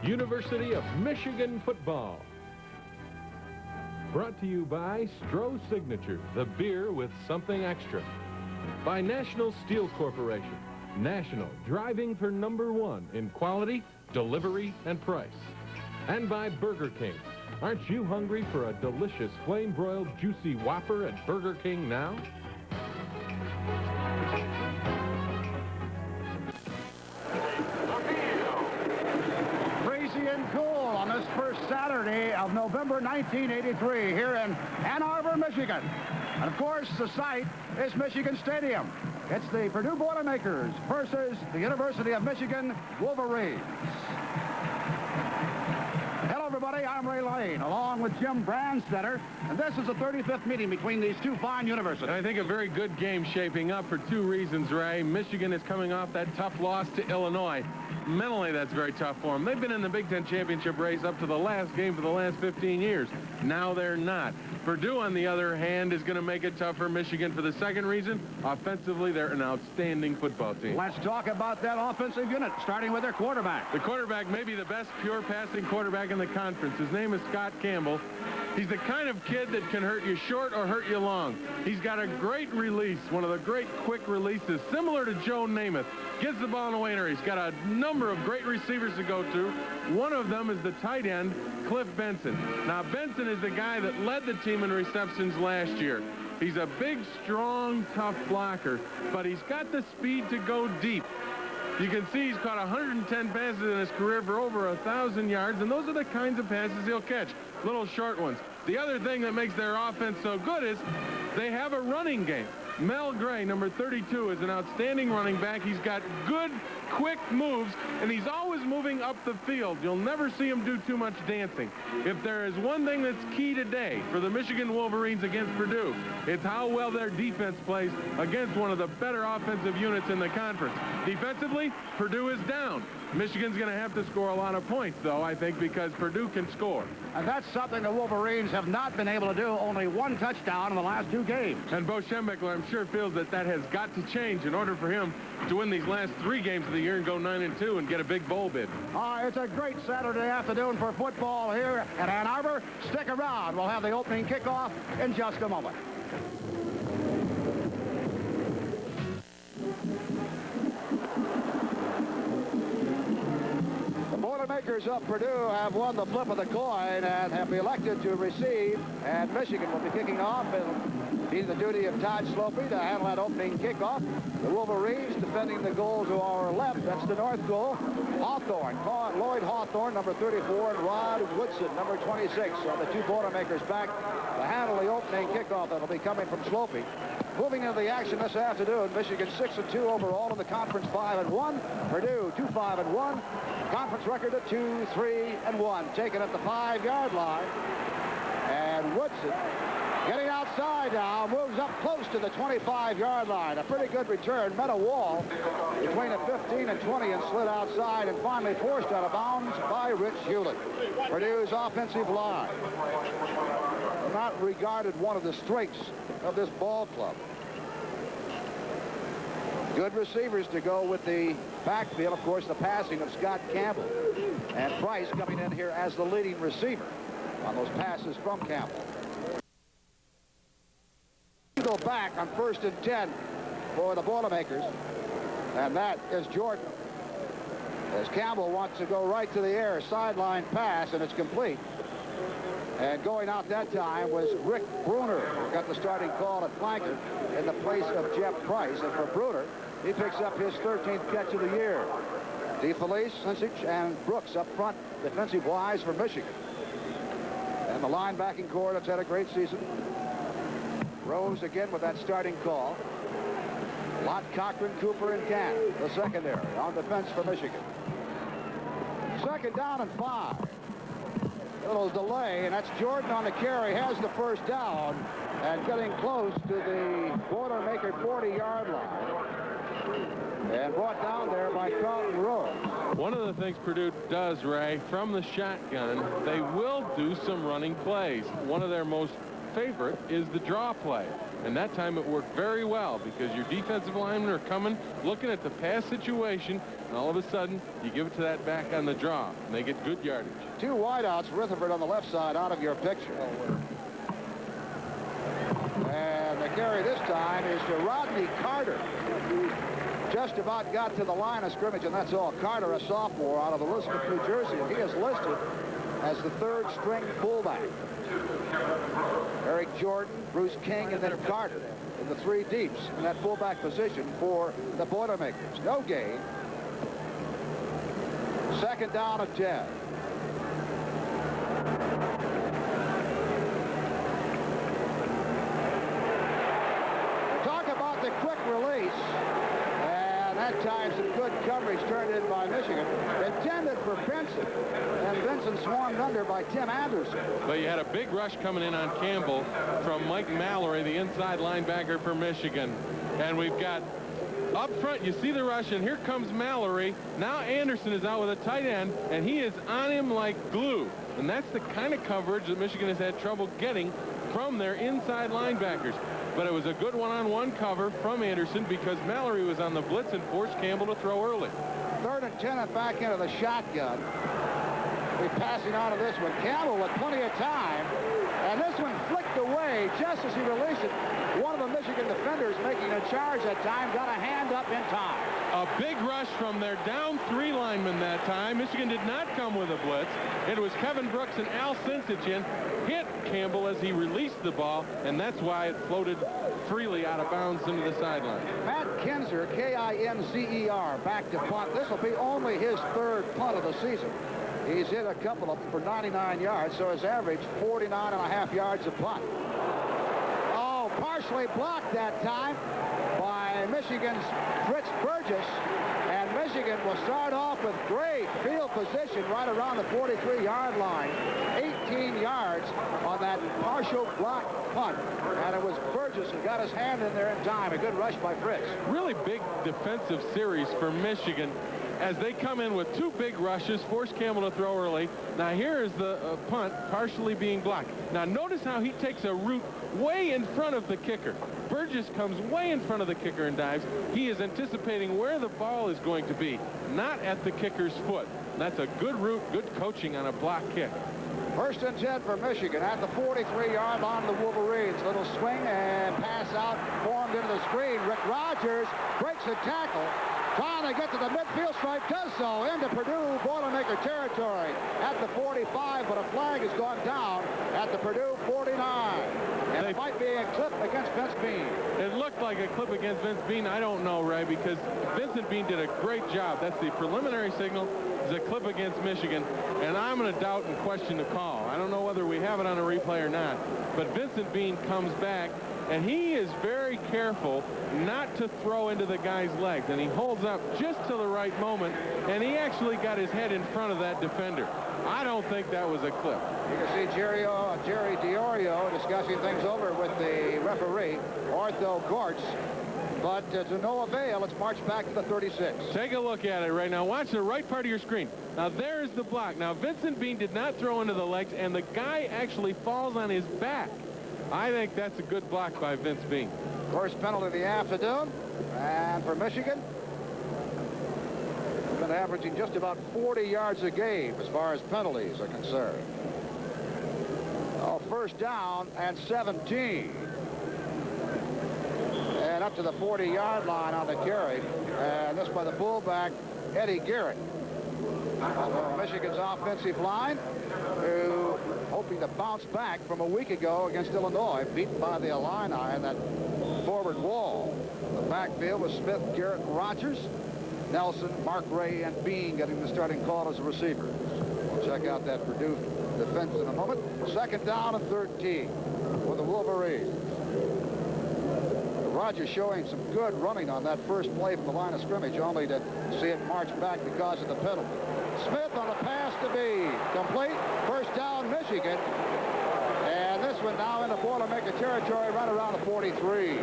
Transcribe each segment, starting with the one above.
University of Michigan football. Brought to you by Stroh Signature, the beer with something extra. By National Steel Corporation. National, driving for #1 in quality, delivery, and price. And by Burger King. Aren't you hungry for a delicious flame-broiled juicy Whopper at Burger King now? Breezy and cool on this first Saturday of November 1983 here in Ann Arbor, Michigan. And of course, the site is Michigan Stadium. It's the Purdue Boilermakers versus the University of Michigan Wolverines. Hello, everybody. I'm Ray Lane, along with Jim Brandstetter, and this is the 35th meeting between these two fine universities. I think a very good game shaping up for two reasons, Ray. Michigan is coming off that tough loss to Illinois. Mentally, that's very tough for them. They've been in the Big Ten championship race up to the last game for the last 15 years. Now they're not. Purdue, on the other hand, is going to make it tough for Michigan for the second reason. Offensively, they're an outstanding football team. Let's talk about that offensive unit, starting with their quarterback. The quarterback may be the best pure passing quarterback in the conference. His name is Scott Campbell. He's the kind of kid that can hurt you short or hurt you long. He's got a great release, one of the great quick releases, similar to Joe Namath. Gets the ball in the wainer. He's got a number of great receivers to go to. One of them is the tight end, Cliff Benson. Now, Benson is the guy that led the team in receptions last year. He's a big, strong, tough blocker, but he's got the speed to go deep. You can see he's caught 110 passes in his career for over 1,000 yards, and those are the kinds of passes he'll catch, little short ones. The other thing that makes their offense so good is they have a running game. Mel Gray, number 32, is an outstanding running back. He's got good, quick moves, and he's always moving up the field. You'll never see him do too much dancing. If there is one thing that's key today for the Michigan Wolverines against Purdue, it's how well their defense plays against one of the better offensive units in the conference. Defensively, Purdue is down. Michigan's going to have to score a lot of points, though, I think, because Purdue can score. And that's something the Wolverines have not been able to do. Only one touchdown in the last two games. And Bo Schembechler, I'm sure, feels that that has got to change in order for him to win these last 3 games of the year and go 9-2 and get a big bowl bid. It's a great Saturday afternoon for football here at Ann Arbor. Stick around. We'll have the opening kickoff in just a moment. Boilermakers of Purdue have won the flip of the coin and have elected to receive, and Michigan will be kicking off. It'll be the duty of Todd Slopey to handle that opening kickoff. The Wolverines defending the goal to our left. That's the north goal. Hawthorne, Lloyd Hawthorne, number 34, and Rod Woodson, number 26. So the two Boilermakers back to handle the opening kickoff that'll be coming from Slopey. Moving into the action this afternoon, Michigan 6-2 overall in the conference, 5-1. Purdue 2-5-1. Conference record of 2-3-1. Taken at the 5-yard line. And Woodson getting outside now, moves up close to the 25-yard line. A pretty good return, met a wall between the 15 and 20 and slid outside and finally forced out of bounds by Rich Hewlett. Purdue's offensive line. Not regarded one of the strengths of this ball club. Good receivers to go with the backfield. Of course, the passing of Scott Campbell. And Price coming in here as the leading receiver on those passes from Campbell. Go back on 1st and 10 for the Boilermakers. And that is Jordan. As Campbell wants to go right to the air, sideline pass, and it's complete. And going out that time was Rick Bruner, who got the starting call at flanker in the place of Jeff Price. And for Bruner, he picks up his 13th catch of the year. DeFelice, Sinsich, and Brooks up front, defensive-wise for Michigan. And the linebacking core that's had a great season. Rose again with that starting call. Lott, Cochran, Cooper, and Cannon, the secondary on defense for Michigan. 2nd down and 5. A little delay, and that's Jordan on the carry, has the first down, and getting close to the Boilermaker 40-yard line. And brought down there by Carlton Rose. One of the things Purdue does, Ray, from the shotgun, they will do some running plays. One of their most favorite is the draw play. And that time it worked very well because your defensive linemen are coming, looking at the pass situation, and all of a sudden you give it to that back on the draw, and they get good yardage. 2 wideouts, Rutherford on the left side out of your picture. And the carry this time is to Rodney Carter. Just about got to the line of scrimmage, and that's all. Carter, a sophomore out of Elizabeth, New Jersey, and he is listed as the 3rd string fullback. Eric Jordan, Bruce King, and then Carter in the 3 deeps in that fullback position for the Boilermakers. No gain. 2nd down and 10. Talk about the quick release. And that time some good coverage turned in by Michigan. Intended for Benson. And Benson swarmed under by Tim Anderson. But you had a big rush coming in on Campbell from Mike Mallory, the inside linebacker for Michigan. And we've got up front, you see the rush, and here comes Mallory. Now Anderson is out with a tight end, and he is on him like glue. And that's the kind of coverage that Michigan has had trouble getting from their inside linebackers. But it was a good one-on-one cover from Anderson because Mallory was on the blitz and forced Campbell to throw early. 3rd and 10 and back into the shotgun. We're passing on to this one. Campbell with plenty of time. And this one flicked away just as he released it. One of the Michigan defenders making a charge that time got a hand up in time. A big rush from their down 3 linemen that time. Michigan did not come with a blitz. It was Kevin Brooks and Al Sinsichin hit Campbell as he released the ball, and that's why it floated freely out of bounds into the sideline. Matt Kinzer, K-I-N-Z-E-R, back to punt. This will be only his 3rd punt of the season. He's hit a couple of them for 99 yards, so his average 49.5 yards a punt. Oh, partially blocked that time by Michigan's Fritz Burgess. And Michigan will start off with great field position right around the 43-yard line. 18 yards on that partial block punt. And it was Burgess who got his hand in there in time. A good rush by Fritz. Really big defensive series for Michigan as they come in with 2 big rushes, force Campbell to throw early. Now here is the punt partially being blocked. Now notice how he takes a route way in front of the kicker. Burgess comes way in front of the kicker and dives. He is anticipating where the ball is going to be, not at the kicker's foot. That's a good route, good coaching on a block kick. 1st and 10 for Michigan at the 43-yard line of the Wolverines. Little swing and pass out formed into the screen. Rick Rogers breaks the tackle. Trying to get to the midfield stripe, does so into Purdue Boilermaker territory at the 45, but a flag has gone down at the Purdue 49. And it might be a clip against Vince Bean. It looked like a clip against Vince Bean. I don't know, Ray, because Vincent Bean did a great job. That's the preliminary signal. It's a clip against Michigan, and I'm going to doubt and question the call. I don't know whether we have it on a replay or not, but Vincent Bean comes back, and he is very careful not to throw into the guy's legs, and he holds up just to the right moment, and he actually got his head in front of that defender. I don't think that was a clip. You can see Jerry Diorio discussing things over with the referee, Ortho Gortz. But to no avail, it's marched back to the 36. Take a look at it right now. Watch the right part of your screen. Now, there's the block. Now, Vincent Bean did not throw into the legs, and the guy actually falls on his back. I think that's a good block by Vince Bean. First penalty of the afternoon. And for Michigan, they've been averaging just about 40 yards a game as far as penalties are concerned. Oh, 1st down and 17. And up to the 40-yard line on the carry. And this by the fullback, Eddie Garrett. Michigan's offensive line, who hoping to bounce back from a week ago against Illinois, beaten by the Illini in that forward wall. The backfield was Smith, Garrett, Rogers, Nelson, Mark Ray, and Bean getting the starting call as a receiver. We'll check out that Purdue defense in a moment. 2nd down and 13 for the Wolverines. Rogers showing some good running on that first play from the line of scrimmage, only to see it march back because of the penalty. Smith on the pass to Bean. Complete. 1st down, Michigan. And this one now in the Boilermaker territory right around the 43.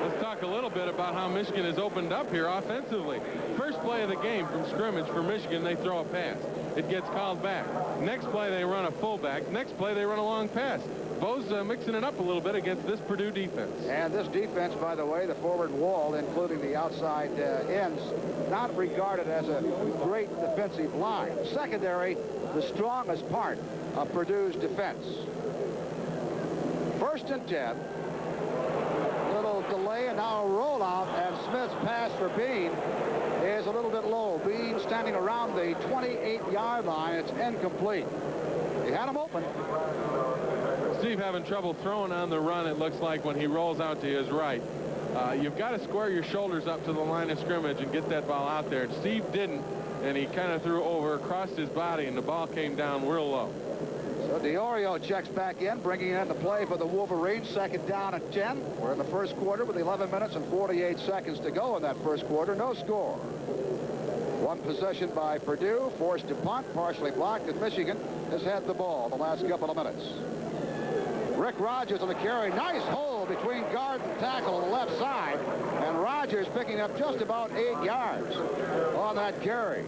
Let's talk a little bit about how Michigan has opened up here offensively. First play of the game from scrimmage for Michigan, they throw a pass. It gets called back. Next play, they run a fullback. Next play, they run a long pass. Bo's mixing it up a little bit against this Purdue defense. And this defense, by the way, the forward wall, including the outside ends, not regarded as a great defensive line. Secondary, the strongest part of Purdue's defense. 1st and 10. Little delay and now a rollout, and Smith's pass for Bean is a little bit low. Bean standing around the 28-yard line. It's incomplete. He had him open. Steve having trouble throwing on the run, it looks like, when he rolls out to his right. You've got to square your shoulders up to the line of scrimmage and get that ball out there. Steve didn't, and he kind of threw over, crossed his body, and the ball came down real low. So DeOrio checks back in, bringing in the play for the Wolverines. 2nd down and 10. We're in the first quarter with 11 minutes and 48 seconds to go in that first quarter. No score. One possession by Purdue, forced to punt, partially blocked, and Michigan has had the ball the last couple of minutes. Rick Rogers on the carry. Nice hole between guard and tackle on the left side. And Rogers picking up just about 8 yards on that carry.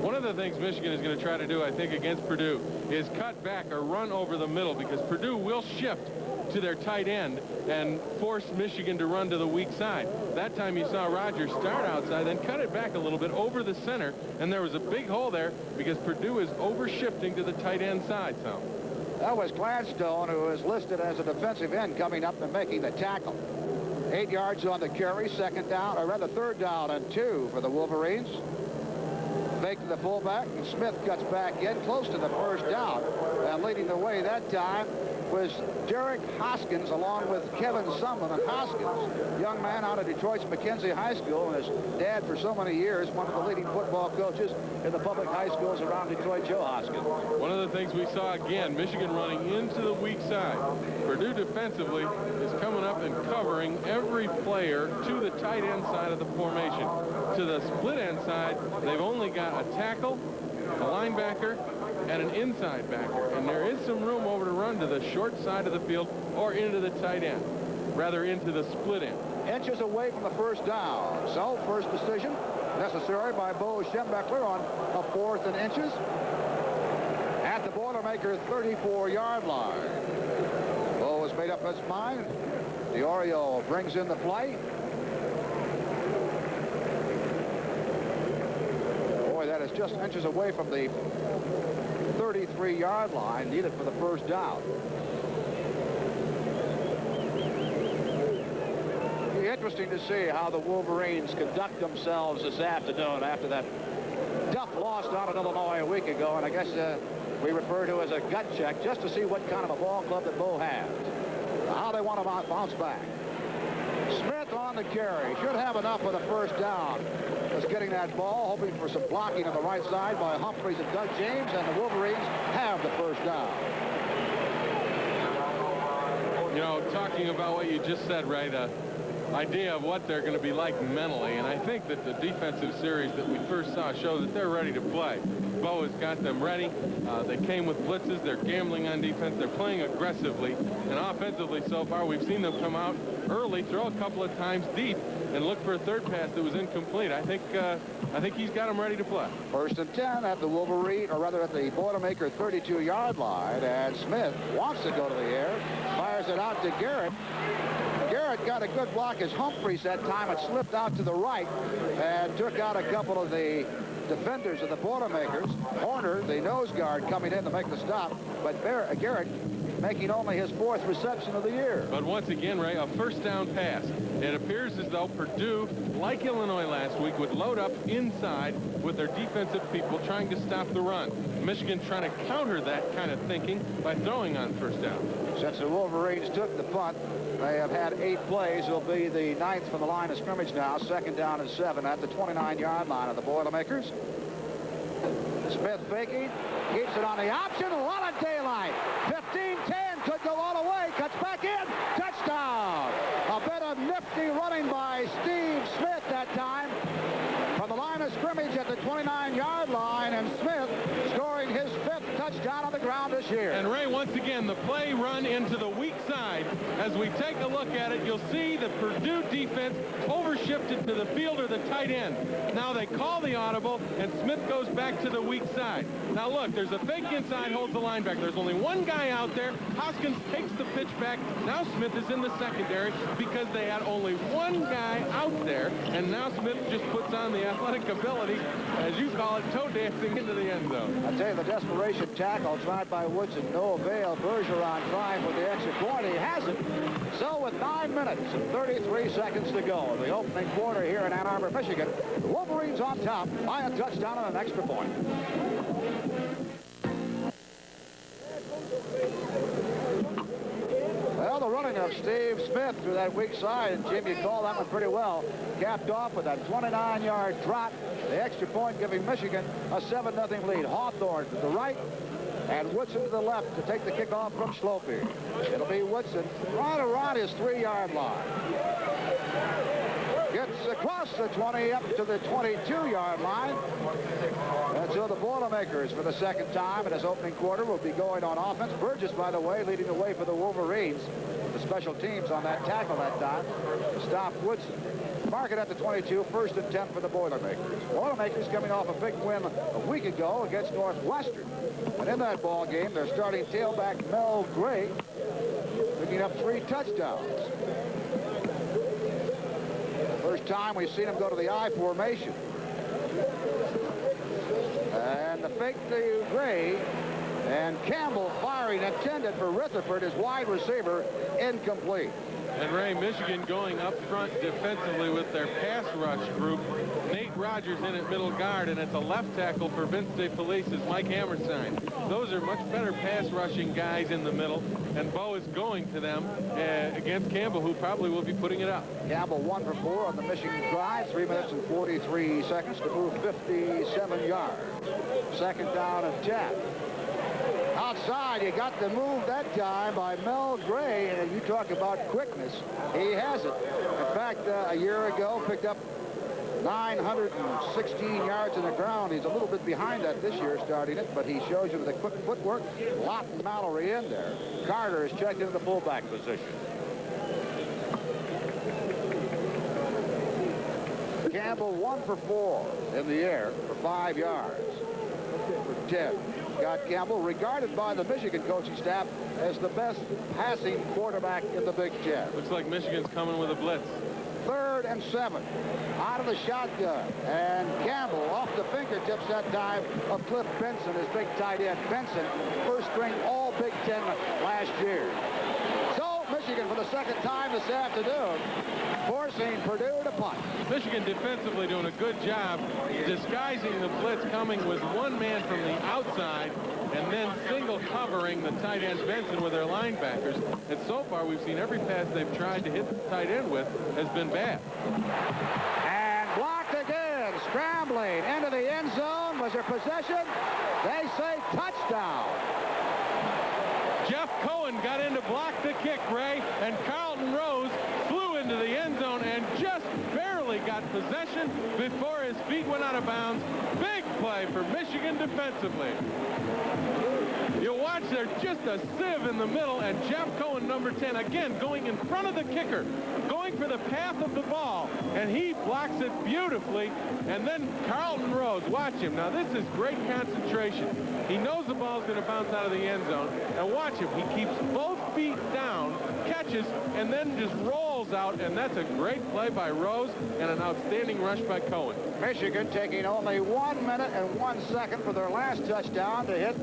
One of the things Michigan is going to try to do, I think, against Purdue is cut back or run over the middle, because Purdue will shift to their tight end and force Michigan to run to the weak side. That time you saw Rogers start outside, then cut it back a little bit over the center, and there was a big hole there because Purdue is over shifting to the tight end side. So that was Gladstone, who is listed as a defensive end, coming up and making the tackle. 8 yards on the carry. 2nd down, or rather 3rd down and 2 for the Wolverines. Fake to the fullback, and Smith cuts back in close to the 1st down. And leading the way that time was Derek Hoskins, along with Kevin Sumlin. And Hoskins, young man out of Detroit's McKenzie High School, and his dad for so many years, one of the leading football coaches in the public high schools around Detroit, Joe Hoskins. One of the things we saw again, Michigan running into the weak side. Purdue defensively is coming up and covering every player to the tight end side of the formation. To the split end side, they've only got a tackle, a linebacker, and an inside backer. And there is some room over to run to the short side of the field or into the tight end, rather into the split end. Inches away from the 1st down. So first decision necessary by Bo Schembechler on a 4th and inches at the Boilermaker 34-yard line. Bo has made up his mind. DeOrio brings in the play. Boy, that is just inches away from the 33-yard line needed for the 1st down. It'll be interesting to see how the Wolverines conduct themselves this afternoon after that tough loss down in Illinois a week ago, and I guess we refer to as a gut check, just to see what kind of a ball club that Bo has, how they want to bounce back. Smith on the carry, should have enough for the 1st down. Was getting that ball, hoping for some blocking on the right side by Humphreys and Doug James, and the Wolverines have the 1st down. You know, talking about what you just said, right, idea of what they're going to be like mentally, and I think that the defensive series that we first saw show that they're ready to play. Bo has got them ready. They came with blitzes. They're gambling on defense. They're playing aggressively, and offensively so far we've seen them come out early, throw a couple of times deep, and look for a 3rd pass that was incomplete. I think he's got them ready to play. 1st and 10 at the Wolverine, or rather at the Boilermaker 32-yard line, and Smith wants to go to the air, fires it out to Garrett. Garrett got a good block as Humphreys that time. It slipped out to the right and took out a couple of the defenders of the Boilermakers. Horner, the nose guard, coming in to make the stop, but Garrett making only his 4th reception of the year. But once again, Ray, a 1st down pass. It appears as though Purdue, like Illinois last week, would load up inside with their defensive people trying to stop the run. Michigan trying to counter that kind of thinking by throwing on 1st down. Since the Wolverines took the punt, they have had 8 plays. It'll be the 9th from the line of scrimmage now. 2nd down and 7 at the 29-yard line of the Boilermakers. Smith faking, keeps it on the option. A lot of daylight. 15-10, could go all the way. Cuts back in. Touchdown. A bit of nifty running by Steve Smith that time from the line of scrimmage at the 29-yard line, and Smith scoring his 5th touchdown of the ground this year. And Ray, once again, the play run into the weak side. As we take a look at it, you'll see the Purdue defense overshifted to the fielder, the tight end. Now they call the audible, and Smith goes back to the weak side. Now look, there's a fake inside, holds the linebacker. There's only one guy out there. Hoskins takes the pitch back. Now Smith is in the secondary because they had only one guy out there, and now Smith just puts on the athletic ability, as you call it, toe dancing into the end zone. I tell you, the desperation tackle tried by Woodson, no avail. Bergeron trying for the extra point. He has it. So with 9 minutes and 33 seconds to go in the opening quarter here in Ann Arbor, Michigan, the Wolverines on top by a touchdown and an extra point. Well, the running of Steve Smith through that weak side, and Jim, you called that one pretty well, capped off with that 29-yard trot. The extra point giving Michigan a 7-0 lead. Hawthorne to the right and Woodson to the left to take the kickoff from Slopey. It'll be Woodson right around his 3-yard line. Gets across the 20 up to the 22-yard line. And so the Boilermakers for the second time in his opening quarter will be going on offense. Burgess, by the way, leading the way for the Wolverines. The special teams on that tackle that time to stop Woodson. Mark it at the 22, 1st and 10 for the Boilermakers. Boilermakers coming off a big win a week ago against Northwestern. And in that ball game, they're starting tailback Mel Gray, picking up 3 touchdowns. First time we've seen him go to the I formation. And the fake to Gray, and Campbell firing intended for Rutherford, his wide receiver, incomplete. And Ray, Michigan going up front defensively with their pass rush group. Nate Rogers in at middle guard, and it's a left tackle for Vince DeFelice's Mike Hammerstein. Those are much better pass rushing guys in the middle, and Bo is going to them against Campbell, who probably will be putting it up. Campbell 1 for 4 on the Michigan drive, 3 minutes and 43 seconds to move 57 yards. Second down and 10. Outside, you got the move that time by Mel Gray, and you talk about quickness, he has it. In fact, a year ago, picked up 916 yards in the ground. He's a little bit behind that this year starting it, but he shows you with the quick footwork. Lott and Mallory in there. Carter is checked into the fullback position. Campbell 1 for 4 in the air for 5 yards for 10. Scott Campbell, regarded by the Michigan coaching staff as the best passing quarterback in the Big Ten. Looks like Michigan's coming with a blitz. 3rd and 7. Out of the shotgun. And Campbell off the fingertips that time of Cliff Benson, his big tight end. Benson, first string all Big Ten last year. So Michigan for the second time this afternoon forcing Purdue to punt. Michigan defensively doing a good job disguising the blitz, coming with one man from the outside and then single covering the tight end Benson with their linebackers. And so far we've seen every pass they've tried to hit the tight end with has been bad. And blocked again, scrambling into the end zone. Was there possession? They say touchdown. Jeff Cohen got in to block the kick, Ray, and Carlton Rose flew into the end zone and just barely got possession before his feet went out of bounds. Big play for Michigan defensively. You watch, there's just a sieve in the middle, and Jeff Cohen, number 10, again going in front of the kicker, going for the path of the ball, and he blocks it beautifully. And then Carlton Rose, watch him. Now this is great concentration. He knows the ball's going to bounce out of the end zone, and watch him. He keeps both feet down, catches, and then just rolls out, and that's a great play by Rose and an outstanding rush by Cohen. Michigan taking only 1 minute and 1 second for their last touchdown to hit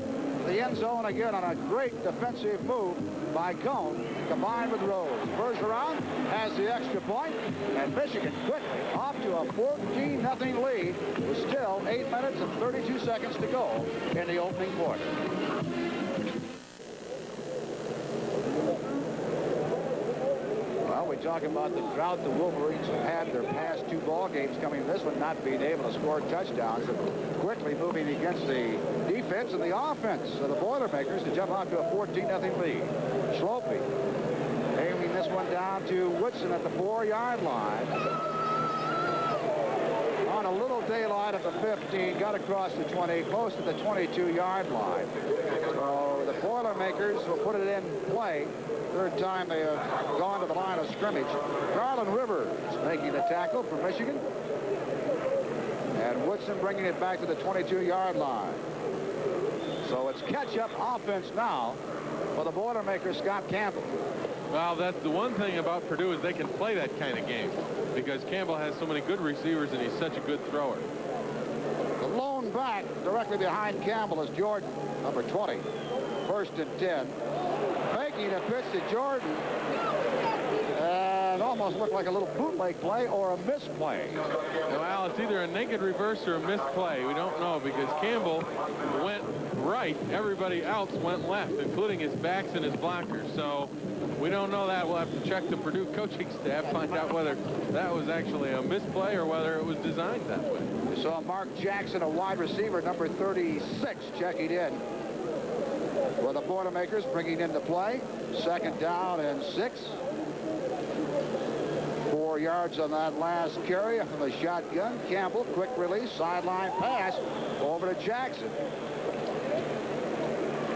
the end zone again on a great defensive move by Cohen, combined with Rose. Bergeron has the extra point, and Michigan quickly off to a 14-0 lead with still 8 minutes and 32 seconds to go in the opening quarter. Well, we talk about the drought the Wolverines have had their past 2 ball games, coming this one not being able to score touchdowns, and quickly moving against the defense and the offense of the Boilermakers to jump out to a 14-0 lead. Slopey aiming this one down to Woodson at the 4-yard line. On a little daylight at the 15, got across the 20, close to the 22-yard line. So So the Boilermakers will put it in play. Third time they have gone to the line of scrimmage. Garland Rivers making the tackle for Michigan. And Woodson bringing it back to the 22-yard line. So it's catch-up offense now for the Boilermakers, Scott Campbell. Well, that's the one thing about Purdue is they can play that kind of game because Campbell has so many good receivers and he's such a good thrower. The lone back directly behind Campbell is Jordan, number 20. First and 10. Making a pitch to Jordan. And almost looked like a little bootleg play or a misplay. Well, it's either a naked reverse or a misplay. We don't know because Campbell went right. Everybody else went left, including his backs and his blockers. So we don't know that. We'll have to check the Purdue coaching staff, find out whether that was actually a misplay or whether it was designed that way. We saw Mark Jackson, a wide receiver, number 36, checking in. For the Boilermakers bringing into play. Second down and 6. 4 yards on that last carry from the shotgun. Campbell, quick release, sideline pass over to Jackson.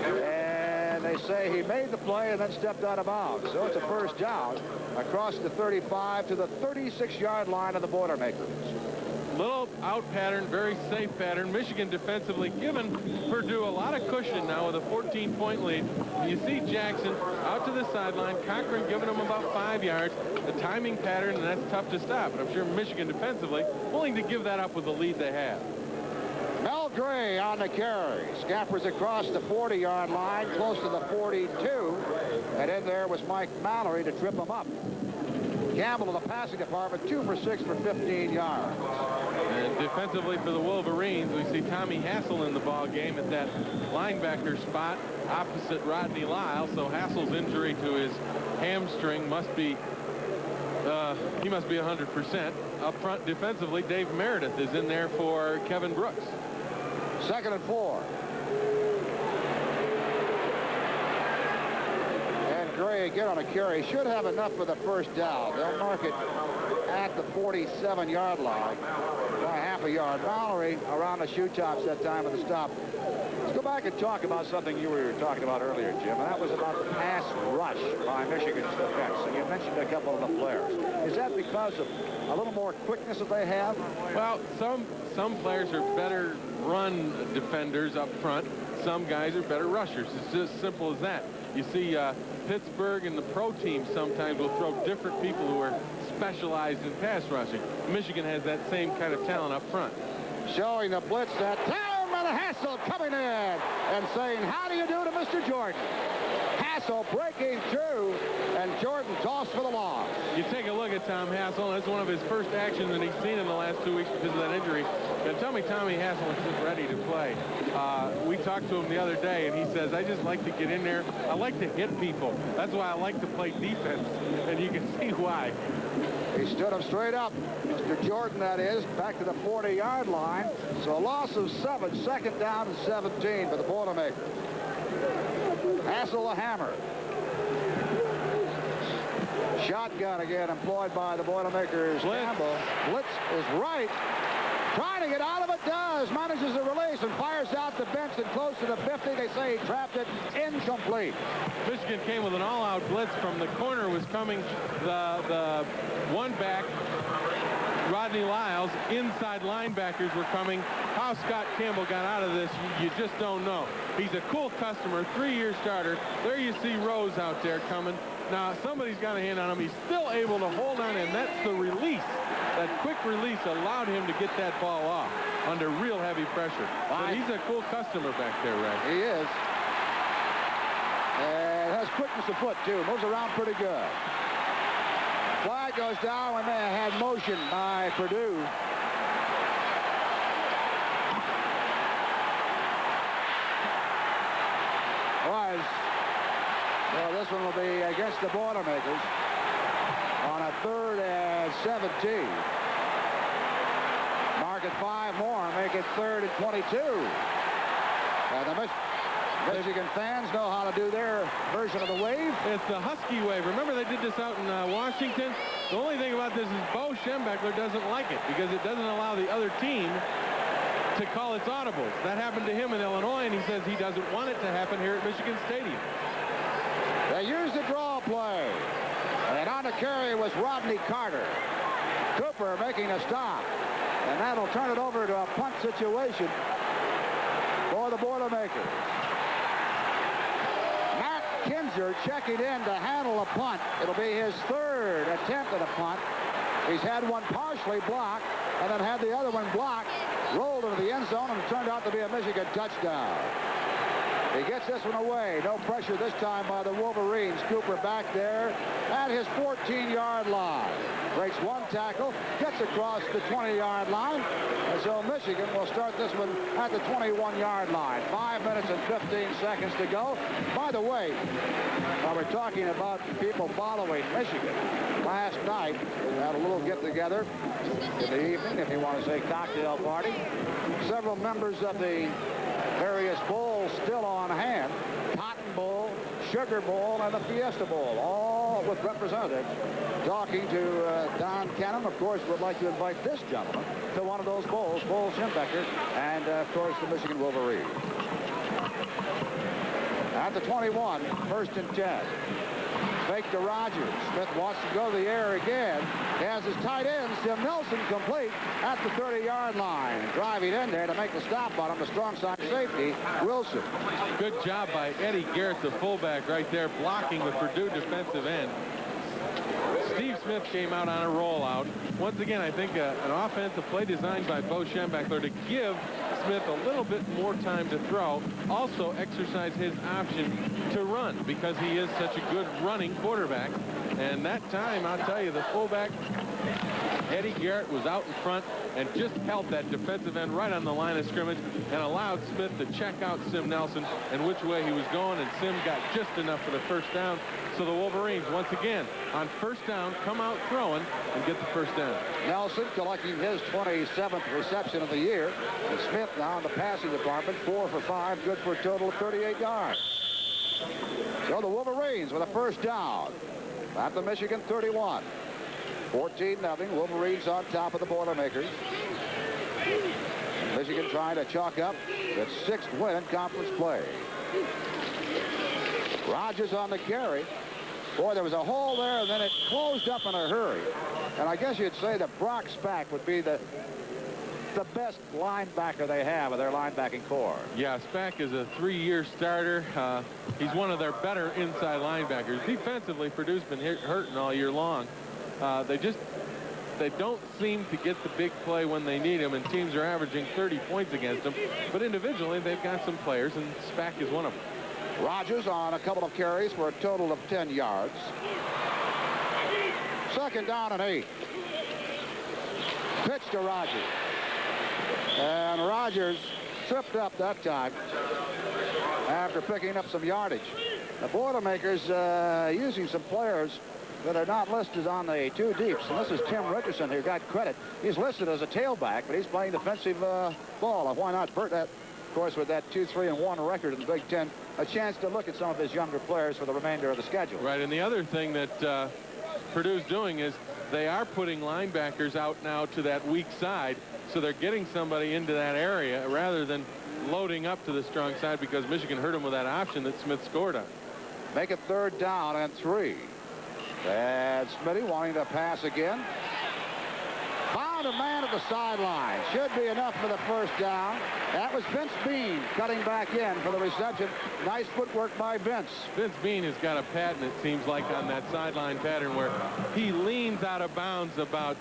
And they say he made the play and then stepped out of bounds. So it's a first down across the 35 to the 36-yard line of the Boilermakers. Little out pattern, very safe pattern. Michigan defensively giving Purdue a lot of cushion now with a 14-point lead. You see Jackson out to the sideline, Cochran giving him about 5 yards. The timing pattern, and that's tough to stop. But I'm sure Michigan defensively willing to give that up with the lead they have. Mel Gray on the carry. Scampers across the 40-yard line, close to the 42. And in there was Mike Mallory to trip him up. Campbell in the passing department, 2 for 6 for 15 yards. And defensively for the Wolverines, we see Tommy Hassel in the ball game at that linebacker spot opposite Rodney Lyle. So Hassel's injury to his hamstring must be, he must be 100%. Up front defensively, Dave Meredith is in there for Kevin Brooks. 2nd and 4. Gray again on a carry. Should have enough for the first down. They'll mark it at the 47-yard line by half a yard. Mallory around the shoe tops that time of the stop. Let's go back and talk about something you were talking about earlier, Jim, and that was about the pass rush by Michigan's defense. And you mentioned a couple of the players. Is that because of a little more quickness that they have? Well, some players are better run defenders up front. Some guys are better rushers. It's just simple as that. You see Pittsburgh and the pro team sometimes will throw different people who are specialized in pass rushing. Michigan has that same kind of talent up front. Showing the blitz that time by the Hassel coming in and saying, how do you do to Mr. Jordan? Hassel breaking through, and Jordan tossed for the loss. You take a look at Tom Hassel, and that's one of his first actions that he's seen in the last 2 weeks because of that injury. And tell me Tommy Hassel is just ready to play. We talked to him the other day, and he says, I just like to get in there. I like to hit people. That's why I like to play defense, and you can see why. He stood him straight up. Mr. Jordan, that is, back to the 40-yard line. So a loss of 7, 2nd down and 17 for the Boilermakers. Hassel the hammer. Shotgun again employed by the Boilermakers. Campbell. Blitz is right. Trying to get out of it, does. Manages the release and fires out the bench and close to the 50. They say he trapped it. Incomplete. Michigan came with an all-out blitz from the corner. Was coming the one back, Rodney Lyles. Inside linebackers were coming. How Scott Campbell got out of this, you just don't know. He's a cool customer, 3-year starter. There you see Rose out there coming. Now, somebody's got a hand on him. He's still able to hold on, and that's the release. That quick release allowed him to get that ball off under real heavy pressure. But he's a cool customer back there, Ray. He is. And has quickness of foot, too. Moves around pretty good. Flag goes down when they had motion by Purdue. Well, this one will be against the Boilermakers on a 3rd and 17. Mark it 5 more, make it 3rd and 22. And the Michigan fans know how to do their version of the wave. It's the Husky wave. Remember they did this out in Washington? The only thing about this is Bo Schembechler doesn't like it because it doesn't allow the other team to call its audibles. That happened to him in Illinois, and he says he doesn't want it to happen here at Michigan Stadium. They used the draw play. And on the carry was Rodney Carter. Cooper making a stop. And that'll turn it over to a punt situation for the Boilermakers. Matt Kinzer checking in to handle a punt. It'll be his third attempt at a punt. He's had one partially blocked and then had the other one blocked, rolled into the end zone, and it turned out to be a Michigan touchdown. He gets this one away. No pressure this time by the Wolverines. Cooper back there at his 14-yard line. Breaks one tackle, gets across the 20-yard line. And so Michigan will start this one at the 21-yard line. 5 minutes and 15 seconds to go. By the way, while we're talking about people following Michigan, last night we had a little get-together in the evening, if you want to say cocktail party. Several members of the various bowls still on hand. Cotton Bowl, Sugar Bowl, and the Fiesta Bowl, all with representatives talking to Don Cannon. Of course, would like to invite this gentleman to one of those bowls, Bull Schimbecker, and, of course, the Michigan Wolverines. At the 21, 1st and 10. Fake to Rogers. Smith wants to go to the air again. He has his tight end, Tim Nelson, complete at the 30-yard line. Driving in there to make the stop on him, the strong side safety, Wilson. Good job by Eddie Garrett, the fullback, right there, blocking the Purdue defensive end. Steve Smith came out on a rollout. Once again, I think an offensive play designed by Bo Schembechler to give Smith a little bit more time to throw. Also exercise his option to run because he is such a good running quarterback. And that time, I'll tell you, the fullback, Eddie Garrett, was out in front and just held that defensive end right on the line of scrimmage and allowed Smith to check out Sim Nelson and which way he was going, and Sim got just enough for the first down. So the Wolverines, once again, on first down, come out throwing and get the first down. Nelson collecting his 27th reception of the year. And Smith now in the passing department, 4 for 5, good for a total of 38 yards. So the Wolverines with a first down at the Michigan 31. 14-0. Wolverines on top of the Boilermakers. Michigan trying to chalk up its 6th win in conference play. Rogers on the carry. Boy, there was a hole there, and then it closed up in a hurry. And I guess you'd say that Brock Spack would be the best linebacker they have of their linebacking core. Yeah, Spack is a 3-year starter. He's one of their better inside linebackers. Defensively, Purdue's been hurting all year long. They don't seem to get the big play when they need them, and teams are averaging 30 points against them. But individually, they've got some players, and Spack is one of them. Rogers on a couple of carries for a total of 10 yards. 2nd down and 8. Pitch to Rogers. And Rogers tripped up that time after picking up some yardage. The Boilermakers using some players that are not listed on the 2 deeps. And this is Tim Richardson who got credit. He's listed as a tailback, but he's playing defensive ball. Why not? Burt, of course, with that 2-3-1 record in the Big Ten, a chance to look at some of his younger players for the remainder of the schedule. Right, and the other thing that Purdue's doing is they are putting linebackers out now to that weak side, so they're getting somebody into that area rather than loading up to the strong side, because Michigan hurt him with that option that Smith scored on. Make it 3rd down and 3. And Smitty wanting to pass again. Found a man at the sideline. Should be enough for the first down. That was Vince Bean cutting back in for the reception. Nice footwork by Vince. Vince Bean has got a pattern, it seems like, on that sideline pattern where he leans out of bounds about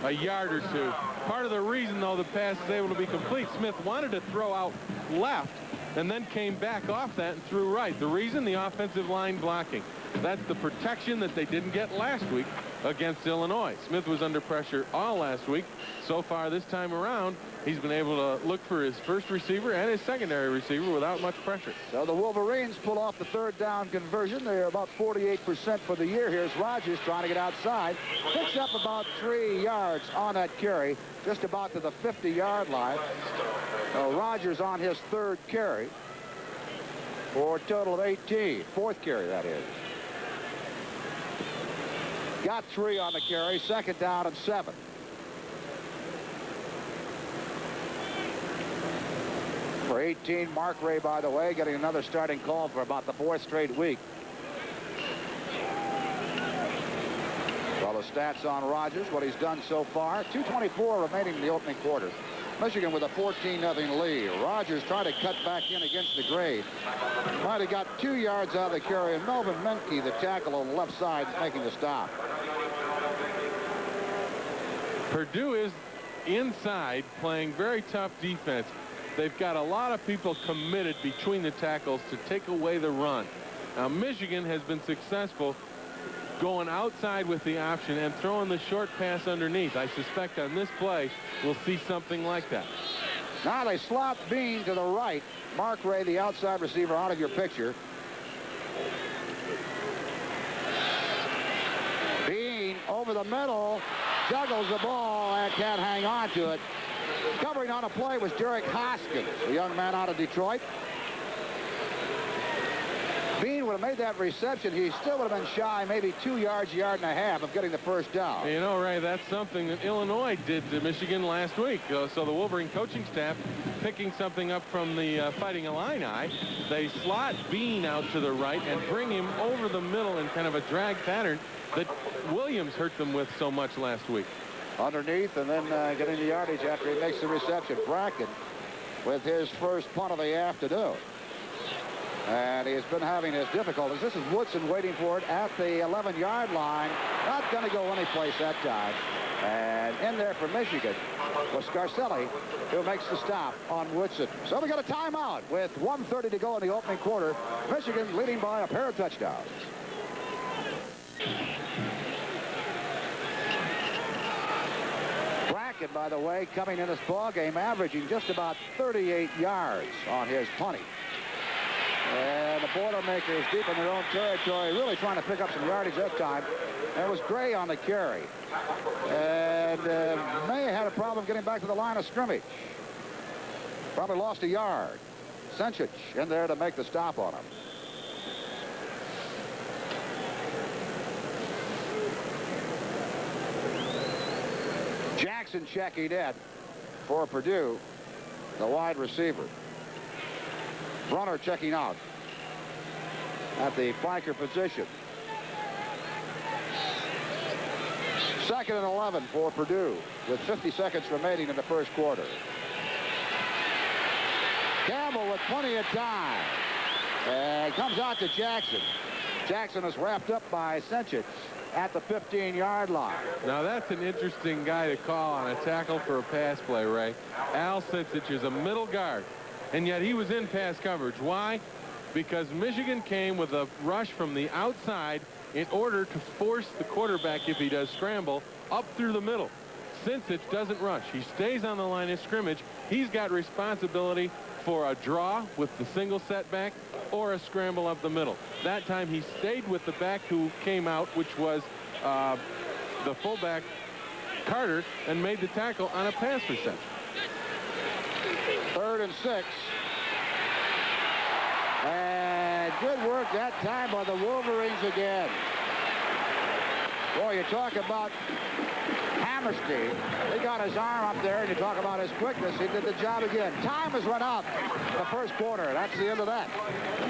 a yard or 2. Part of the reason, though, the pass is able to be complete, Smith wanted to throw out left and then came back off that and threw right. The reason, the offensive line blocking. That's the protection that they didn't get last week against Illinois. Smith was under pressure all last week. So far this time around, he's been able to look for his first receiver and his secondary receiver without much pressure. So the Wolverines pull off the 3rd down conversion. They're about 48% for the year. Here's Rogers trying to get outside. Picks up about 3 yards on that carry, just about to the 50-yard line. Rogers on his 3rd carry for a total of 18. 4th carry, that is. Got 3 on the carry. 2nd down and 7. For 18, Mark Ray, by the way, getting another starting call for about the 4th straight week. Well, the stats on Rogers, what he's done so far, 2:24 remaining in the opening quarter. Michigan with a 14-0 lead. Rogers trying to cut back in against the grade. Might have got 2 yards out of the carry, and Melvin Menke, the tackle on the left side, making the stop. Purdue is inside playing very tough defense. They've got a lot of people committed between the tackles to take away the run. Now, Michigan has been successful going outside with the option and throwing the short pass underneath. I suspect on this play we'll see something like that. Now they slot Bean to the right. Mark Ray, the outside receiver, out of your picture. Bean over the middle, juggles the ball and can't hang on to it. Covering on a play was Derek Hoskins, a young man out of Detroit. Bean would have made that reception. He still would have been shy, maybe 2 yards, yard and a half of getting the first down. You know, Ray, that's something that Illinois did to Michigan last week. So the Wolverine coaching staff picking something up from the Fighting Illini. They slot Bean out to the right and bring him over the middle in kind of a drag pattern that Williams hurt them with so much last week. Underneath and then getting the yardage after he makes the reception. Bracken with his first punt of the afternoon. And he has been having his difficulties. This is Woodson waiting for it at the 11-yard line. Not going to go anyplace that time. And in there for Michigan was Scarcelli, who makes the stop on Woodson. So we got a timeout with 1:30 to go in the opening quarter. Michigan leading by a pair of touchdowns. Bracken, by the way, coming in this ball game, averaging just about 38 yards on his punting. And the Boilermakers deep in their own territory, really trying to pick up some yardage that time. And it was Gray on the carry. And May had a problem getting back to the line of scrimmage. Probably lost a yard. Sencich in there to make the stop on him. Jackson checking in for Purdue, the wide receiver. Brunner checking out at the flanker position. 2nd and 11 for Purdue with 50 seconds remaining in the first quarter. Campbell with plenty of time. And comes out to Jackson. Jackson is wrapped up by Sencich at the 15-yard line. Now that's an interesting guy to call on a tackle for a pass play, Ray. Al Sencich is a middle guard. And yet he was in pass coverage. Why? Because Michigan came with a rush from the outside in order to force the quarterback, if he does scramble, up through the middle. Sencich doesn't rush. He stays on the line of scrimmage. He's got responsibility for a draw with the single setback or a scramble up the middle. That time he stayed with the back who came out, which was the fullback Carter, and made the tackle on a pass reception. 3rd and 6. And good work that time by the Wolverines again. Boy, you talk about Hammerstein. He got his arm up there, and you talk about his quickness. He did the job again. Time has run out the first quarter. That's the end of that.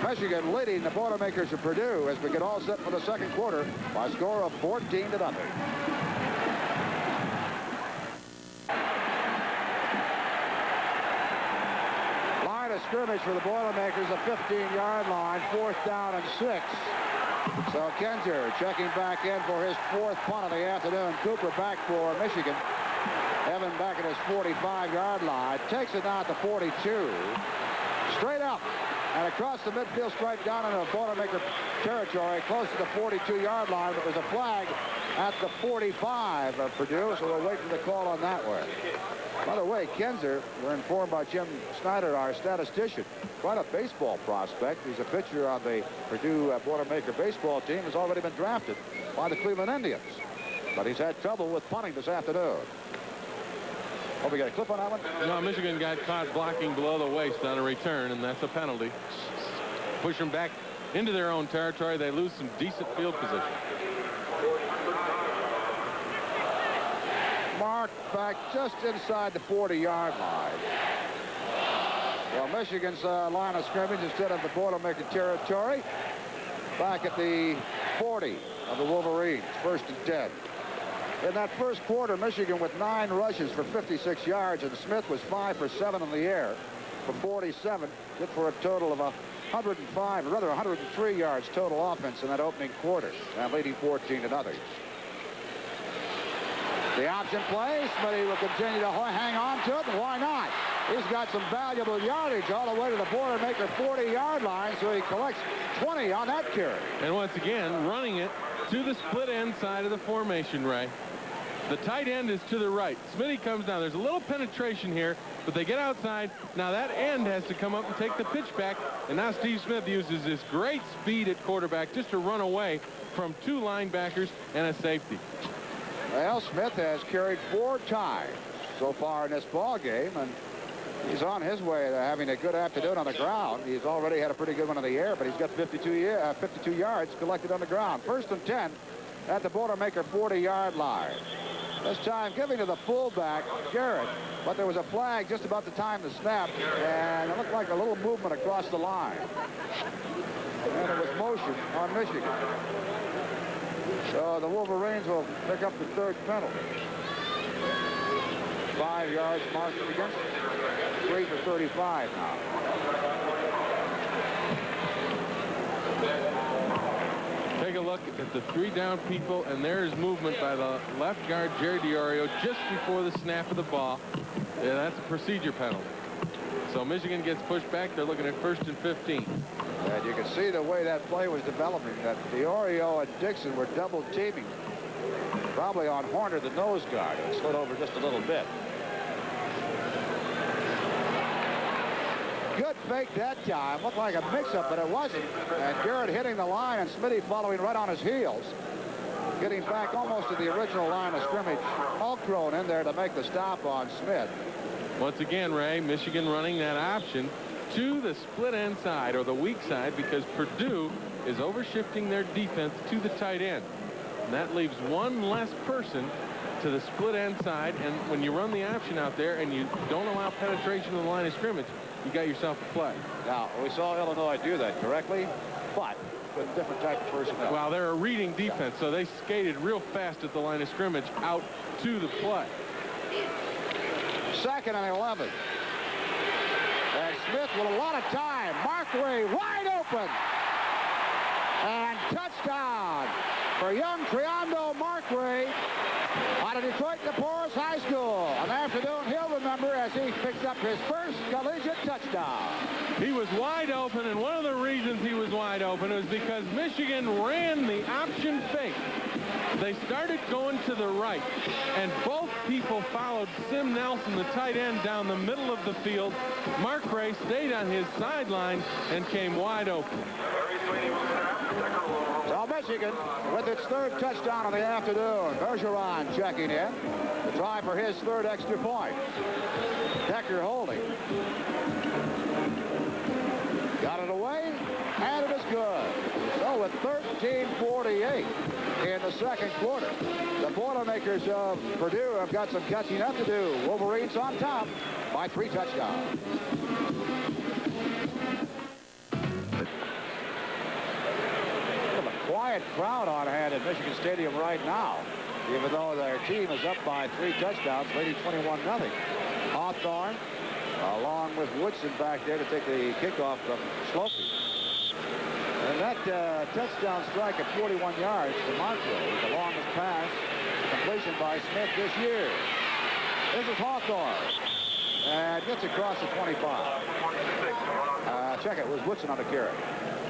Michigan leading the Boilermakers of Purdue as we get all set for the second quarter by a score of 14-0. Scrimmage for the Boilermakers, a 15-yard line, 4th down and 6. So Kinzer checking back in for his 4th punt of the afternoon. Cooper back for Michigan. Evan back at his 45-yard line. Takes it now at the 42. Straight up and across the midfield stripe down into Boilermaker territory, close to the 42-yard line. But there's a flag at the 45 of Purdue, so we'll wait for the call on that one. By the way, Kinzer, we're informed by Jim Snyder, our statistician, quite a baseball prospect. He's a pitcher on the Purdue Boilermaker baseball team, has already been drafted by the Cleveland Indians. But he's had trouble with punting this afternoon. Oh, we got a clip on that one? No, Michigan got caught blocking below the waist on a return, and that's a penalty. Push them back into their own territory. They lose some decent field position. Mark back just inside the 40-yard line. Well, Michigan's line of scrimmage instead of the Boilermaker territory. Back at the 40 of the Wolverines, 1st and 10. In that first quarter, Michigan with 9 rushes for 56 yards, and Smith was 5 for 7 in the air for 47, good for a total of 105, or rather 103 yards total offense in that opening quarter, and leading 14-0. The option play, Smitty will continue to hang on to it, and why not? He's got some valuable yardage all the way to the Boilermaker 40-yard line, so he collects 20 on that carry. And once again, running it to the split end side of the formation, Ray. The tight end is to the right. Smitty comes down. There's a little penetration here, but they get outside. Now that end has to come up and take the pitch back, and now Steve Smith uses his great speed at quarterback just to run away from 2 linebackers and a safety. Well, Smith has carried 4 times so far in this ball game, and he's on his way to having a good afternoon on the ground. He's already had a pretty good one in the air, but he's got 52 yards collected on the ground. 1st and 10 at the Boilermaker 40-yard line. This time giving to the fullback, Garrett, but there was a flag just about the time to snap, and it looked like a little movement across the line. And it was motion on Michigan. So the Wolverines will pick up the 3rd penalty. 5 yards marked against 3 for 35 now. Take a look at the 3 down people, and there is movement by the left guard, Jerry DiOrio, just before the snap of the ball. Yeah, that's a procedure penalty. So Michigan gets pushed back. They're looking at 1st and 15. And you can see the way that play was developing, that DiOrio and Dixon were double teaming, probably on Horner, the nose guard, and slid over just a little bit. Good fake that time. Looked like a mix-up, but it wasn't. And Garrett hitting the line, and Smitty following right on his heels. Getting back almost to the original line of scrimmage. Alcrone in there to make the stop on Smith. Once again, Ray, Michigan running that option to the split end side, or the weak side, because Purdue is overshifting their defense to the tight end. And that leaves 1 less person to the split end side. And when you run the option out there and you don't allow penetration of the line of scrimmage, you got yourself a play. Now, we saw Illinois do that correctly, but with a different type of personnel. Well, they're a reading defense, so they skated real fast at the line of scrimmage out to the play. 2nd and 11. And Smith with a lot of time. Markway wide open. And touchdown for young Triando Markway out of Detroit DePorres High School. An afternoon he'll remember as he picks up his first collegiate touchdown. He was wide open, and one of the reasons he was wide open was because Michigan ran the option fake. They started going to the right, and both people followed Sim Nelson, the tight end, down the middle of the field. Mark Ray stayed on his sideline and came wide open. So Michigan with its 3rd touchdown of the afternoon. Bergeron checking in to try for his 3rd extra point. Decker holding. Got it away, and it is good. So with 13:48 in the 2nd quarter, the Boilermakers of Purdue have got some catching up to do. Wolverines on top by 3 touchdowns. Quiet crowd on hand at Michigan Stadium right now, even though their team is up by 3 touchdowns, leading 21-0. Hawthorne, along with Woodson back there to take the kickoff from Slopey. And that touchdown strike at 41 yards to Markway, the longest pass completion by Smith this year. This is Hawthorne, and gets across the 25. Check it, it was Woodson on the carry.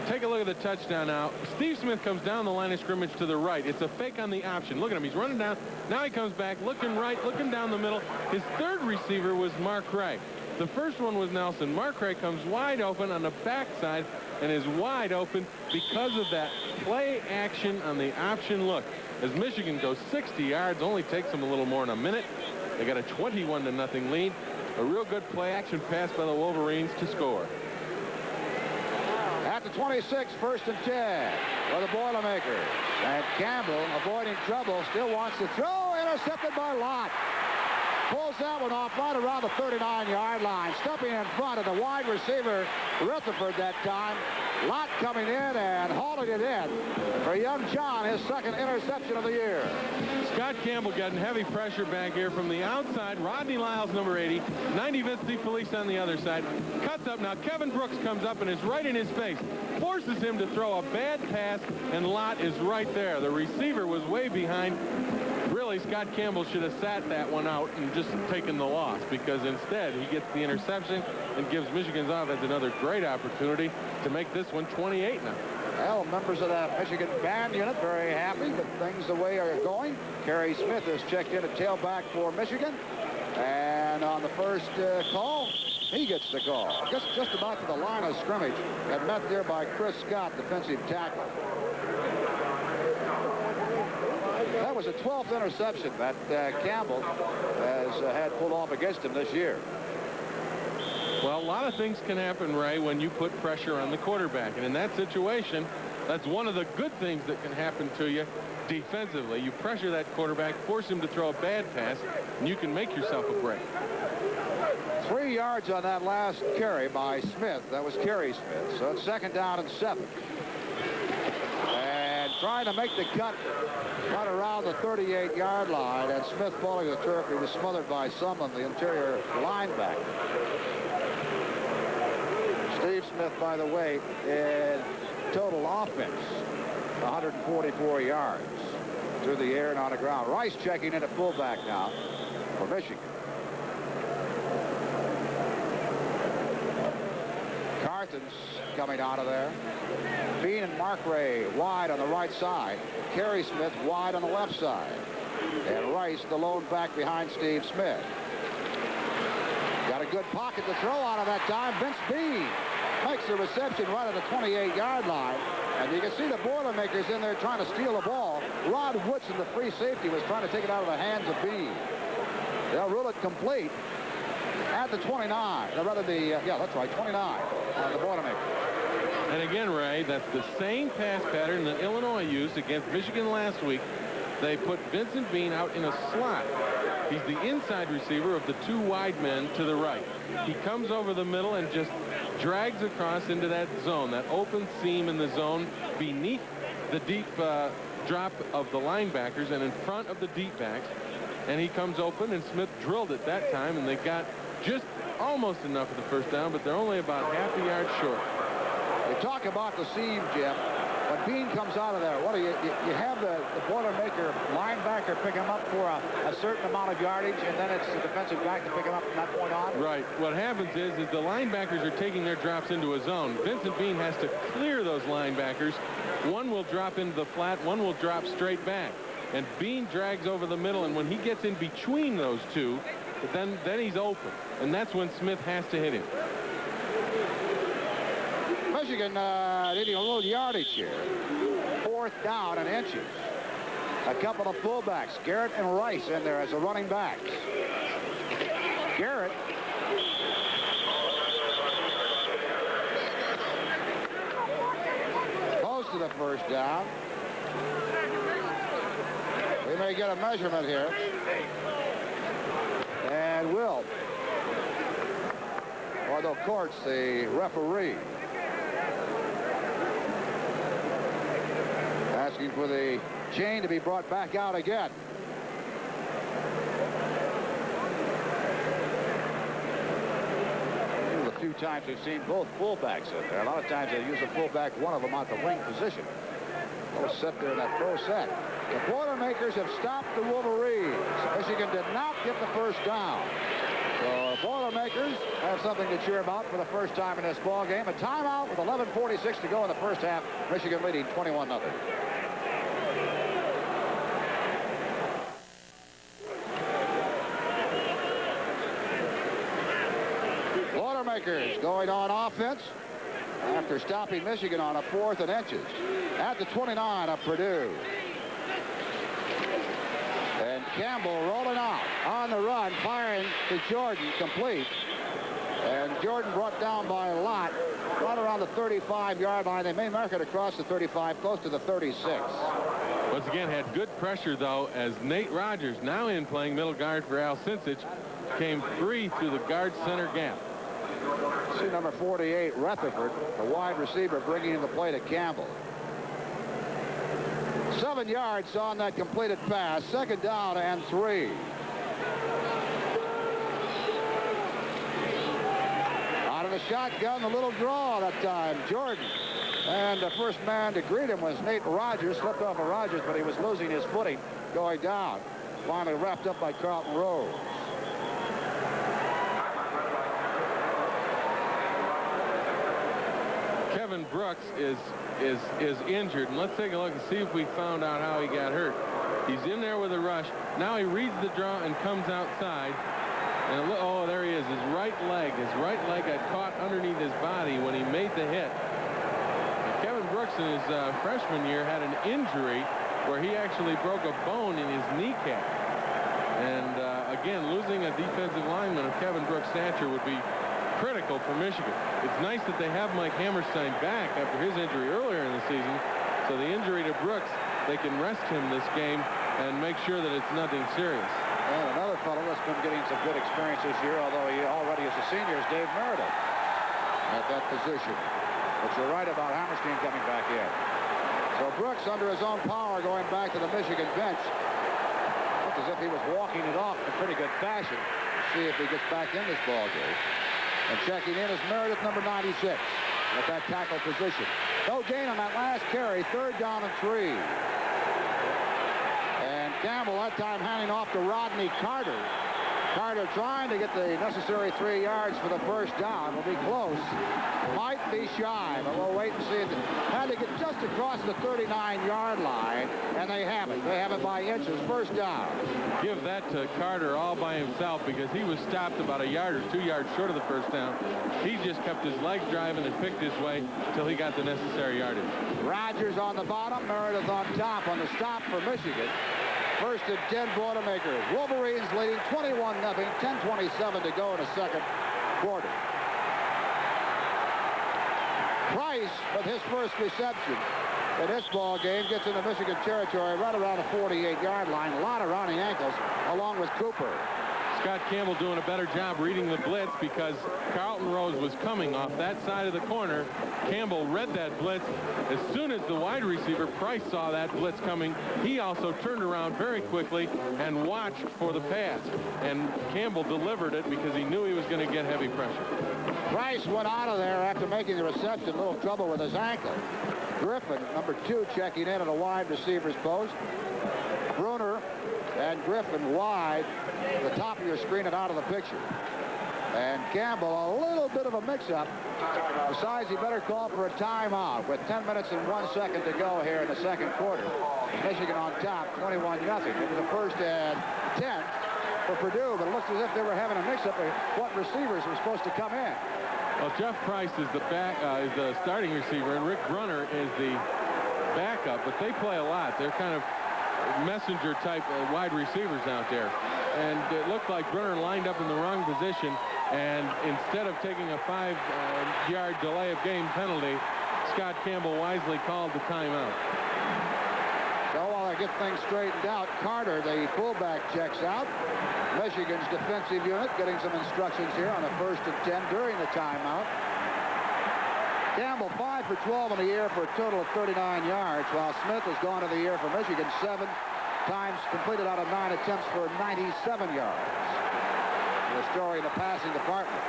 Take a look at the touchdown now. Steve Smith comes down the line of scrimmage to the right. It's a fake on the option. Look at him. He's running down. Now he comes back, looking right, looking down the middle. His 3rd receiver was Mark Ray. The first one was Nelson. Mark Ray comes wide open on the backside and is wide open because of that play action on the option look. As Michigan goes 60 yards, only takes them a little more than a minute. They got a 21-0 lead. A real good play action pass by the Wolverines to score. At the 26, 1st and 10 for the Boilermakers. And Campbell, avoiding trouble, still wants to throw. Intercepted by Lott. Pulls that one off right around the 39-yard line. Stepping in front of the wide receiver, Rutherford that time. Lott coming in and hauling it in for young John, his second interception of the year. Scott Campbell getting heavy pressure back here from the outside. Rodney Lyles, number 80. 90 Vince DeFelice on the other side. Cuts up. Now Kevin Brooks comes up and is right in his face. Forces him to throw a bad pass, and Lott is right there. The receiver was way behind. Really, Scott Campbell should have sat that one out and just taken the loss, because instead he gets the interception and gives Michigan's offense another great opportunity to make this one 28 now. Well, members of that Michigan band unit very happy that things the way are going. Kerry Smith has checked in at tailback for Michigan. And on the first call, he gets the call. Just about to the line of scrimmage, and met there by Chris Scott, defensive tackle. That was a 12th interception that Campbell has had pulled off against him this year. Well, a lot of things can happen, Ray, when you put pressure on the quarterback. And in that situation, that's one of the good things that can happen to you defensively. You pressure that quarterback, force him to throw a bad pass, and you can make yourself a break. 3 yards on that last carry by Smith. That was Kerry Smith. So it's 2nd down and 7. And trying to make the cut right around the 38-yard line, and Smith falling to the turf. He was smothered by Sumlin, the interior linebacker. Steve Smith, by the way, in total offense, 144 yards through the air and on the ground. Rice checking in at fullback now for Michigan. Carthon's coming out of there. Bean and Mark Ray wide on the right side. Kerry Smith wide on the left side. And Rice, the lone back behind Steve Smith. Got a good pocket to throw out of that time. Vince Bean makes the reception right at the 28-yard line. And you can see the Boilermakers in there trying to steal the ball. Rod Woodson, the free safety, was trying to take it out of the hands of Bean. They'll rule it complete at the 29. Or rather the, yeah, that's right, 29 on the Boilermakers. And again, Ray, that's the same pass pattern that Illinois used against Michigan last week. They put Vincent Bean out in a slot. He's the inside receiver of the 2 wide men to the right. He comes over the middle and just drags across into that zone, that open seam in the zone beneath the deep drop of the linebackers and in front of the deep backs. And he comes open, and Smith drilled it that time, and they got just almost enough of the first down, but they're only about half a yard short. You talk about the seam, Jim. When Bean comes out of there, what do you have the Boilermaker linebacker pick him up for a certain amount of yardage, and then it's the defensive back to pick him up from that point on? Right. What happens is the linebackers are taking their drops into a zone. Vincent Bean has to clear those linebackers. One will drop into the flat, one will drop straight back. And Bean drags over the middle, and when he gets in between those two, then he's open. And that's when Smith has to hit him. Michigan needing a little yardage here. 4th down and inches. A couple of fullbacks, Garrett and Rice, in there as the running backs. Garrett close to the first down. We may get a measurement here. And will. Although Courts, the referee, asking for the chain to be brought back out again. This is a few times we've seen both fullbacks in there. A lot of times they use a fullback, one of them on the wing position. Both set there in that pro set. The Boilermakers have stopped the Wolverines. Michigan did not get the first down. So the Boilermakers have something to cheer about for the first time in this ball game. A timeout with 11:46 to go in the first half. Michigan leading 21-0. Boilermakers going on offense after stopping Michigan on a 4th and inches at the 29 of Purdue. And Campbell rolling out on the run, firing to Jordan, complete. And Jordan brought down by Lott right around the 35-yard line. They may mark it across the 35, close to the 36. Once again, had good pressure, though, as Nate Rogers, now in playing middle guard for Al Sinsich, came free through the guard center gap. See number 48, Rutherford, the wide receiver, bringing in the play to Campbell. 7 yards on that completed pass. 2nd down and 3. Out of the shotgun, the little draw that time, Jordan. And the first man to greet him was Nate Rogers. Slipped off of Rogers, but he was losing his footing going down. Finally wrapped up by Carlton Rose. Kevin Brooks is injured, and let's take a look and see if we found out how he got hurt. He's in there with a rush. Now he reads the draw and comes outside. And oh, there he is. His right leg got caught underneath his body when he made the hit. And Kevin Brooks in his freshman year had an injury where he actually broke a bone in his kneecap. And again, losing a defensive lineman of Kevin Brooks' stature would be critical for Michigan. It's nice that they have Mike Hammerstein back after his injury earlier in the season. So the injury to Brooks, they can rest him this game and make sure that it's nothing serious. And another fellow that's been getting some good experience this year, although he already is a senior, is Dave Meredith at that position. But you're right about Hammerstein coming back in. So Brooks, under his own power, going back to the Michigan bench. Looks as if he was walking it off in pretty good fashion. See if he gets back in this ball game. And checking in is Meredith, number 96, at that tackle position. No gain on that last carry. 3rd down and 3. And Campbell that time handing off to Rodney Carter. Carter trying to get the necessary 3 yards for the first down. Will be close. Might be shy, but we'll wait and see. Had to get just across the 39-yard line, and they have it. They have it by inches. First down. Give that to Carter all by himself because he was stopped about 1 yard or 2 yards short of the first down. He just kept his legs driving and picked his way until he got the necessary yardage. Rogers on the bottom, Meredith on top on the stop for Michigan. 1st and 10 Boilermakers. Wolverines leading 21-0, 10:27 to go in the second quarter. Price, with his first reception in this ball game, gets into Michigan territory right around the 48-yard line. A lot of rounding ankles, along with Cooper. Scott Campbell doing a better job reading the blitz because Carlton Rose was coming off that side of the corner. Campbell read that blitz. As soon as the wide receiver, Price, saw that blitz coming, he also turned around very quickly and watched for the pass. And Campbell delivered it because he knew he was going to get heavy pressure. Price went out of there after making the reception. A little trouble with his ankle. Griffin, number 2, checking in at a wide receiver's post. Bruner and Griffin wide. The top of your screen and out of the picture. And Campbell, a little bit of a mix-up. Decides he better call for a timeout with 10 minutes and 1 second to go here in the second quarter. Michigan on top, 21-0. It was a 1st and 10 for Purdue, but it looks as if they were having a mix-up of what receivers were supposed to come in. Well, Jeff Price is the starting receiver, and Rick Brunner is the backup, but they play a lot. They're kind of messenger-type wide receivers out there. And it looked like Brunner lined up in the wrong position, and instead of taking a 5-yard delay of game penalty, Scott Campbell wisely called the timeout. So while I get things straightened out, Carter, the fullback, checks out. Michigan's defensive unit getting some instructions here on the 1st and 10 during the timeout. Campbell 5 for 12 in the air for a total of 39 yards, while Smith has gone to the air for Michigan 7 times completed out of 9 attempts for 97 yards. The story in the passing department.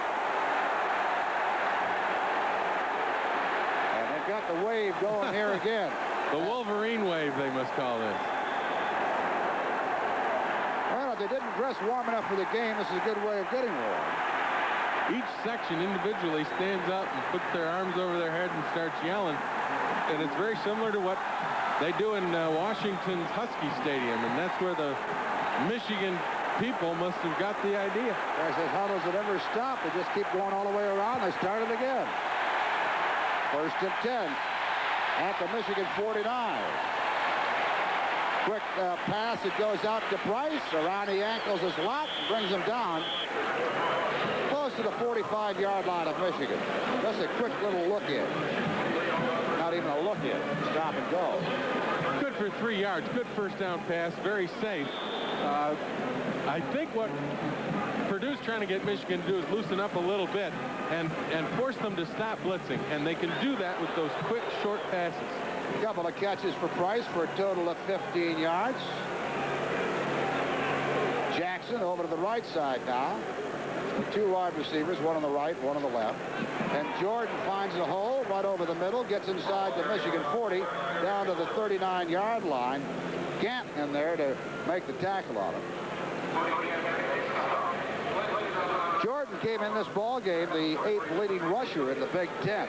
And they've got the wave going here again. The Wolverine wave, they must call this. Well, if they didn't dress warm enough for the game, this is a good way of getting warm. Each section individually stands up and puts their arms over their head and starts yelling. And it's very similar to what they do in Washington's Husky Stadium, and that's where the Michigan people must have got the idea. There's those huddles that never stop. They just keep going all the way around. They start it again. 1st and 10 at the Michigan 49. Quick pass. It goes out to Price. Around the ankles is Lott. Brings him down close to the 45-yard line of Michigan. Just a quick little look in. Not even a look in. Stop and go. Good for 3 yards. Good first down pass, very safe. I think what Purdue's trying to get Michigan to do is loosen up a little bit and force them to stop blitzing, and they can do that with those quick, short passes. A couple of catches for Price for a total of 15 yards. Jackson over to the right side now. The 2 wide receivers, one on the right, one on the left. And Jordan finds a hole right over the middle, gets inside the Michigan 40, down to the 39-yard line. Gant in there to make the tackle on him. Jordan came in this ball game the 8th leading rusher in the Big Ten,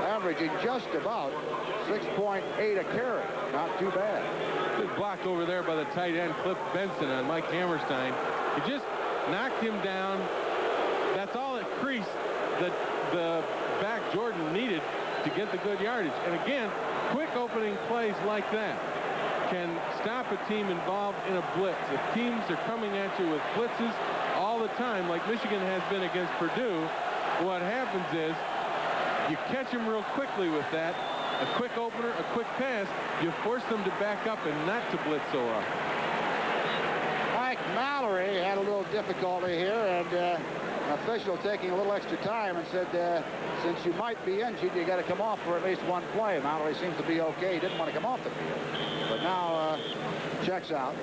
averaging just about 6.8 a carry. Not too bad. Good block over there by the tight end, Cliff Benson, on Mike Hammerstein. He just knocked him down. That's all it creased that the back Jordan needed to get the good yardage. And again, quick opening plays like that can stop a team involved in a blitz. If teams are coming at you with blitzes all the time, like Michigan has been against Purdue, what happens is you catch them real quickly with that. A quick opener, a quick pass, you force them to back up and not to blitz so often. Mike Mallory had a little difficulty here, and an official taking a little extra time and said, since you might be injured, you got to come off for at least one play. Mallory seems to be okay. He didn't want to come off the field, but now checks out.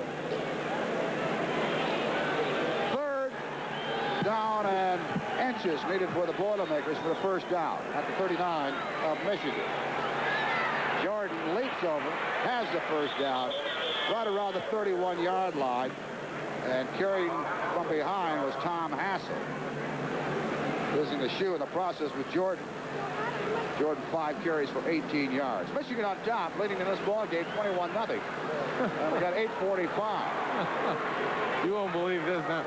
3rd down and inches needed for the Boilermakers for the first down at the 39 of Michigan. Jordan leaps over, has the first down, right around the 31-yard line, and carrying from behind was Tom Hassel. Losing the shoe in the process with Jordan. Jordan 5 carries for 18 yards. Michigan on top, leading in this ball game 21-0. And we got 8:45. You won't believe this now.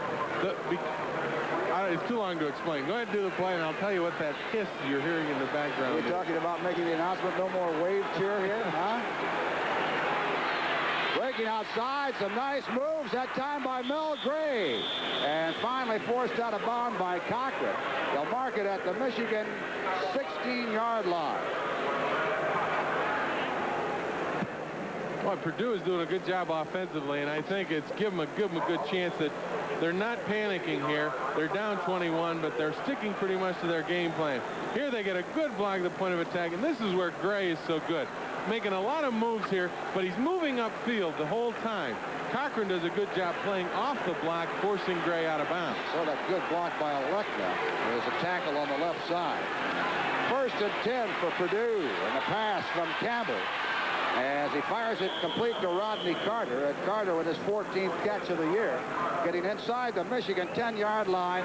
It's too long to explain. Go ahead and do the play, and I'll tell you what that hiss you're hearing in the background is. You're talking about making the announcement, no more wave cheer here, huh? Breaking outside, some nice moves, that time by Mel Gray. And finally forced out of bounds by Cochran. They'll mark it at the Michigan 16-yard line. Well, Purdue is doing a good job offensively, and I think it's give them a good chance that they're not panicking here. They're down 21, but they're sticking pretty much to their game plan. Here they get a good block at the point of attack, and this is where Gray is so good. Making a lot of moves here, but he's moving upfield the whole time. Cochran does a good job playing off the block, forcing Gray out of bounds. So that good block by Alekna. There's a tackle on the left side. 1st and 10 for Purdue, and the pass from Campbell as he fires it complete to Rodney Carter. And Carter with his 14th catch of the year, getting inside the Michigan 10-yard line,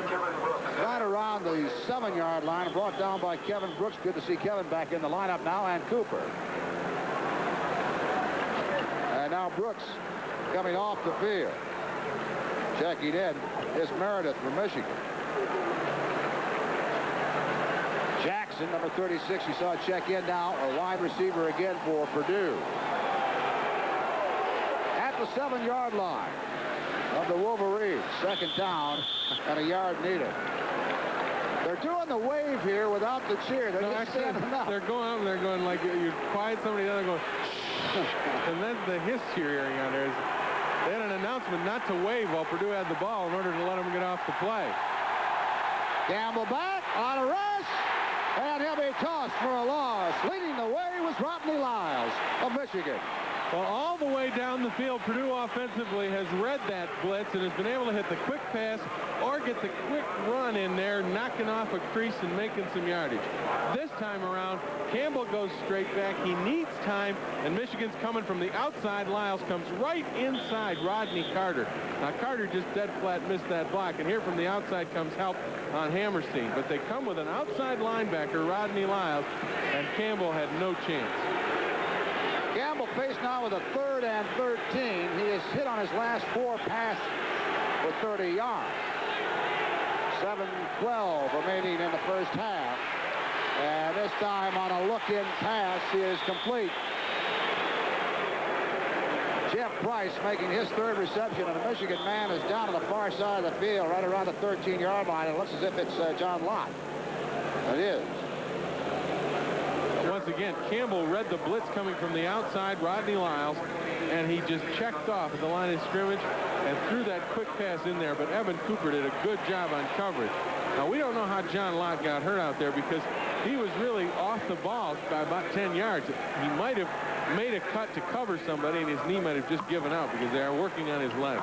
right around the 7-yard line, brought down by Kevin Brooks. Good to see Kevin back in the lineup now, and Cooper. And now Brooks coming off the field. Checking in is Meredith from Michigan. Jackson, number 36, you saw check in now, a wide receiver again for Purdue. At the 7-yard line of the Wolverines, 2nd down and a yard needed. They're doing the wave here without the cheer. They're just standing up. They're going up and they're going like you quiet somebody down and go, shh. And then the hiss you're hearing out there is they had an announcement not to wave while Purdue had the ball in order to let them get off the play. Campbell back on a rush, and he'll be tossed for a loss. Leading the way was Rodney Lyles of Michigan. Well, all the way down the field, Purdue offensively has read that blitz and has been able to hit the quick pass or get the quick run in there, knocking off a crease and making some yardage. This time around, Campbell goes straight back. He needs time, and Michigan's coming from the outside. Lyles comes right inside Rodney Carter. Now, Carter just dead flat missed that block, and here from the outside comes help on Hammerstein. But they come with an outside linebacker, Rodney Lyles, and Campbell had no chance. Campbell faced now with a 3rd and 13. He has hit on his last 4 passes for 30 yards. 7:12 remaining in the first half. And this time on a look-in pass, he is complete. Jeff Price making his 3rd reception, and the Michigan man is down on the far side of the field, right around the 13-yard line. It looks as if it's John Lott. It is. Once once again, Campbell read the blitz coming from the outside, Rodney Lyles, and he just checked off at the line of scrimmage and threw that quick pass in there. But Evan Cooper did a good job on coverage. Now, we don't know how John Lott got hurt out there because he was really off the ball by about 10 yards. He might have made a cut to cover somebody, and his knee might have just given out because they are working on his leg.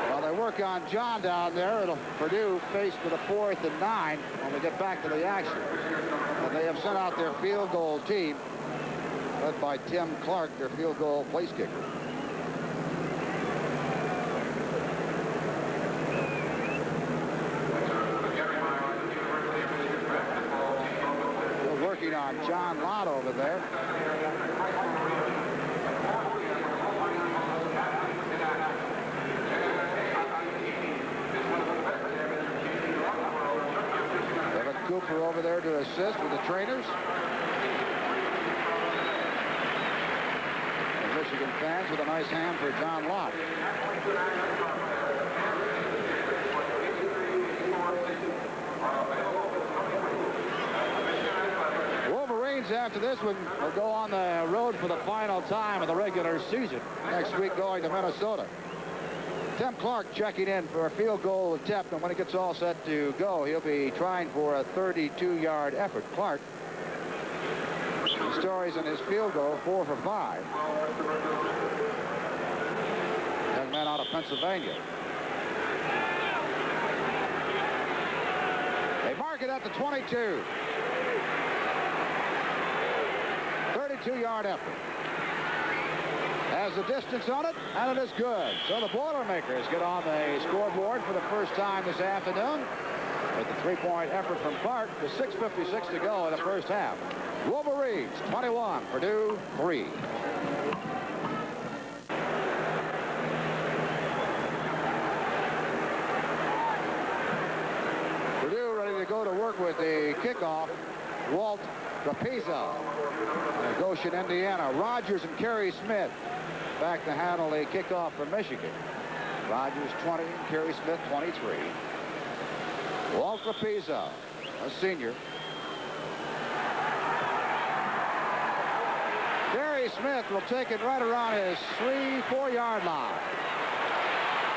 Well, they work on John down there. It'll Purdue faced with a 4th and 9 when we get back to the action. And they have sent out their field goal team, led by Tim Clark, their field goal place kicker. We're working on John Lott over there. Cooper over there to assist with the trainers. And Michigan fans with a nice hand for John Lott. Wolverines after this one will go on the road for the final time of the regular season. Next week going to Minnesota. Tim Clark checking in for a field goal attempt, and when he gets all set to go, he'll be trying for a 32-yard effort. Clark, the stories in his field goal, 4 for 5. Young man out of Pennsylvania. They mark it at the 22. 32-yard effort. Has the distance on it, and it is good. So the Boilermakers get on the scoreboard for the first time this afternoon with the 3-point effort from Clark with 6:56 to go in the first half. Wolverines 21, Purdue 3. Purdue ready to go to work with the kickoff. Walt Rapizza, Goshen, Indiana. Rogers and Kerry Smith back to handle the kickoff for Michigan. Rogers 20, Kerry Smith 23. Walt Rapizza, a senior. Kerry Smith will take it right around his 3-4-yard line.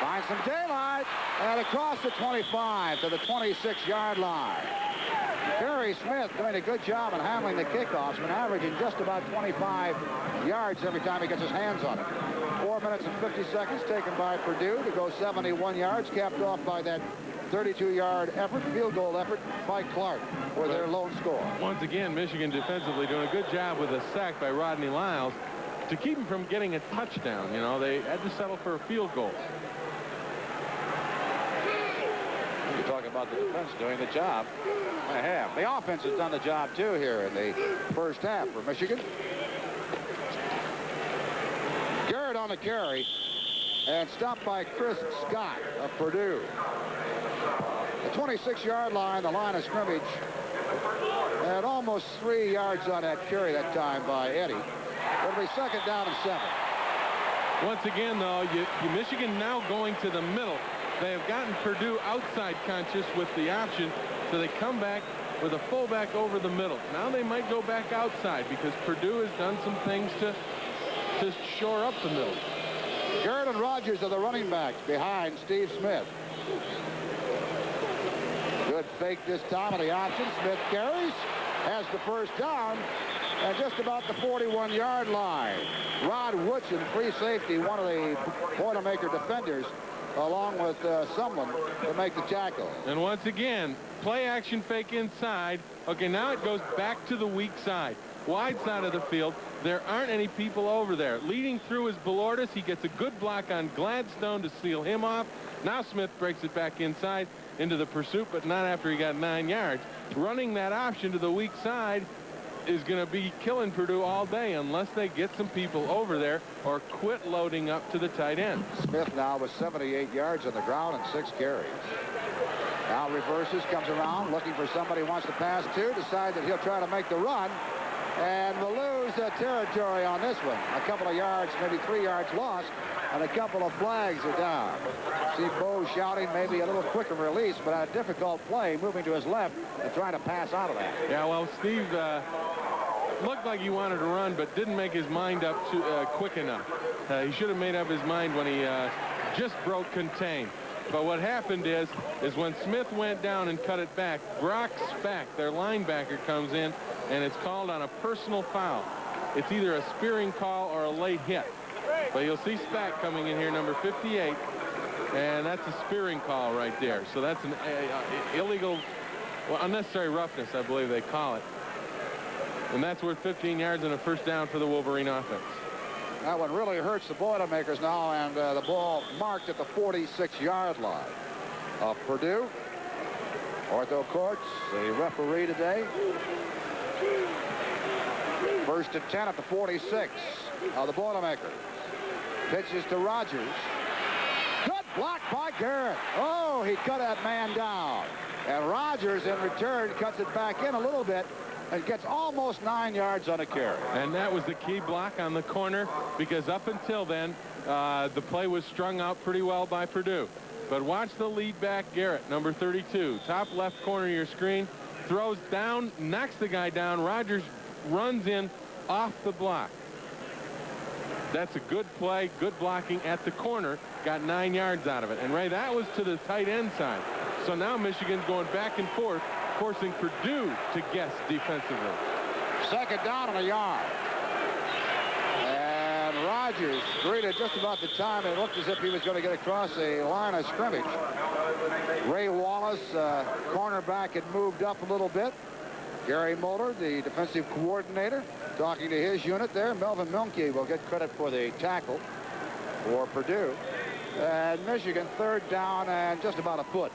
Finds some daylight, and across the 25 to the 26-yard line. Kerry Smith doing a good job in handling the kickoffs, been averaging just about 25 yards every time he gets his hands on it. 4 minutes and 50 seconds taken by Purdue to go 71 yards, capped off by that 32-yard effort, field goal effort by Clark for their lone score. Once again, Michigan defensively doing a good job with a sack by Rodney Lyles to keep him from getting a touchdown. You know, they had to settle for a field goal. You're talking about the defense doing the job. And a half. The offense has done the job too here in the first half for Michigan. Garrett on the carry and stopped by Chris Scott of Purdue. The 26-yard line, the line of scrimmage, and almost 3 yards on that carry that time by Eddie. It'll be second down and 7. Once again, though, Michigan now going to the middle. They have gotten Purdue outside conscious with the option, so they come back with a fullback over the middle. Now they might go back outside because Purdue has done some things to shore up the middle. Garrett and Rogers are the running backs behind Steve Smith. Good fake this time of the option. Smith carries, has the first down, and just about the 41-yard line. Rod Woodson, free safety, one of the Boilermaker defenders, along with someone to make the tackle. And once again, play action fake inside. Okay, now it goes back to the weak side. Wide side of the field. There aren't any people over there. Leading through is Belordis. He gets a good block on Gladstone to seal him off. Now Smith breaks it back inside into the pursuit, but not after he got 9 yards. Running that option to the weak side is going to be killing Purdue all day unless they get some people over there or quit loading up to the tight end. Smith now with 78 yards on the ground and 6 carries. Now reverses, comes around, looking for somebody who wants to pass to, decides that he'll try to make the run. and will lose territory on this one. A couple of yards, maybe 3 yards lost, and a couple of flags are down. See Bo shouting maybe a little quicker release, but a difficult play moving to his left and trying to pass out of that. Yeah, well, Steve looked like he wanted to run, but didn't make his mind up quick enough. He should have made up his mind when he just broke contain. But what happened is when Smith went down and cut it back, Brock Spack, their linebacker, comes in, and it's called on a personal foul. It's either a spearing call or a late hit. But you'll see Spack coming in here, number 58, and that's a spearing call right there. So that's an illegal, well, unnecessary roughness, I believe they call it. And that's worth 15 yards and a first down for the Wolverine offense. That one really hurts the Boilermakers now, and the ball marked at the 46-yard line of Purdue. Ortho Courts, the referee today. First and 10 at the 46 of the Boilermakers. Pitches to Rogers. Good block by Garrett. Oh, he cut that man down. And Rogers, in return, cuts it back in a little bit and gets almost 9 yards on a carry. And that was the key block on the corner, because up until then, the play was strung out pretty well by Purdue. But watch the lead back, Garrett, number 32. Top left corner of your screen. Throws down, knocks the guy down. Rogers runs in off the block. That's a good play, good blocking at the corner. Got 9 yards out of it. And, Ray, that was to the tight end side. So now Michigan's going back and forth, forcing Purdue to guess defensively. Second down and a yard. And Rogers greeted just about the time it looked as if he was going to get across the line of scrimmage. Ray Wallace, cornerback, had moved up a little bit. Gary Moeller, the defensive coordinator, talking to his unit there. Melvin Milke will get credit for the tackle for Purdue. And Michigan third down and just about a foot.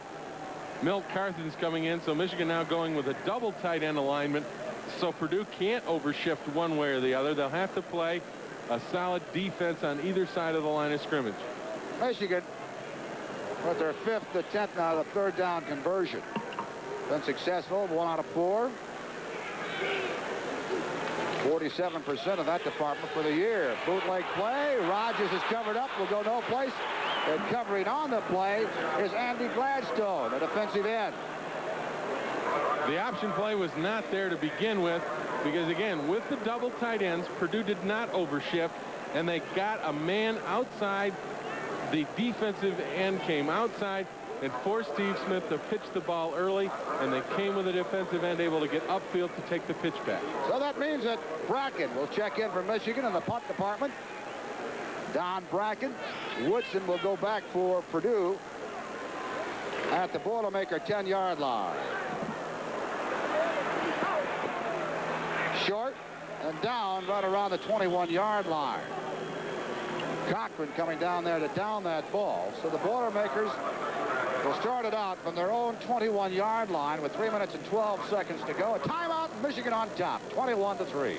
Milt Carthen's coming in, so Michigan now going with a double tight end alignment, so Purdue can't overshift one way or the other. They'll have to play a solid defense on either side of the line of scrimmage. Michigan with their 5th attempt now at a third down conversion. Been successful, 1 out of 4. 47% of that department for the year. Bootleg play. Rogers is covered up, will go no place. And covering on the play is Andy Gladstone, a defensive end. The option play was not there to begin with, because, again, with the double tight ends, Purdue did not overshift, and they got a man outside. The defensive end came outside and forced Steve Smith to pitch the ball early, and they came with a defensive end able to get upfield to take the pitch back. So that means that Bracken will check in for Michigan in the punt department. Don Bracken. Woodson will go back for Purdue at the Boilermaker 10-yard line. Short and down right around the 21-yard line. Cochran coming down there to down that ball. So the Boilermakers will start it out from their own 21-yard line with 3 minutes and 12 seconds to go. A timeout, Michigan on top, 21-3.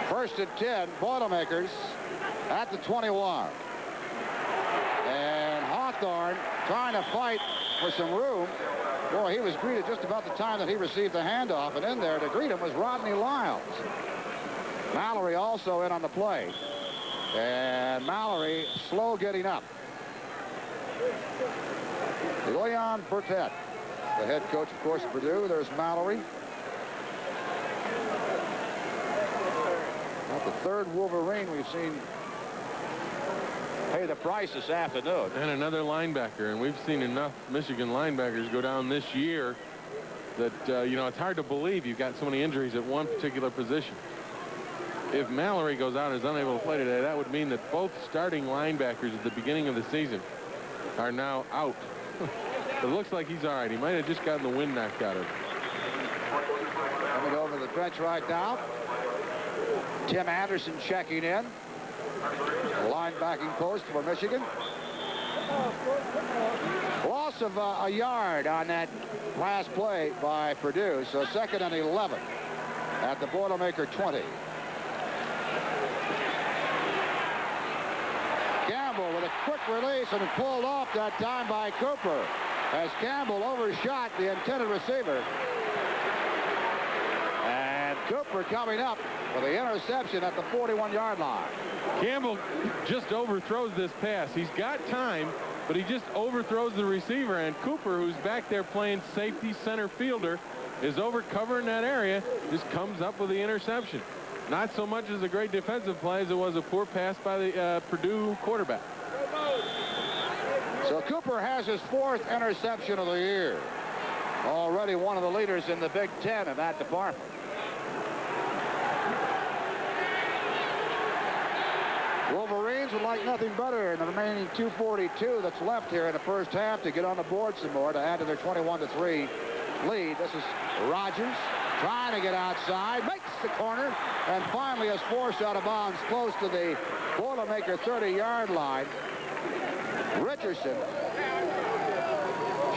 First and 10, Boilermakers at the 21. And Hawthorne trying to fight for some room. Boy, he was greeted just about the time that he received the handoff, and in there to greet him was Rodney Lyles. Mallory also in on the play. And Mallory slow getting up. Leon Burtett, the head coach, of course, of Purdue. There's Mallory. Not the third Wolverine we've seen pay the price this afternoon. And another linebacker, and we've seen enough Michigan linebackers go down this year that, you know, it's hard to believe you've got so many injuries at one particular position. If Mallory goes out and is unable to play today, that would mean that both starting linebackers at the beginning of the season are now out. It looks like he's all right. He might have just gotten the wind knocked out of him. Coming over the bench right now. Tim Anderson checking in. Linebacking post for Michigan. Loss of a yard on that last play by Purdue. So 2nd and 11 at the Boilermaker 20. Campbell with a quick release and pulled off that time by Cooper. as Campbell overshot the intended receiver. And Cooper coming up with the interception at the 41-yard line. Campbell just overthrows this pass. He's got time, but he just overthrows the receiver, and Cooper, who's back there playing safety center fielder, is over covering that area, just comes up with the interception. Not so much as a great defensive play as it was a poor pass by the Purdue quarterback. So Cooper has his 4th interception of the year. Already one of the leaders in the Big Ten in that department. Wolverines would like nothing better in the remaining 2:42 that's left here in the first half to get on the board some more to add to their 21-3 lead. This is Rogers trying to get outside, makes the corner, and finally is forced out of bounds close to the Boilermaker 30-yard line. Richardson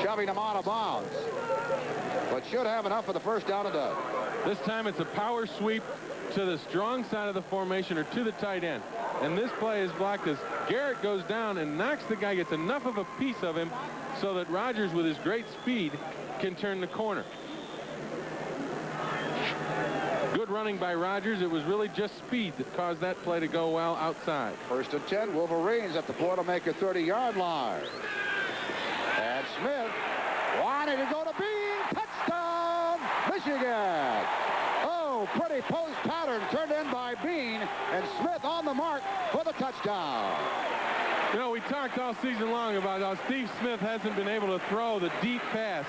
shoving him out of bounds, but should have enough for the first down and does. This time it's a power sweep to the strong side of the formation or to the tight end. And this play is blocked as Garrett goes down and knocks the guy, gets enough of a piece of him so that Rogers, with his great speed, can turn the corner. Good running by Rogers. It was really just speed that caused that play to go well outside. 1st and 10, Wolverines at the Boilermaker 30-yard line. And Smith wanting to go to Bean. Touchdown, Michigan. Oh, pretty post pattern turned in by Bean, and Smith on the mark for the touchdown. You know, we talked all season long about how Steve Smith hasn't been able to throw the deep pass.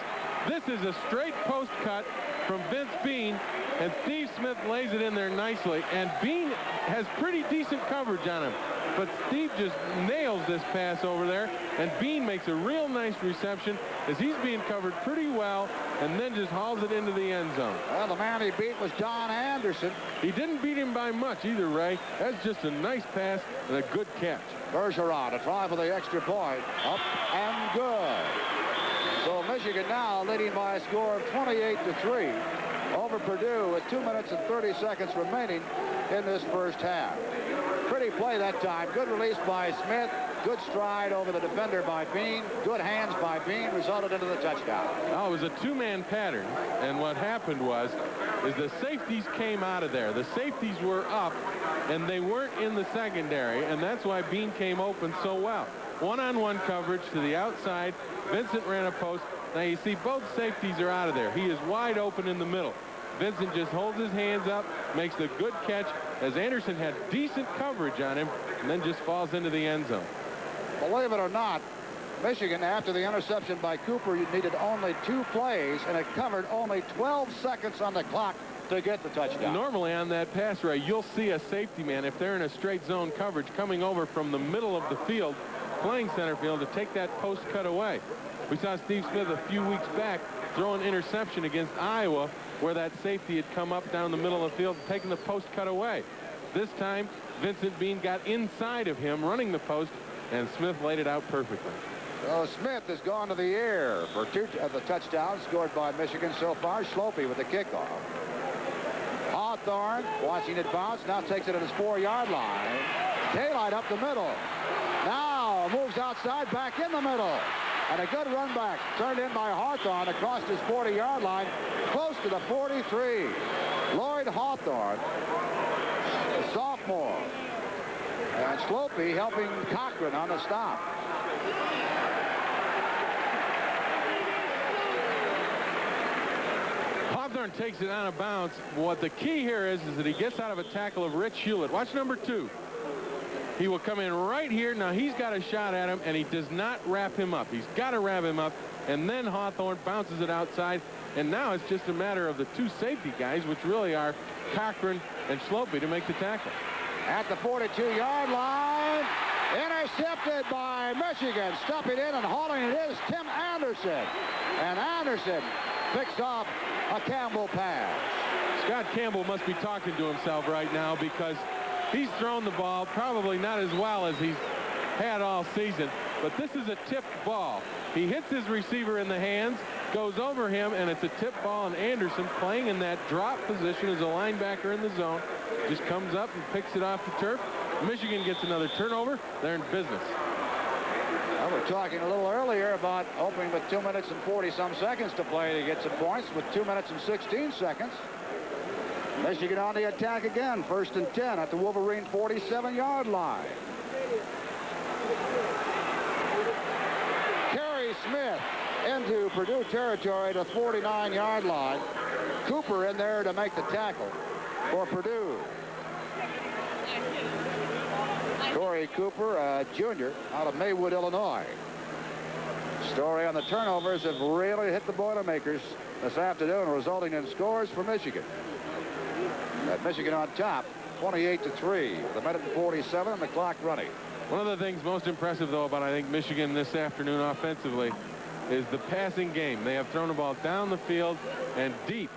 This is a straight post cut from Vince Bean, and Steve Smith lays it in there nicely, and Bean has pretty decent coverage on him. But Steve just nails this pass over there, and Bean makes a real nice reception as he's being covered pretty well, and then just hauls it into the end zone. Well, the man he beat was Don Anderson. He didn't beat him by much either, Ray. That's just a nice pass and a good catch. Bergeron to try for the extra point. Up and good. So Michigan now leading by a score of 28-3 over Purdue with 2 minutes and 30 seconds remaining in this first half. Pretty play that time. Good release by Smith. Good stride over the defender by Bean. Good hands by Bean resulted into the touchdown. Oh, it was a two-man pattern, and what happened was the safeties came out of there. The safeties were up, and they weren't in the secondary, and that's why Bean came open so well. One-on-one coverage to the outside. Vincent ran a post. Now you see both safeties are out of there. He is wide open in the middle. Vincent just holds his hands up, makes a good catch as Anderson had decent coverage on him, and then just falls into the end zone. Believe it or not, Michigan, after the interception by Cooper, needed only 2 plays, and it covered only 12 seconds on the clock to get the touchdown. Normally on that pass, Ray, you'll see a safety man, if they're in a straight zone coverage, coming over from the middle of the field, playing center field, to take that post cut away. We saw Steve Smith a few weeks back throw an interception against Iowa where that safety had come up down the middle of the field and taken the post cut away. This time, Vincent Bean got inside of him running the post, and Smith laid it out perfectly. So Smith has gone to the air for 2 of the touchdowns scored by Michigan so far. Schlopy with the kickoff. Hawthorne watching it bounce, now takes it at his 4-yard line. Daylight up the middle. Now moves outside, back in the middle. And a good run back turned in by Hawthorne across his 40-yard line, close to the 43. Lloyd Hawthorne, the sophomore. And Schlopy helping Cochran on the stop. Hawthorne takes it out of bounds. What the key here is that he gets out of a tackle of Rich Hewlett. Watch number 2. He will come in right here. Now he's got a shot at him, and he does not wrap him up. He's got to wrap him up, and then Hawthorne bounces it outside, and now it's just a matter of the 2 safety guys, which really are Cochran and Schlopy, to make the tackle. At the 42-yard line, intercepted by Michigan. Stuffing in and hauling it is Tim Anderson. And Anderson picks off a Campbell pass. Scott Campbell must be talking to himself right now because he's thrown the ball probably not as well as he's had all season, but this is a tipped ball. He hits his receiver in the hands, goes over him, and it's a tipped ball, and Anderson, playing in that drop position as a linebacker in the zone, just comes up and picks it off the turf. Michigan gets another turnover. They're in business. Well, we're talking a little earlier about opening with 2 minutes and 40-some seconds to play to get some points. With 2 minutes and 16 seconds, Michigan on the attack again. 1st and 10 at the Wolverine 47-yard line. Kerry Smith into Purdue territory to 49-yard line. Cooper in there to make the tackle for Purdue. Corey Cooper, a junior out of Maywood, Illinois. Story on the turnovers have really hit the Boilermakers this afternoon, resulting in scores for Michigan. At Michigan on top, 28-3, with 1:47 and the clock running. One of the things most impressive, though, about I think Michigan this afternoon offensively is the passing game. They have thrown the ball down the field and deep,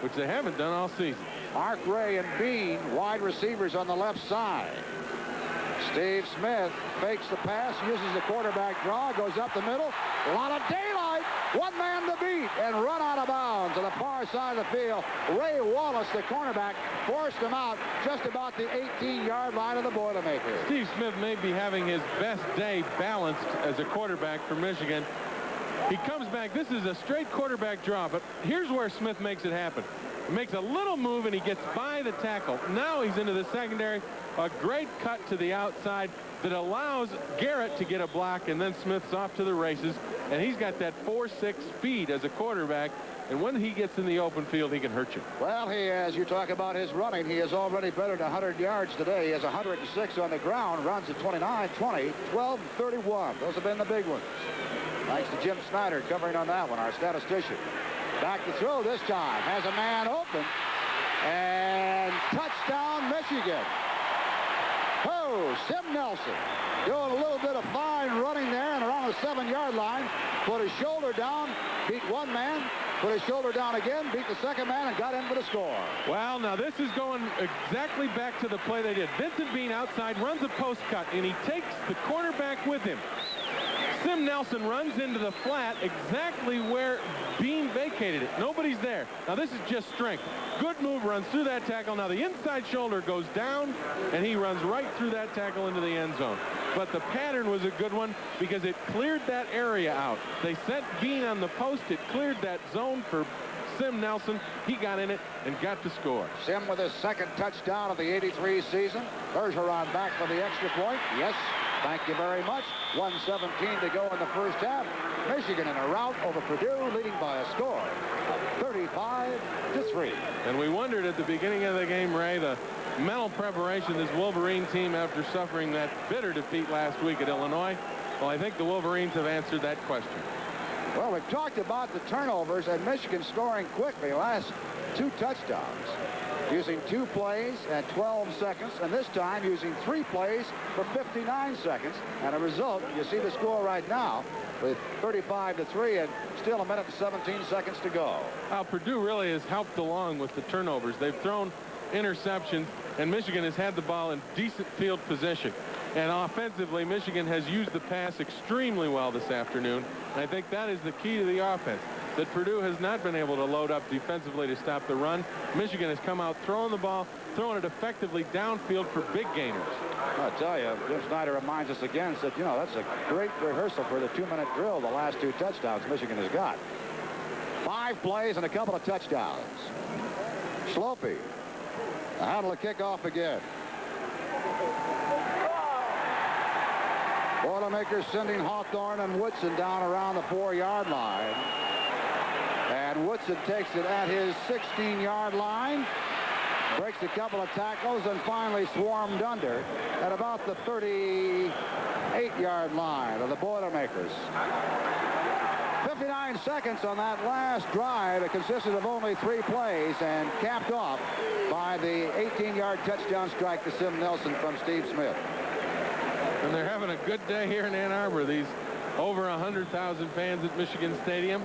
which they haven't done all season. Mark Ray and Bean, wide receivers on the left side. Steve Smith fakes the pass, uses the quarterback draw, goes up the middle. A lot of daylight. One man to beat and run out of bounds to the far side of the field. Ray Wallace, the cornerback, forced him out just about the 18-yard line of the Boilermakers. Steve Smith may be having his best day balanced as a quarterback for Michigan. He comes back. This is a straight quarterback draw, but here's where Smith makes it happen. He makes a little move, and he gets by the tackle. Now he's into the secondary. A great cut to the outside that allows Garrett to get a block, and then Smith's off to the races. And he's got that 4.6 speed as a quarterback. And when he gets in the open field, he can hurt you. Well, he has. You talk about his running. He has already better than 100 yards today. He has 106 on the ground, runs at 29, 20, 12, 31. Those have been the big ones. Thanks to Jim Snyder covering on that one, our statistician. Back to throw this time. Has a man open. And touchdown, Michigan. Oh, Sim Nelson doing a little bit of fine running there and around the 7-yard line. Put his shoulder down, beat one man, put his shoulder down again, beat the second man, and got in for the score. Well, now this is going exactly back to the play they did. Vincent Bean outside runs a post cut, and he takes the cornerback with him. Sim Nelson runs into the flat exactly where Bean vacated it. Nobody's there. Now this is just strength. Good move, runs through that tackle. Now the inside shoulder goes down, and he runs right through that tackle into the end zone. But the pattern was a good one because it cleared that area out. They sent Bean on the post. It cleared that zone for Sim Nelson. He got in it and got the score. Sim with his second touchdown of the 83 season. Bergeron back for the extra point. Yes, thank you very much. 1:17 to go in the first half. Michigan in a rout over Purdue, leading by a score of 35-3. And we wondered at the beginning of the game, Ray, the mental preparation this Wolverine team after suffering that bitter defeat last week at Illinois. Well, I think the Wolverines have answered that question. Well, we've talked about the turnovers and Michigan scoring quickly. Last 2 touchdowns using 2 plays and 12 seconds, and this time using 3 plays for 59 seconds. And a result, you see the score right now with 35-3 and still 1 minute and 17 seconds to go. Purdue really has helped along with the turnovers. They've thrown interceptions, and Michigan has had the ball in decent field position. And offensively, Michigan has used the pass extremely well this afternoon. And I think that is the key to the offense, that Purdue has not been able to load up defensively to stop the run. Michigan has come out throwing the ball, throwing it effectively downfield for big gainers. I'll tell you, Jim Snyder reminds us again, said, you know, that's a great rehearsal for the 2-minute drill, the last 2 touchdowns Michigan has got. 5 plays and a couple of touchdowns. Slopey. The handle to kick off again. Boilermakers sending Hawthorne and Woodson down around the 4-yard line. And Woodson takes it at his 16-yard line. Breaks a couple of tackles and finally swarmed under at about the 38-yard line of the Boilermakers. 59 seconds on that last drive. It consisted of only 3 plays and capped off by the 18-yard touchdown strike to Sim Nelson from Steve Smith. And they're having a good day here in Ann Arbor. These over 100,000 fans at Michigan Stadium.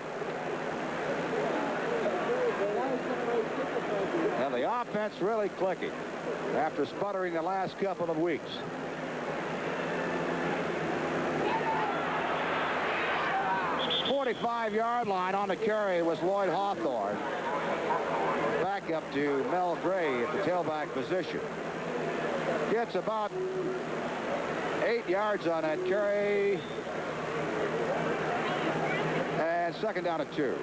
And the offense really clicking after sputtering the last couple of weeks. The 45-yard line on the carry was Lloyd Hawthorne. Back up to Mel Gray at the tailback position. Gets about 8 yards on that carry. And second down at 2.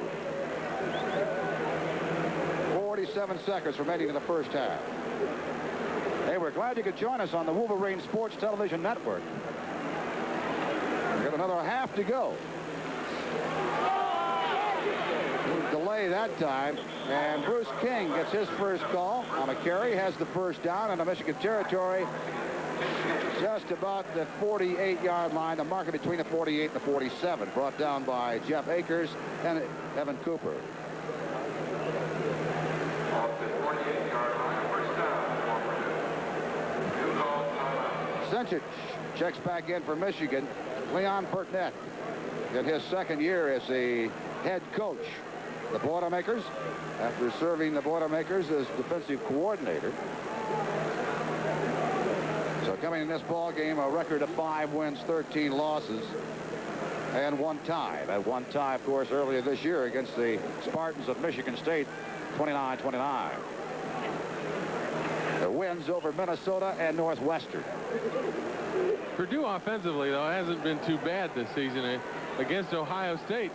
47 seconds remaining in the first half. Hey, we're glad you could join us on the Wolverine Sports Television Network. We've got another half to go. Delay that time, and Bruce King gets his first call on a carry, has the first down in the Michigan territory, just about the 48-yard line, the marker between the 48 and the 47, brought down by Jeff Akers and Evan Cooper. Senchich checks back in for Michigan. Leon Pertnett in his second year as the head coach. The Boilermakers, after serving the Boilermakers as defensive coordinator. So coming in this ball game, a record of 5 wins, 13 losses, and 1 tie. That 1 tie, of course, earlier this year against the Spartans of Michigan State, 29-29. The wins over Minnesota and Northwestern. Purdue offensively, though, hasn't been too bad this season. Against Ohio State,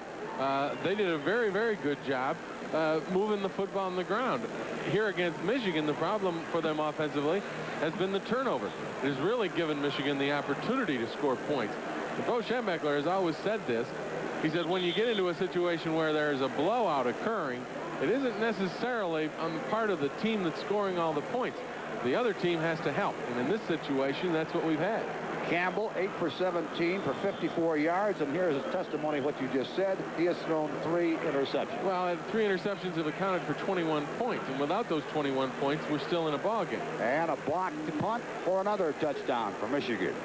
they did a very, very good job moving the football on the ground. Here against Michigan, the problem for them offensively has been the turnover. It has really given Michigan the opportunity to score points. Bo Schembechler has always said this. He said when you get into a situation where there is a blowout occurring, it isn't necessarily on the part of the team that's scoring all the points. The other team has to help. And in this situation, that's what we've had. Campbell, 8 for 17 for 54 yards. And here's a testimony of what you just said. He has thrown 3 interceptions. Well, 3 interceptions have accounted for 21 points. And without those 21 points, we're still in a ball game. And a blocked punt for another touchdown for Michigan.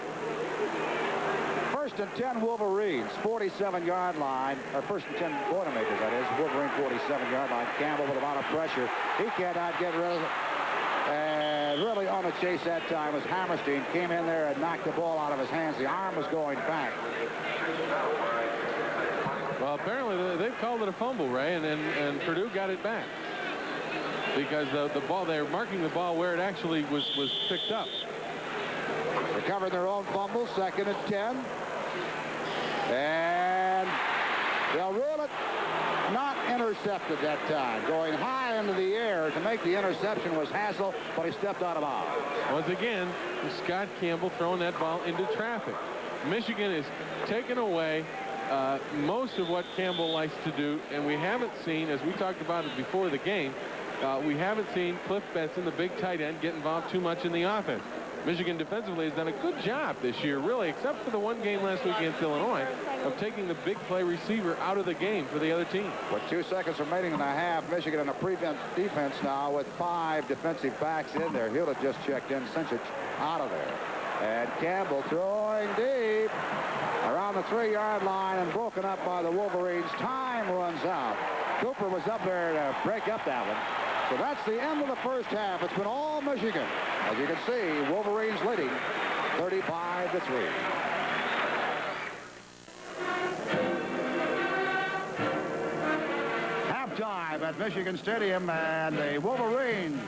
First and 10 Wolverines, 47-yard line. Or first and 10 Boilermakers, that is. Wolverine 47-yard line. Campbell with a lot of pressure. He cannot get rid of it. And really on the chase that time was Hammerstein. Came in there and knocked the ball out of his hands. The arm was going back. Well, apparently they've called it a fumble, Ray, and Purdue got it back. Because the ball, they were marking the ball where it actually was picked up. Recovered their own fumble, second and 10. And they'll rule it not intercepted that time. Going high into the air to make the interception was Hassel, but he stepped out of bounds. Once again, Scott Campbell throwing that ball into traffic. Michigan is taking away most of what Campbell likes to do, and we haven't seen, as we talked about it before the game, we haven't seen Cliff Benson, the big tight end, get involved too much in the offense. Michigan defensively has done a good job this year, really, except for the one game last week against Illinois, of taking the big play receiver out of the game for the other team. With 2 seconds remaining in the half, Michigan in a prevent defense now with 5 defensive backs in there. He'll have just checked in, Senchich out of there. And Campbell throwing deep around the 3-yard line and broken up by the Wolverines. Time runs out. Cooper was up there to break up that one. So that's the end of the first half. It's been all Michigan. As you can see, Wolverines leading 35-3. Halftime at Michigan Stadium, and the Wolverines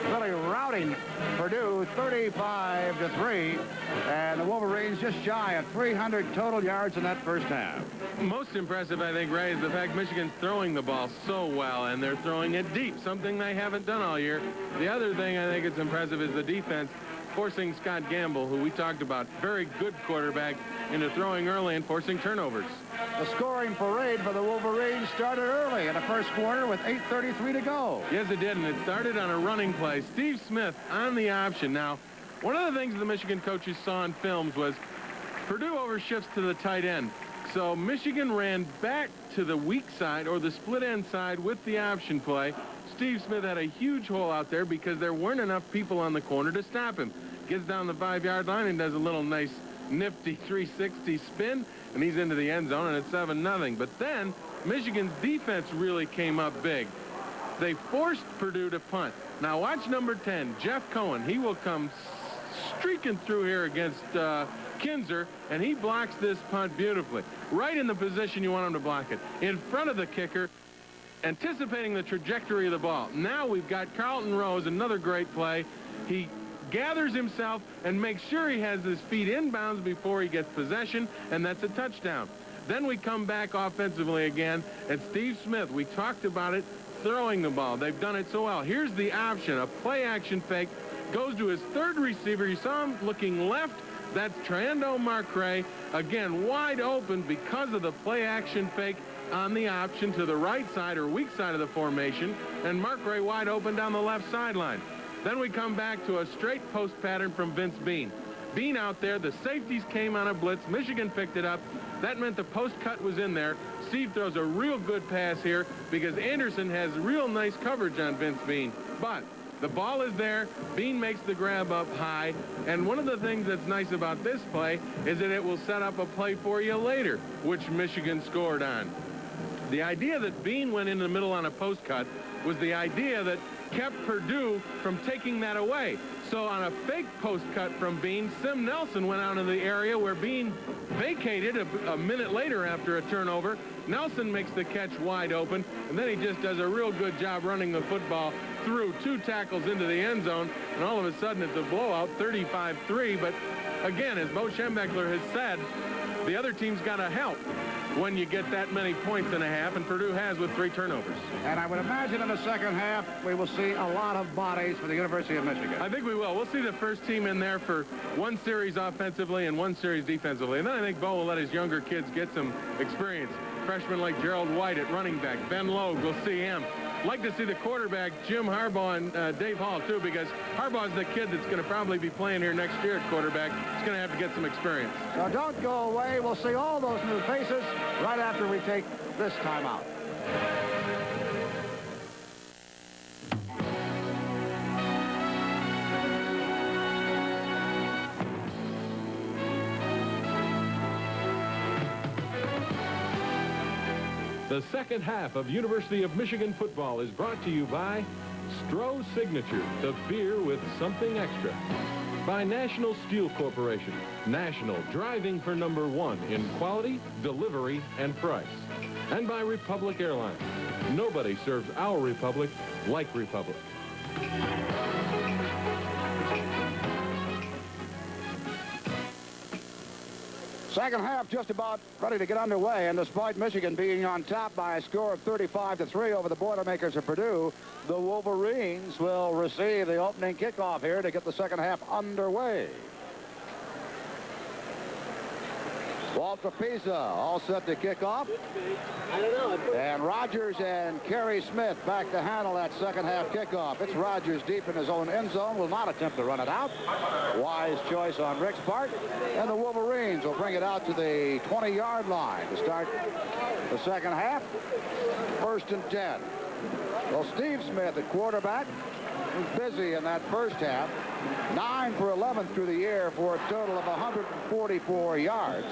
really routing Purdue 35-3, and the Wolverines just shy of 300 total yards in that first half. Most impressive, I think, Ray, is the fact Michigan's throwing the ball so well, and they're throwing it deep, something they haven't done all year. The other thing I think is impressive is the defense forcing Scott Campbell, who we talked about, very good quarterback, into throwing early and forcing turnovers. The scoring parade for the Wolverines started early in the first quarter with 8:33 to go. Yes, it did, and it started on a running play. Steve Smith on the option. Now, one of the things the Michigan coaches saw in films was Purdue overshifts to the tight end. So Michigan ran back to the weak side, or the split end side, with the option play. Steve Smith had a huge hole out there because there weren't enough people on the corner to stop him. Gets down the 5-yard line and does a little nice nifty 360 spin, and he's into the end zone, and it's 7-0. But then Michigan's defense really came up big. They forced Purdue to punt. Now watch number 10, Jeff Cohen. He will come streaking through here against Kinzer, and he blocks this punt beautifully. Right in the position you want him to block it. In front of the kicker, anticipating the trajectory of the ball. Now we've got Carlton Rose, another great play. He gathers himself and makes sure he has his feet inbounds before he gets possession, and that's a touchdown. Then we come back offensively again, and Steve Smith, we talked about it, throwing the ball. They've done it so well. Here's the option, a play-action fake, goes to his third receiver. You saw him looking left. That's Trando Marcray, again, wide open because of the play-action fake on the option to the right side or weak side of the formation, and Marcray wide open down the left sideline. Then we come back to a straight post pattern from Vince Bean. Bean out there, the safeties came on a blitz. Michigan picked it up. That meant the post cut was in there. Steve throws a real good pass here because Anderson has real nice coverage on Vince Bean. But the ball is there. Bean makes the grab up high. And one of the things that's nice about this play is that it will set up a play for you later, which Michigan scored on. The idea that Bean went in the middle on a post cut was the idea that kept Purdue from taking that away. So on a fake post cut from Bean, Sim Nelson went out in the area where Bean vacated a minute later after a turnover. Nelson makes the catch wide open, and then he just does a real good job running the football through 2 tackles into the end zone, and all of a sudden it's a blowout, 35-3. But again, as Bo Schembechler has said, the other team's got to help when you get that many points in a half, and Purdue has with 3 turnovers. And I would imagine in the second half we will see a lot of bodies for the University of Michigan. I think we will. We'll see the first team in there for 1 series offensively and 1 series defensively. And then I think Bo will let his younger kids get some experience. Freshmen like Gerald White at running back. Ben Logue, we'll see him. Like to see the quarterback, Jim Harbaugh, and Dave Hall, too, because Harbaugh's the kid that's going to probably be playing here next year at quarterback. He's going to have to get some experience. So don't go away. We'll see all those new faces right after we take this timeout. The second half of University of Michigan football is brought to you by Stroh Signature, the beer with something extra. By National Steel Corporation, National, driving for #1 in quality, delivery, and price. And by Republic Airlines. Nobody serves our Republic like Republic. Second half just about ready to get underway, and despite Michigan being on top by a score of 35-3 over the Boilermakers of Purdue, the Wolverines will receive the opening kickoff here to get the second half underway. Walter Pisa all set to kick off. And Rogers and Kerry Smith back to handle that second half kickoff. It's Rogers deep in his own end zone, will not attempt to run it out. Wise choice on Rick's part. And the Wolverines will bring it out to the 20-yard line to start the second half. 1st and 10. Well, Steve Smith at quarterback was busy in that first half. 9 for 11 through the air for a total of 144 yards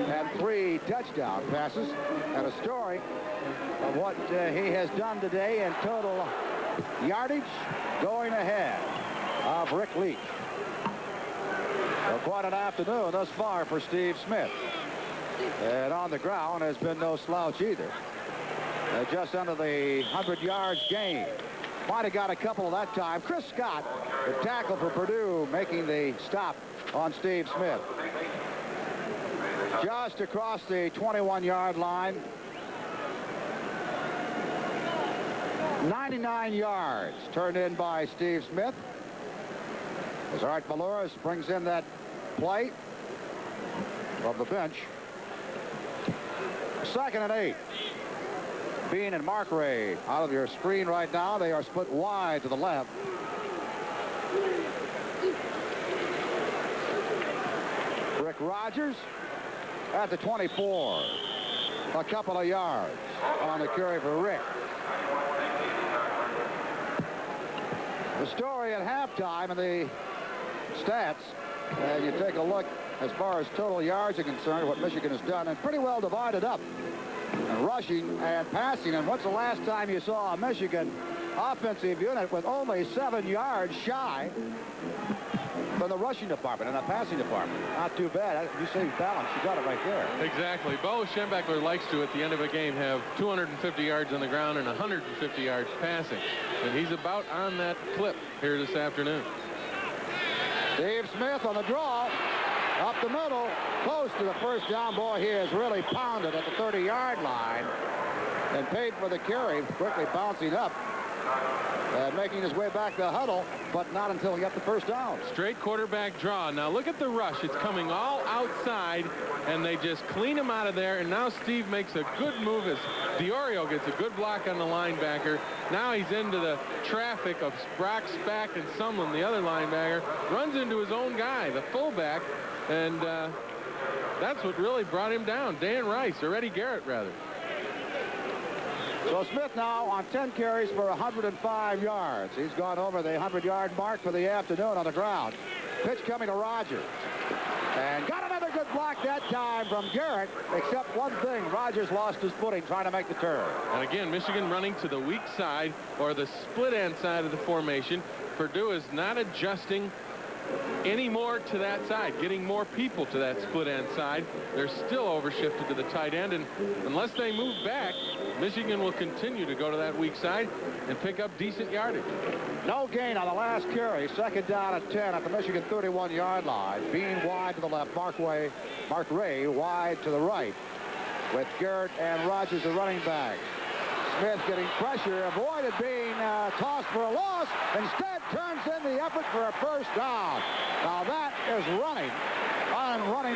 and 3 touchdown passes, and a story of what he has done today in total yardage going ahead of Rick Leach. Well, quite an afternoon thus far for Steve Smith, and on the ground has been no slouch either. Just under the 100 yards gain. Might have got a couple that time. Chris Scott, the tackle for Purdue, making the stop on Steve Smith. Just across the 21-yard line. 99 yards turned in by Steve Smith. As Art Malouris brings in that play from the bench. 2nd and 8. Bean and Marcray out of your screen right now. They are split wide to the left. Rick Rogers at the 24. A couple of yards on the carry for Rick. The story at halftime and the stats, and you take a look as far as total yards are concerned, what Michigan has done, and pretty well divided up. And rushing and passing. And what's the last time you saw a Michigan offensive unit with only 7 yards shy from the rushing department and the passing department? Not too bad. You say balance. You got it right there. Exactly. Bo Schembechler likes to, at the end of a game, have 250 yards on the ground and 150 yards passing. And he's about on that clip here this afternoon. Steve Smith on the draw. Up the middle, close to the first down. Boy, he has really pounded at the 30-yard line and paid for the carry, quickly bouncing up and making his way back to the huddle, but not until he got the first down. Straight quarterback draw. Now look at the rush. It's coming all outside, and they just clean him out of there. And now Steve makes a good move as Diorio gets a good block on the linebacker. Now he's into the traffic of Brock, Spack, and Sumlin, the other linebacker. Runs into his own guy, the fullback, and that's what really brought him down. Dan Rice, or Eddie Garrett, rather. So Smith now on 10 carries for 105 yards. He's gone over the 100-yard mark for the afternoon on the ground. Pitch coming to Rogers. And got another good block that time from Garrett, except one thing. Rogers lost his footing trying to make the turn. And again, Michigan running to the weak side, or the split end side of the formation. Purdue is not adjusting any more to that side, getting more people to that split end side. They're still overshifted to the tight end, and unless they move back, Michigan will continue to go to that weak side and pick up decent yardage. No gain on the last carry. Second down at 10 at the Michigan 31-yard line. Bean wide to the left. Mark Ray wide to the right, with Garrett and Rogers the running back. Smith getting pressure, avoided being tossed for a loss. Instead, turns in the effort for a first down. Now that is running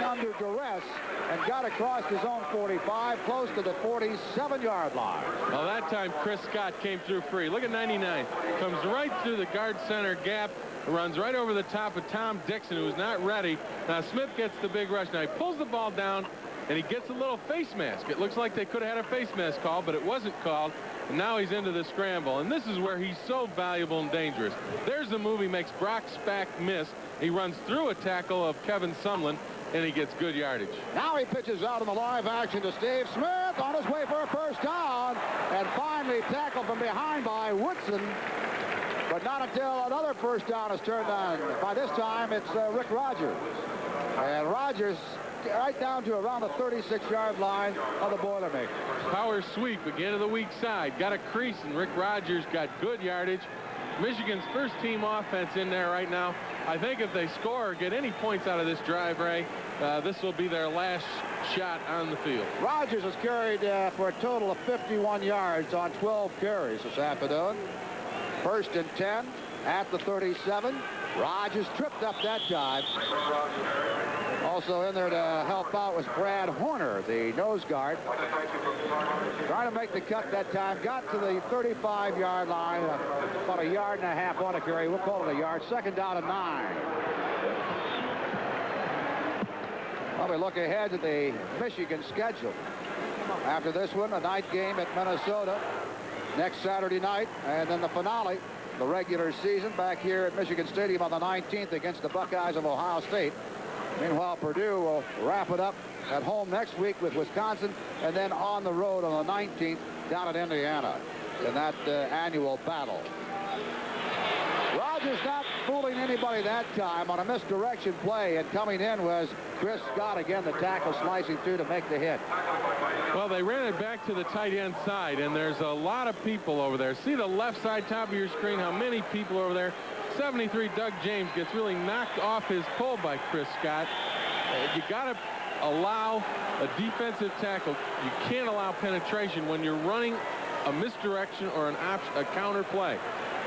under duress, and got across his own 45, close to the 47-yard line. Well, that time Chris Scott came through free. Look at 99. Comes right through the guard center gap, runs right over the top of Tom Dixon, who's not ready. Now Smith gets the big rush. Now he pulls the ball down, and he gets a little face mask. It looks like they could have had a face mask call, but it wasn't called. And now he's into the scramble. And this is where he's so valuable and dangerous. There's the move. He makes Brock Spack miss. He runs through a tackle of Kevin Sumlin, and he gets good yardage. Now he pitches out in the live action to Steve Smith on his way for a first down, and finally tackled from behind by Woodson. But not until another first down is turned on. By this time, it's Rick Rogers. And Rogers right down to around the 36-yard line of the Boilermakers. Power sweep again to the weak side. Got a crease, and Rick Rogers got good yardage. Michigan's first team offense in there right now. I think if they score or get any points out of this drive, Ray, this will be their last shot on the field. Rogers has carried for a total of 51 yards on 12 carries this afternoon. First and 10 at the 37. Rogers tripped up that time. Also in there to help out was Brad Horner, the nose guard. Trying to make the cut that time. Got to the 35-yard line. About a yard and a half on a carry. We'll call it a yard. Second down and 9. Well, we look ahead to the Michigan schedule. After this one, a night game at Minnesota next Saturday night, and then the finale, the regular season, back here at Michigan Stadium on the 19th against the Buckeyes of Ohio State. Meanwhile, Purdue will wrap it up at home next week with Wisconsin, and then on the road on the 19th down at Indiana in that annual battle. Rogers not fooling anybody that time on a misdirection play, and coming in was Chris Scott again, the tackle slicing through to make the hit. Well, they ran it back to the tight end side, and there's a lot of people over there. See the left side top of your screen, how many people over there. 73 Doug James gets really knocked off his pull by Chris Scott. You got to allow a defensive tackle. You can't allow penetration when you're running a misdirection or a counter play.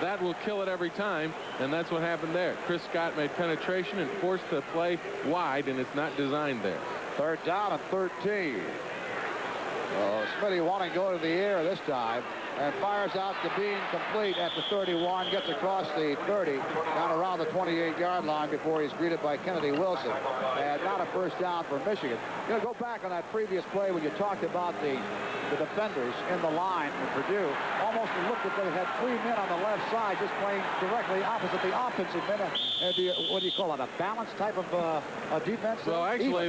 That will kill it every time, and that's what happened there. Chris Scott made penetration and forced the play wide, and it's not designed there. Third down at 13. Smitty wanting to go to the air this time, and fires out to Bean complete at the 31, gets across the 30, down around the 28-yard line before he's greeted by Kennedy Wilson. And not a first down for Michigan. You're going to go back on that previous play when you talked about the defenders in the line for Purdue. Almost looked as though they had 3 men on the left side just playing directly opposite the offensive men. What do you call it, a balanced type of defense? Well, actually,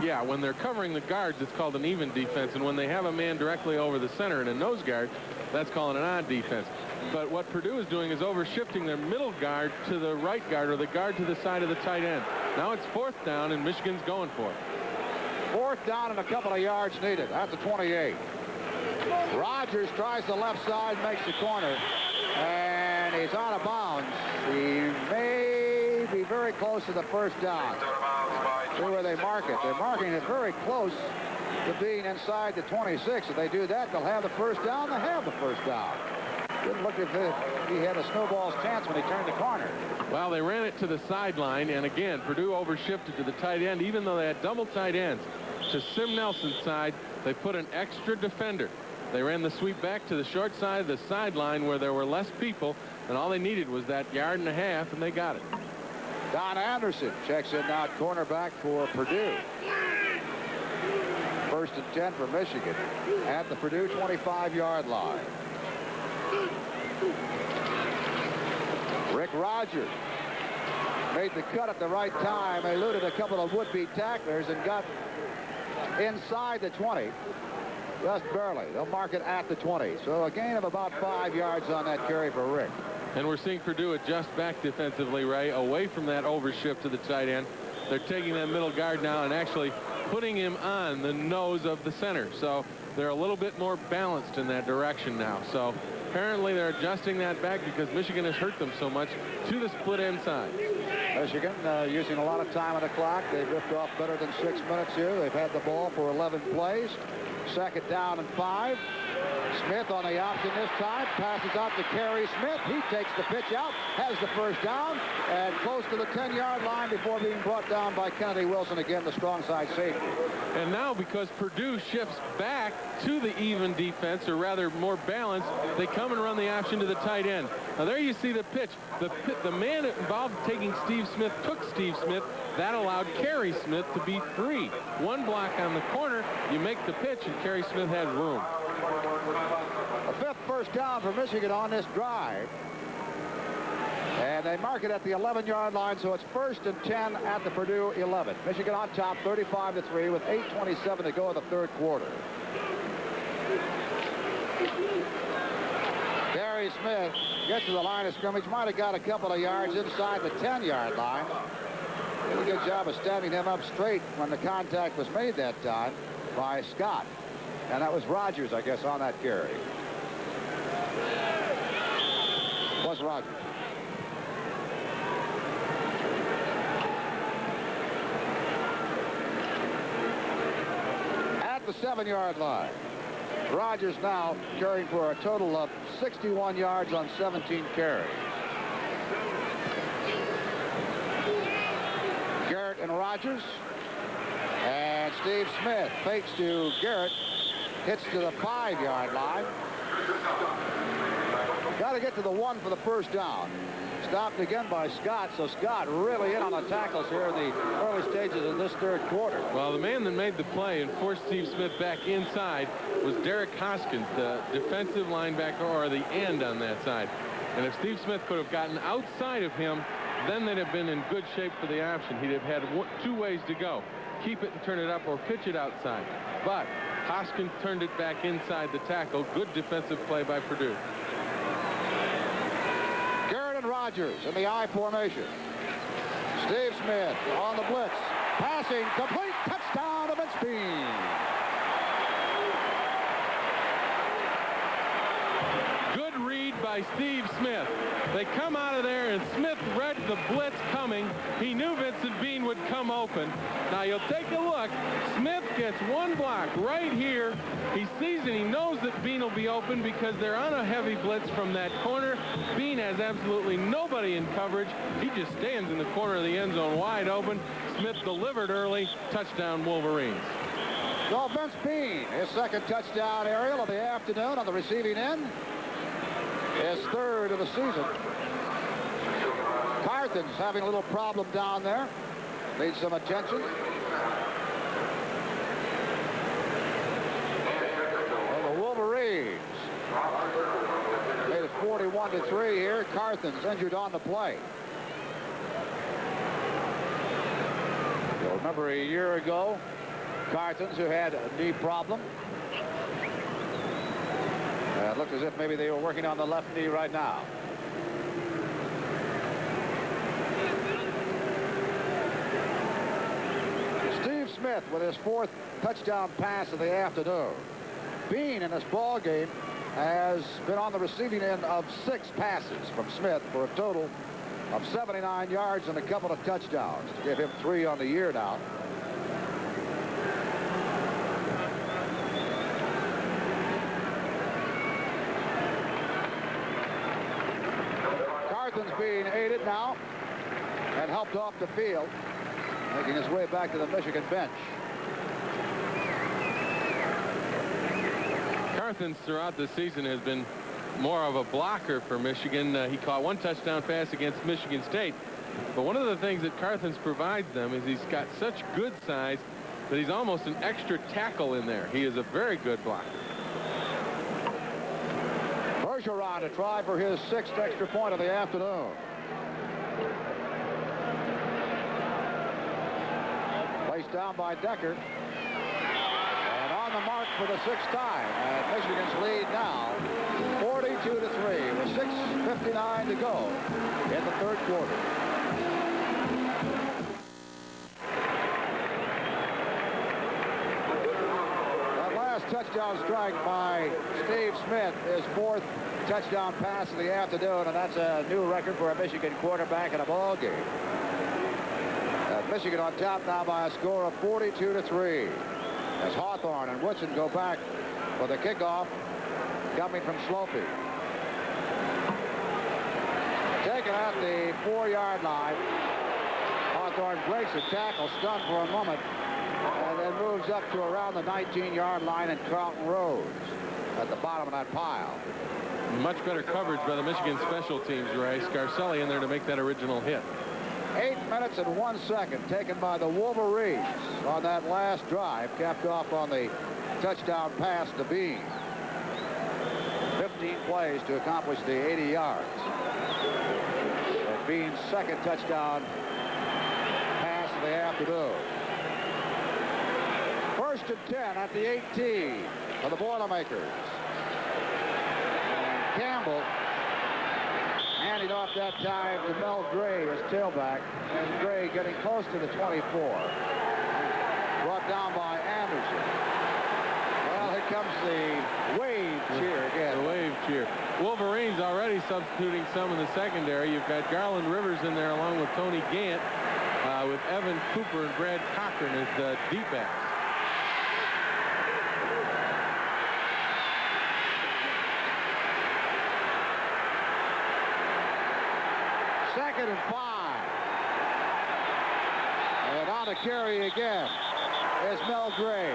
yeah, when they're covering the guards, it's called an even defense. And when they have a man directly over the center and a nose guard, that's calling an odd defense. But what Purdue is doing is overshifting their middle guard to the right guard, or the guard to the side of the tight end. Now it's fourth down, and Michigan's going for it. Fourth down and a couple of yards needed. That's a 28. Rogers tries the left side, makes the corner, and he's out of bounds. He may he'd be very close to the first down. See where they mark it. They're marking it very close to being inside the 26. If they do that, they'll have the first down. They'll have the first down. Didn't look as if he had a snowball's chance when he turned the corner. Well, they ran it to the sideline, and again, Purdue overshifted to the tight end. Even though they had double tight ends, to Sim Nelson's side, they put an extra defender. They ran the sweep back to the short side of the sideline where there were less people, and all they needed was that yard and a half, and they got it. Don Anderson checks in now, cornerback for Purdue. First and 10 for Michigan at the Purdue 25-yard line. Rick Rogers made the cut at the right time, eluded a couple of would-be tacklers and got inside the 20, just barely. They'll mark it at the 20. So a gain of about 5 yards on that carry for Rick. And we're seeing Purdue adjust back defensively, Ray, away from that overshift to the tight end. They're taking that middle guard now and actually putting him on the nose of the center. So they're a little bit more balanced in that direction now. So apparently they're adjusting that back because Michigan has hurt them so much to the split end side. Michigan using a lot of time on the clock. They've ripped off better than 6 minutes here. They've had the ball for 11 plays. Second down and 5. Smith on the option this time. Passes out to Kerry Smith. He takes the pitch out, has the first down, and close to the 10-yard line before being brought down by Kennedy Wilson, again, the strong side safety. And now because Purdue shifts back to the even defense, or rather more balanced, they come and run the option to the tight end. Now there you see the pitch. The man involved taking Steve Smith took Steve Smith. That allowed Kerry Smith to be free. One block on the corner, you make the pitch, and Kerry Smith had room. A fifth first down for Michigan on this drive. And they mark it at the 11-yard line, so it's first and 10 at the Purdue 11. Michigan on top, 35-3, with 8:27 to go in the third quarter. Kerry Smith gets to the line of scrimmage. Might have got a couple of yards inside the 10-yard line. Did a good job of standing him up straight when the contact was made that time by Scott. And that was Rogers, I guess, on that carry. Was Rogers. At the 7-yard line. Rogers now carrying for a total of 61 yards on 17 carries. Garrett and Rogers. And Steve Smith fakes to Garrett. Hits to the 5-yard line. Got to get to the 1 for the first down. Stopped again by Scott, so Scott really in on the tackles here in the early stages of this third quarter. Well, the man that made the play and forced Steve Smith back inside was Derek Hoskins, the defensive linebacker, or the end on that side. And if Steve Smith could have gotten outside of him, then they'd have been in good shape for the option. He'd have had two ways to go. Keep it and turn it up, or pitch it outside. But Hoskins turned it back inside the tackle. Good defensive play by Purdue. Garrett and Rogers in the I formation. Steve Smith on the blitz. Passing, complete, touchdown to Vince Bean. Good read by Steve Smith. They come out of there, and Smith read the blitz coming. He knew Vincent Bean would come open. Now you'll take a look. Smith gets one block right here. He sees and he knows that Bean will be open because they're on a heavy blitz from that corner. Bean has absolutely nobody in coverage. He just stands in the corner of the end zone wide open. Smith delivered early. Touchdown, Wolverines. So Vince Bean, his second touchdown aerial of the afternoon on the receiving end. His third of the season. Carthen's having a little problem down there. Needs some attention. Well, the Wolverines made it 41-3 here. Carthen's injured on the play. You'll remember a year ago, Carthen's, who had a knee problem. It looked as if maybe they were working on the left knee right now. Steve Smith with his fourth touchdown pass of the afternoon. Bean in this ball game has been on the receiving end of 6 passes from Smith for a total of 79 yards and a couple of touchdowns to give him 3 on the year now. Carthen's being aided now and helped off the field, making his way back to the Michigan bench. Carthen's throughout the season has been more of a blocker for Michigan. He caught 1 touchdown pass against Michigan State. But one of the things that Carthen's provides them is he's got such good size that he's almost an extra tackle in there. He is a very good blocker. Bergeron to try for his 6th extra point of the afternoon. Placed down by Decker. And on the mark for the 6th time. And Michigan's lead now 42-3 with 6:59 to go in the 3rd quarter. That last touchdown strike by Steve Smith is 4th touchdown pass of the afternoon, and that's a new record for a Michigan quarterback in a ball game. Michigan on top now by a score of 42-3 as Hawthorne and Woodson go back for the kickoff coming from Slopey. Taken at the 4-yard line. Hawthorne breaks a tackle, stunned for a moment, and then moves up to around the 19-yard line, and Carlton Rose at the bottom of that pile. Much better coverage by the Michigan special teams, Ray. Scarcelli in there to make that original hit. 8 minutes and 1 second taken by the Wolverines on that last drive, capped off on the touchdown pass to Bean. 15 plays to accomplish the 80 yards. And Bean's 2nd touchdown pass of the afternoon. 1st and 10 at the 18 for the Boilermakers. And Campbell handed off that time to Mel Gray as tailback, and Gray getting close to the 24. Brought down by Anderson. Well, here comes the wave cheer again. The wave cheer. Wolverines already substituting some in the secondary. You've got Garland Rivers in there along with Tony Gant, with Evan Cooper and Brad Cochran as the D-backs. Second and 5. And on the carry again is Mel Gray.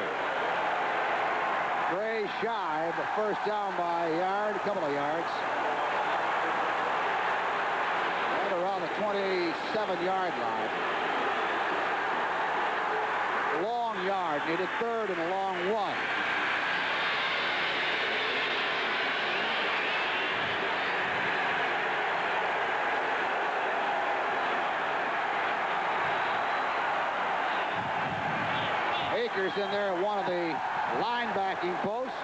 Gray shy, but first down by a yard, a couple of yards. And around the 27-yard line. Long yard, needed 3rd and a long 1. Akers in there at one of the linebacking posts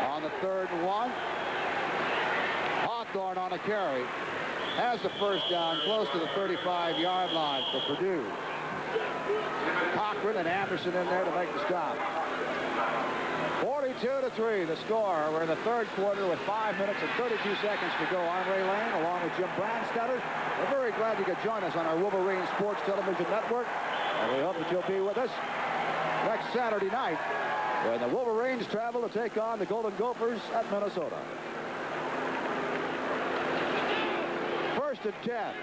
on the 3rd and 1. Hawthorne on a carry has the first down close to the 35-yard line for Purdue. Cochran and Anderson in there to make the stop. 42-3 the score. We're in the 3rd quarter with 5 minutes and 32 seconds to go. I'm Ray Lane along with Jim Brandstetter. We're very glad you could join us on our Wolverine Sports Television Network. And we hope that you'll be with us next Saturday night when the Wolverines travel to take on the Golden Gophers at Minnesota. 1st and 10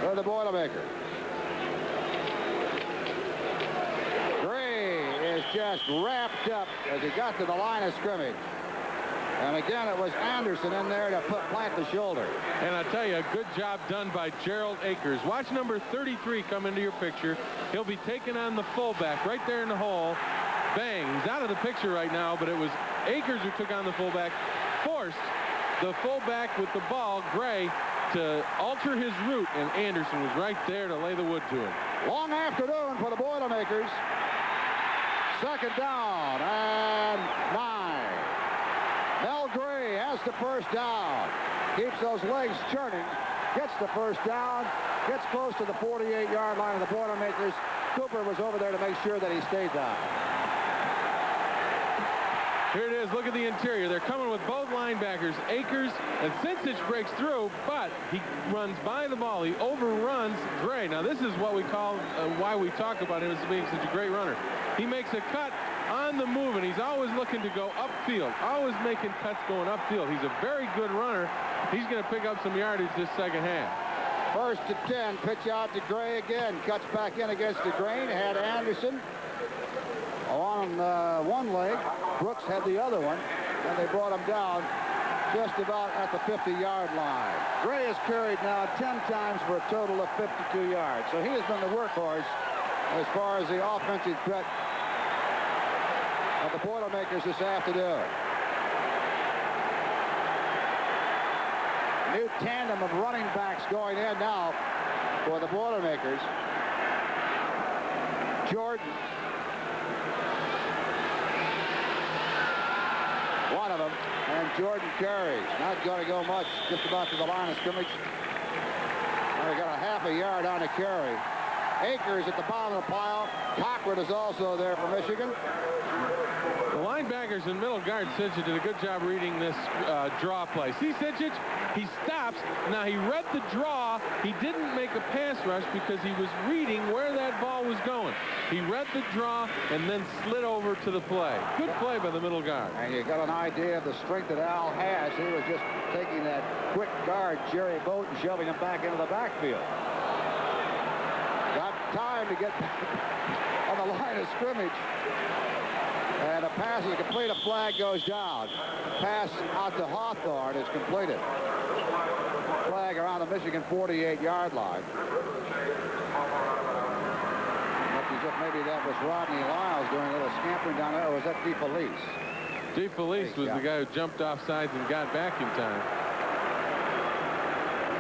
for the Boilermakers. Gray is just wrapped up as he got to the line of scrimmage. And again, it was Anderson in there to plant the shoulder. And I tell you, a good job done by Gerald Akers. Watch number 33 come into your picture. He'll be taking on the fullback right there in the hole. Bang, he's out of the picture right now, but it was Akers who took on the fullback, forced the fullback with the ball, Gray, to alter his route, and Anderson was right there to lay the wood to him. Long afternoon for the Boilermakers. 2nd down and 9. Mel Gray has the first down. Keeps those legs churning. Gets the first down. Gets close to the 48-yard line of the Boilermakers. Cooper was over there to make sure that he stayed down. Here it is. Look at the interior. They're coming with both linebackers, Akers, and Sincich breaks through, but he runs by the ball. He overruns Gray. Now, this is what we call why we talk about him as being such a great runner. He makes a cut on the move, and he's always looking to go upfield, always making cuts going upfield. He's a very good runner. He's going to pick up some yardage this second half. 1st and 10, pitch out to Gray again. Cuts back in against the grain. Had Anderson on one leg. Brooks had the other one, and they brought him down just about at the 50-yard line. Gray has carried now 10 times for a total of 52 yards. So he has been the workhorse as far as the offensive threat of the Boilermakers this afternoon. New tandem of running backs going in now for the Boilermakers. Jordan, one of them, and Jordan carries. Not going to go much, just about to the line of scrimmage. Now they got a half a yard on the carry. Akers at the bottom of the pile. Cochran is also there for Michigan. The linebackers and middle guard, Sincich, did a good job reading this draw play. See Sincich? He stops. Now, he read the draw. He didn't make a pass rush because he was reading where that ball was going. He read the draw and then slid over to the play. Good play by the middle guard. And you got an idea of the strength that Al has. He was just taking that quick guard, Jerry Boat, and shoving him back into the backfield. Got time to get on the line of scrimmage. And a pass is complete. A flag goes down. Pass out to Hawthorne is completed. Flag around the Michigan 48-yard line. Maybe that was Rodney Lyles doing a little scampering down there. Or was that DeFelice? DeFelice was the guy who jumped off sides and got back in time.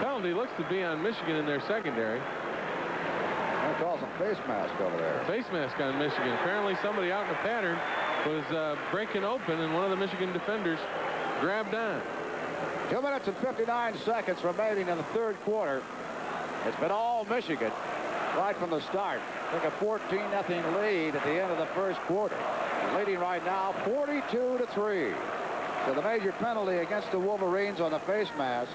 Penalty looks to be on Michigan in their secondary. They call some face mask over there. Face mask on Michigan. Apparently somebody out in the pattern was breaking open, and one of the Michigan defenders grabbed on. 2 minutes and 59 seconds remaining in the third quarter. It's been all Michigan right from the start. Took a 14-0 lead at the end of the first quarter. Leading right now 42-3. So the major penalty against the Wolverines on the face mask.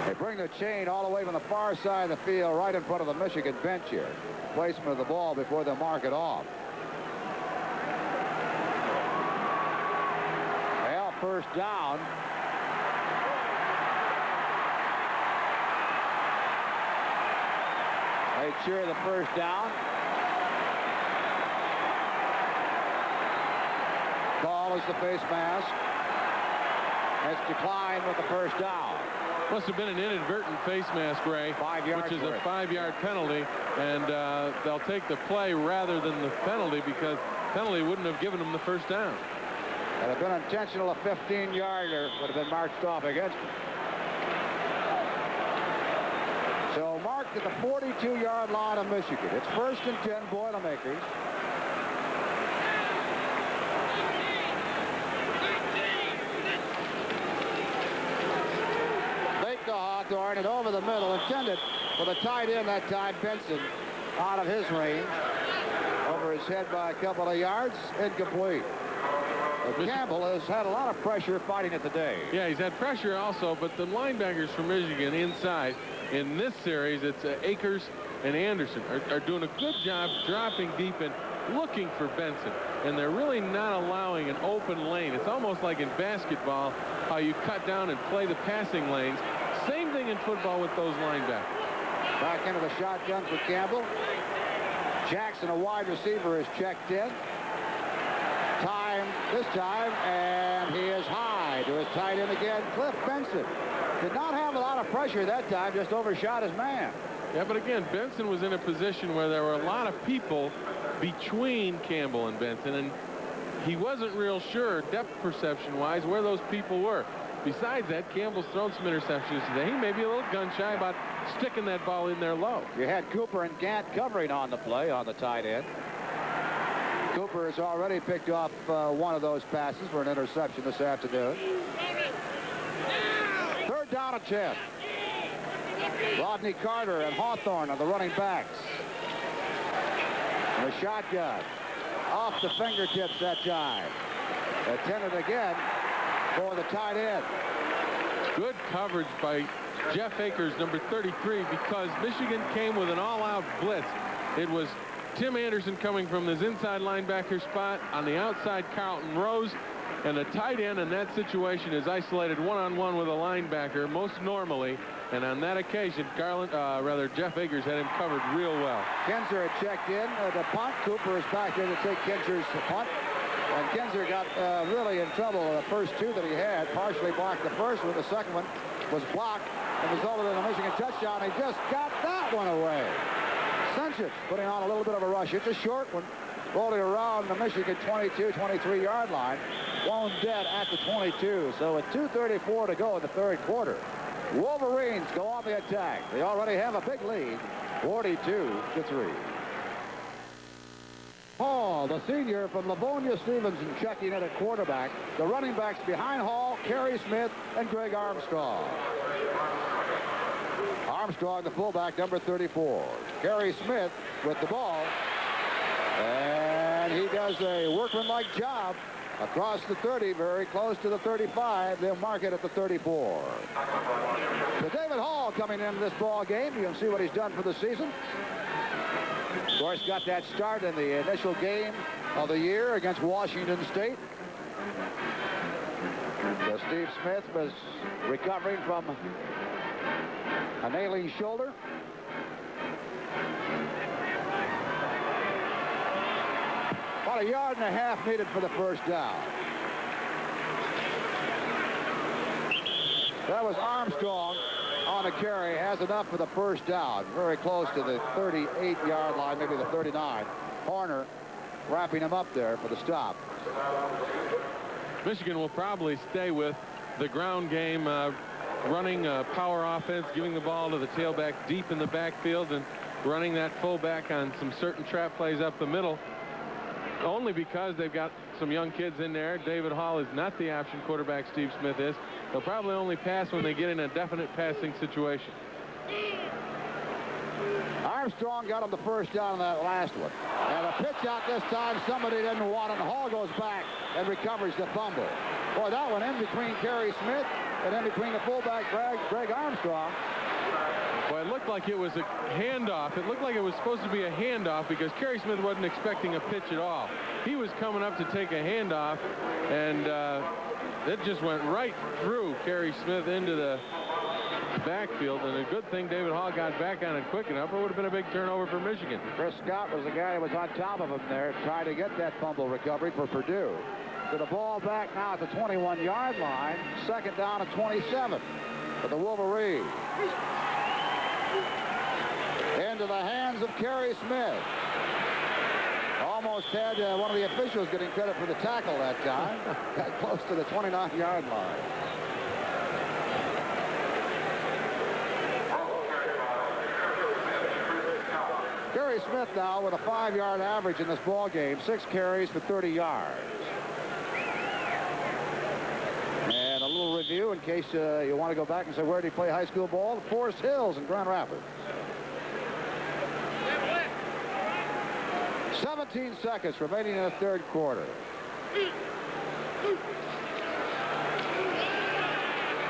They bring the chain all the way from the far side of the field right in front of the Michigan bench here. Placement of the ball before they mark it off. Well, first down. They cheer the first down. Ball is the face mask. It's declined with the first down. Must have been an inadvertent face mask, Ray, 5 yards which is a 5-yard penalty, and they'll take the play rather than the penalty because penalty wouldn't have given them the first down. Had it been intentional, a 15-yarder would have been marched off against them. So marked at the 42-yard line of Michigan. It's 1st and 10, Boilermakers. Fake to Hawthorne and over the middle, intended for the tight end that time, Benson, out of his range. Over his head by a couple of yards, incomplete. Campbell has had a lot of pressure fighting it today. Yeah, he's had pressure also, but the linebackers for Michigan inside in this series, it's Akers and Anderson are doing a good job dropping deep and looking for Benson, and they're really not allowing an open lane. It's almost like in basketball how you cut down and play the passing lanes. Same thing in football with those linebackers. Back into the shotgun for Campbell. Jackson, a wide receiver, is checked in. This time, and he is high to his tight end again, Cliff Benson. Did not have a lot of pressure that time, just overshot his man. Yeah, but again, Benson was in a position where there were a lot of people between Campbell and Benson, and he wasn't real sure, depth perception-wise, where those people were. Besides that, Campbell's thrown some interceptions today. He may be a little gun-shy about sticking that ball in there low. You had Cooper and Gant covering on the play on the tight end. Cooper has already picked off one of those passes for an interception this afternoon. 3rd down and 10. Rodney Carter and Hawthorne are the running backs. The shotgun. Off the fingertips that time. Intended again for the tight end. Good coverage by Jeff Akers, number 33, because Michigan came with an all-out blitz. It was Tim Anderson coming from his inside linebacker spot. On the outside, Carlton Rose. And the tight end in that situation is isolated one-on-one with a linebacker, most normally. And on that occasion, Jeff Akers had him covered real well. Kinzer had checked in. The punt. Cooper is back there to take Kinzer's punt. And Kinzer got really in trouble the first two that he had. Partially blocked the first one. The second one was blocked and resulted in a Michigan touchdown. He just got that one away. Cinchich putting on a little bit of a rush. It's a short one. Rolling around the Michigan 22, 23-yard line. Blown dead at the 22. So with 2:34 to go in the third quarter, Wolverines go on the attack. They already have a big lead, 42-3. Hall, the senior from Livonia Stevenson, checking in at quarterback. The running backs behind Hall, Kerry Smith, and Greg Armstrong. Armstrong, the fullback, number 34. Kerry Smith with the ball. And he does a workmanlike job across the 30, very close to the 35. They'll mark it at the 34. So David Hall coming into this ball game. You can see what he's done for the season. Of course, got that start in the initial game of the year against Washington State. So Steve Smith was recovering from an ailing shoulder. About a yard and a half needed for the first down. That was Armstrong on a carry, has enough for the first down. Very close to the 38-yard line, maybe the 39. Horner wrapping him up there for the stop. Michigan will probably stay with the ground game, running power offense, giving the ball to the tailback deep in the backfield and running that fullback on some certain trap plays up the middle. Only because they've got some young kids in there. David Hall is not the option quarterback. Steve Smith is. They'll probably only pass when they get in a definite passing situation. Armstrong got him the first down on that last one. And a pitch out this time. Somebody didn't want it. And Hall goes back and recovers the fumble. Boy, that one in between Kerry Smith and in between the fullback Greg Armstrong. Well, it looked like it was a handoff. It looked like it was supposed to be a handoff because Kerry Smith wasn't expecting a pitch at all. He was coming up to take a handoff, and it just went right through Kerry Smith into the backfield. And a good thing David Hall got back on it quick enough, or it would have been a big turnover for Michigan. Chris Scott was the guy who was on top of him there, trying to get that fumble recovery for Purdue. So the ball back now at the 21-yard line. Second down at 27 for the Wolverines. Into the hands of Kerry Smith. Almost had one of the officials getting credit for the tackle that time. Got close to the 29-yard line. Kerry Smith now with a 5-yard average in this ball game. 6 carries for 30 yards. And a little review in case you want to go back and say, where did he play high school ball? Forest Hills in Grand Rapids. 17 seconds remaining in the third quarter.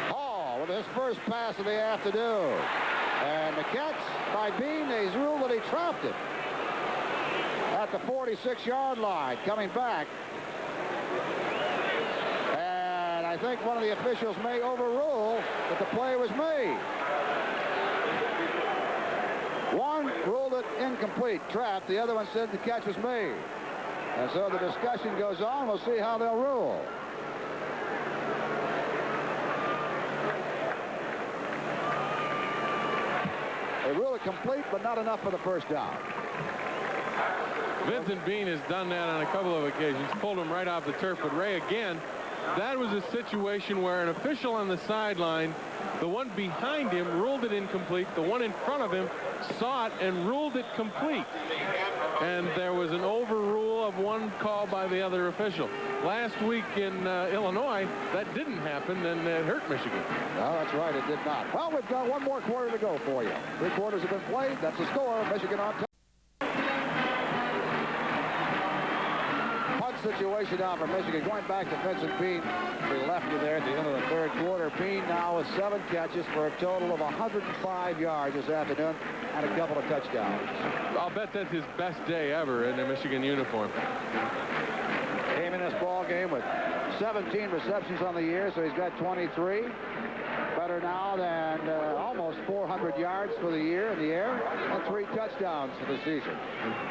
Hall with his first pass of the afternoon. And the catch by Bean. He's ruled that he trapped it at the 46-yard line. Coming back. And I think one of the officials may overrule that the play was made. One ruled it incomplete, trapped. The other one said the catch was made. And so the discussion goes on. We'll see how they'll rule. They rule it complete, but not enough for the first down. Vincent Bean has done that on a couple of occasions, pulled him right off the turf. But Ray, again, that was a situation where an official on the sideline, the one behind him, ruled it incomplete. The one in front of him saw it and ruled it complete. And there was an overrule of one call by the other official. Last week in Illinois, that didn't happen, and it hurt Michigan. No, that's right, it did not. Well, we've got one more quarter to go for you. 3 quarters have been played. That's the score. Michigan on top. situation now for Michigan. Going back to Vincent Bean, the lefty there at the end of the third quarter. Bean now with 7 catches for a total of 105 yards this afternoon and a couple of touchdowns. I'll bet that's his best day ever in a Michigan uniform. Came in this ball game with 17 receptions on the year, so he's got 23. Better now than almost 400 yards for the year in the air and 3 touchdowns for the season.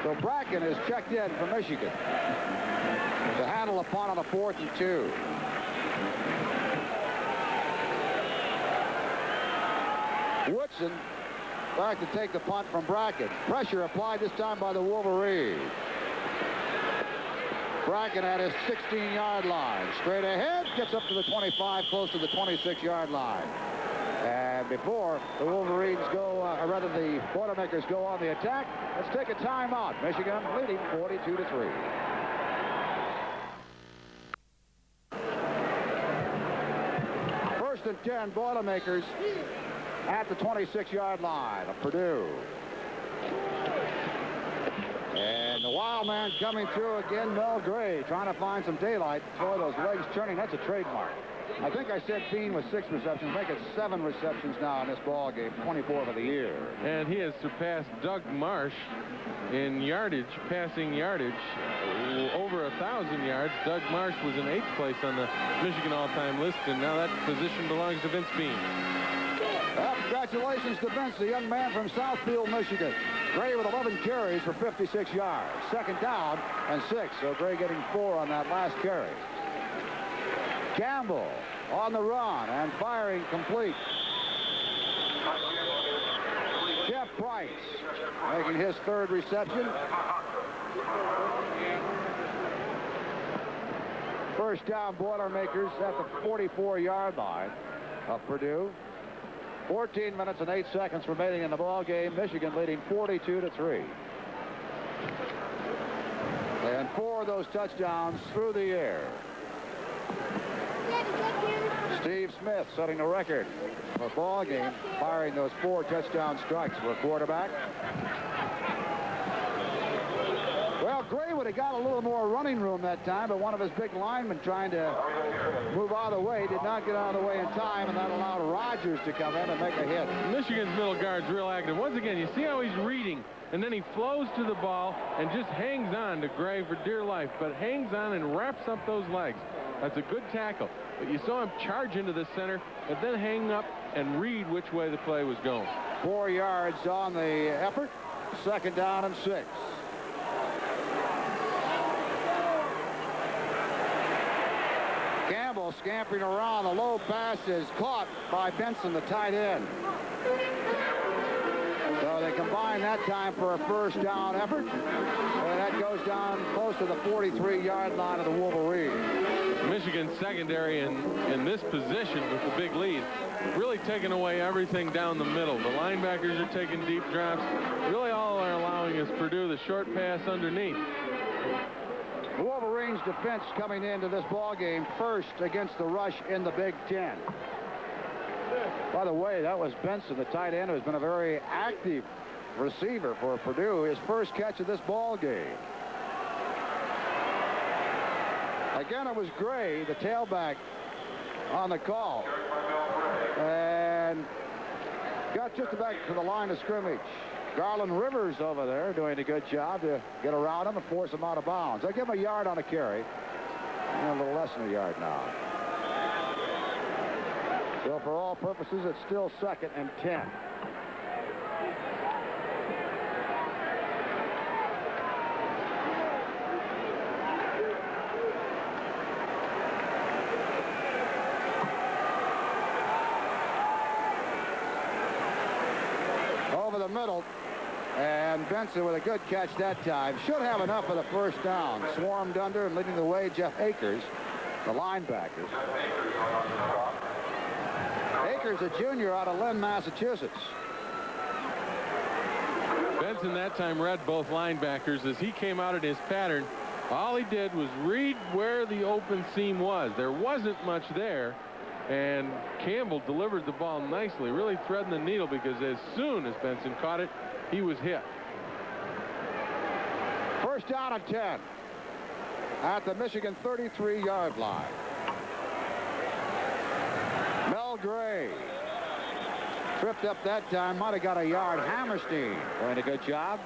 So Bracken is checked in for Michigan to handle a punt on a 4th and 2. Woodson back to take the punt from Bracken. Pressure applied this time by the Wolverines. Bracken at his 16-yard line. Straight ahead, gets up to the 25, close to the 26-yard line. And before the Wolverines go, or rather the Boilermakers go on the attack, let's take a timeout. Michigan leading 42-3. First and 10, Boilermakers at the 26-yard line of Purdue. And the wild man coming through again, Mel Gray, trying to find some daylight. Boy, those legs turning, that's a trademark. I think I said Bean with 6 receptions. Make it 7 receptions now in this ball game, 24 for the year. And he has surpassed Doug Marsh in yardage, passing yardage, over 1,000 yards. Doug Marsh was in 8th place on the Michigan all-time list, and now that position belongs to Vince Bean. Well, congratulations to Vince, the young man from Southfield, Michigan. Gray with 11 carries for 56 yards. 2nd down and 6, so Gray getting 4 on that last carry. Campbell on the run and firing complete. Jeff Price making his 3rd reception. First down, Boilermakers at the 44-yard line of Purdue. 14 minutes and 8 seconds remaining in the ball game. Michigan leading 42-3. And 4 of those touchdowns through the air. Steve Smith setting the record for ball game, firing those 4 touchdown strikes for a quarterback. Well, Gray would have got a little more running room that time, but one of his big linemen trying to move out of the way did not get out of the way in time, and that allowed Rogers to come in and make a hit. Michigan's middle guard's real active. Once again, you see how he's reading, and then he flows to the ball and just hangs on to Gray for dear life, but hangs on and wraps up those legs. That's a good tackle. But you saw him charge into the center and then hang up and read which way the play was going. 4 yards on the effort. 2nd down and 6. Campbell scampering around. The low pass is caught by Benson, the tight end. So they combine that time for a 1st down effort. And that goes down close to the 43-yard line of the Wolverines. Michigan's secondary in this position with the big lead, really taking away everything down the middle. The linebackers are taking deep drops. Really all are allowing is Purdue the short pass underneath. The Wolverines defense coming into this ball game first against the rush in the Big Ten. By the way, that was Benson, the tight end, who has been a very active receiver for Purdue. His first catch of this ball game. Again, it was Gray, the tailback, on the call. And got just about to the line of scrimmage. Garland Rivers over there doing a good job to get around him and force him out of bounds. I give him a yard on a carry. And a little less than a yard now. So for all purposes, it's still 2nd and 10. Over the middle, and Benson with a good catch that time. Should have enough for the 1st down. Swarmed under and leading the way, Jeff Akers, the linebackers. Akers, a junior out of Lynn, Massachusetts. Benson that time read both linebackers as he came out at his pattern. All he did was read where the open seam was. There wasn't much there. And Campbell delivered the ball nicely, really threading the needle, because as soon as Benson caught it, he was hit. 1st down and 10. at the Michigan 33-yard line. Mel Gray tripped up that time. Might have got a yard. Hammerstein doing a good job.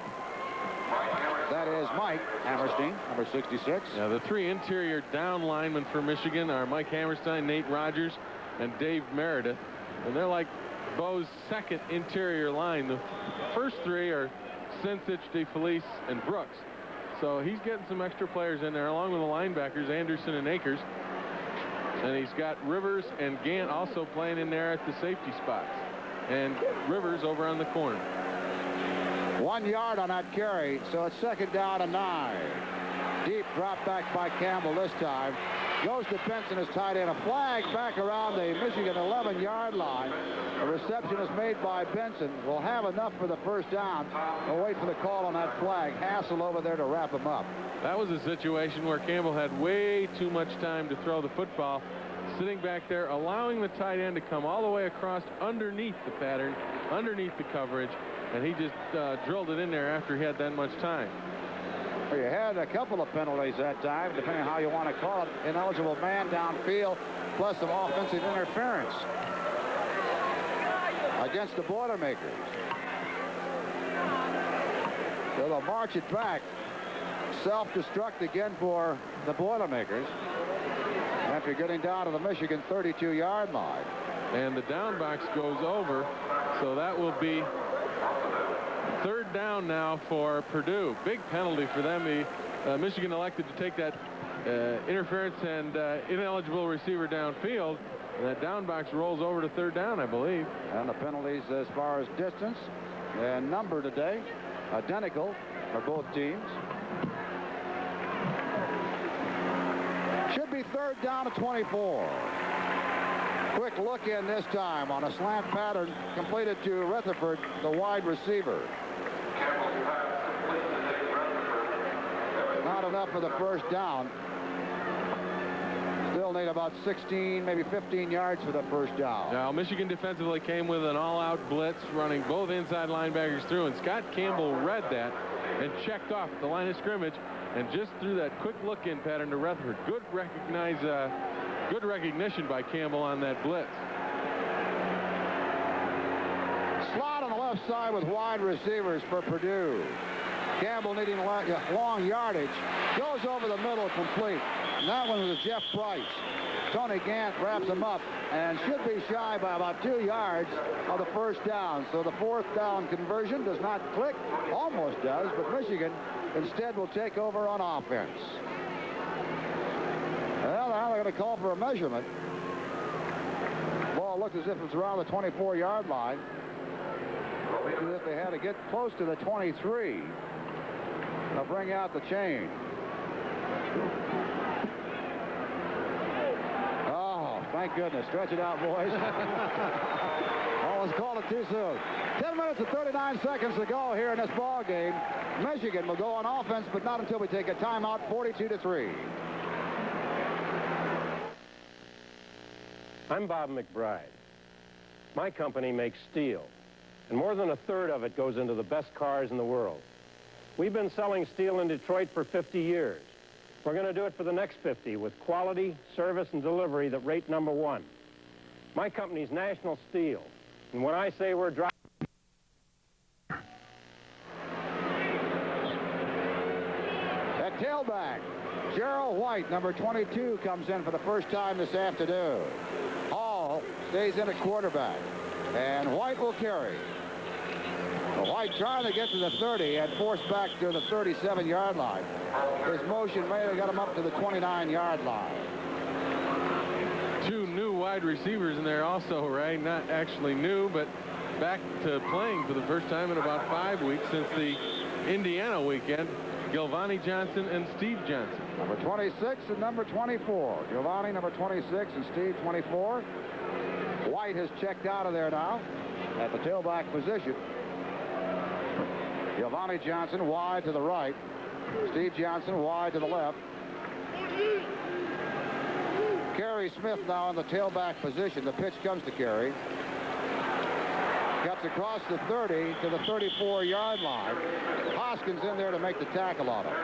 That is Mike Hammerstein, number 66. Yeah, the three interior down linemen for Michigan are Mike Hammerstein, Nate Rogers, and Dave Meredith. And they're like Bo's second interior line. The first three are Sincich, DeFelice, and Brooks. So he's getting some extra players in there, along with the linebackers, Anderson and Akers. And he's got Rivers and Gant also playing in there at the safety spots. And Rivers over on the corner. 1 yard on that carry, so it's second down and 9. Deep drop back by Campbell this time. Goes to Benson as tight end. A flag back around the Michigan 11-yard line. The reception is made by Benson. Will have enough for the first down. We'll wait for the call on that flag. Hassel over there to wrap him up. That was a situation where Campbell had way too much time to throw the football. Sitting back there, allowing the tight end to come all the way across underneath the pattern, underneath the coverage, and he just drilled it in there after he had that much time. Well, you had a couple of penalties that time, depending on how you want to call it. Ineligible man downfield, plus some offensive interference against the Boilermakers. So they'll march it back. Self-destruct again for the Boilermakers after getting down to the Michigan 32-yard line. And the down box goes over, so that will be third down now for Purdue. Big penalty for them. Michigan elected to take that interference and ineligible receiver downfield. And that down box rolls over to third down, I believe. And the penalties as far as distance and number today, identical for both teams. Should be third down to 24. Quick look in this time on a slant pattern completed to Rutherford, the wide receiver. Not enough for the first down. Still need about 16, maybe 15 yards for the first down. Now, Michigan defensively came with an all-out blitz, running both inside linebackers through, and Scott Campbell read that and checked off at the line of scrimmage and just threw that quick look-in pattern to Rutherford. Good recognition by Campbell on that blitz. Slot on the left side with wide receivers for Purdue. Campbell needing long yardage. Goes over the middle, complete. And that one was Jeff Price. Tony Gant wraps him up and should be shy by about 2 yards of the first down. So the fourth down conversion does not click. Almost does, but Michigan instead will take over on offense. Well, now they're going to call for a measurement. Ball looked as if it was around the 24-yard line. Looked as if they had to get close to the 23. They'll bring out the chain. Oh, thank goodness. Stretch it out, boys. Almost called it too soon. 10 minutes and 39 seconds to go here in this ball game. Michigan will go on offense, but not until we take a timeout, 42-3. I'm Bob McBride. My company makes steel, and more than a third of it goes into the best cars in the world. We've been selling steel in Detroit for 50 years. We're going to do it for the next 50 with quality, service, and delivery that rate #1. My company's National Steel, and when I say we're driving... At tailback, Gerald White, number 22, comes in for the first time this afternoon. Hall stays in at quarterback, and White will carry. White trying to get to the 30 and forced back to the 37-yard line. His motion may have got him up to the 29-yard line. Two new wide receivers in there also, right? Not actually new, but back to playing for the first time in about 5 weeks since the Indiana weekend. Gilvani Johnson and Steve Johnson. Number 26 and number 24. Giovanni, number 26, and Steve, 24. White has checked out of there now at the tailback position. Giovanni Johnson wide to the right. Steve Johnson wide to the left. Kerry Smith now in the tailback position. The pitch comes to Kerry. Cuts across the 30 to the 34-yard line. Hoskins in there to make the tackle on him.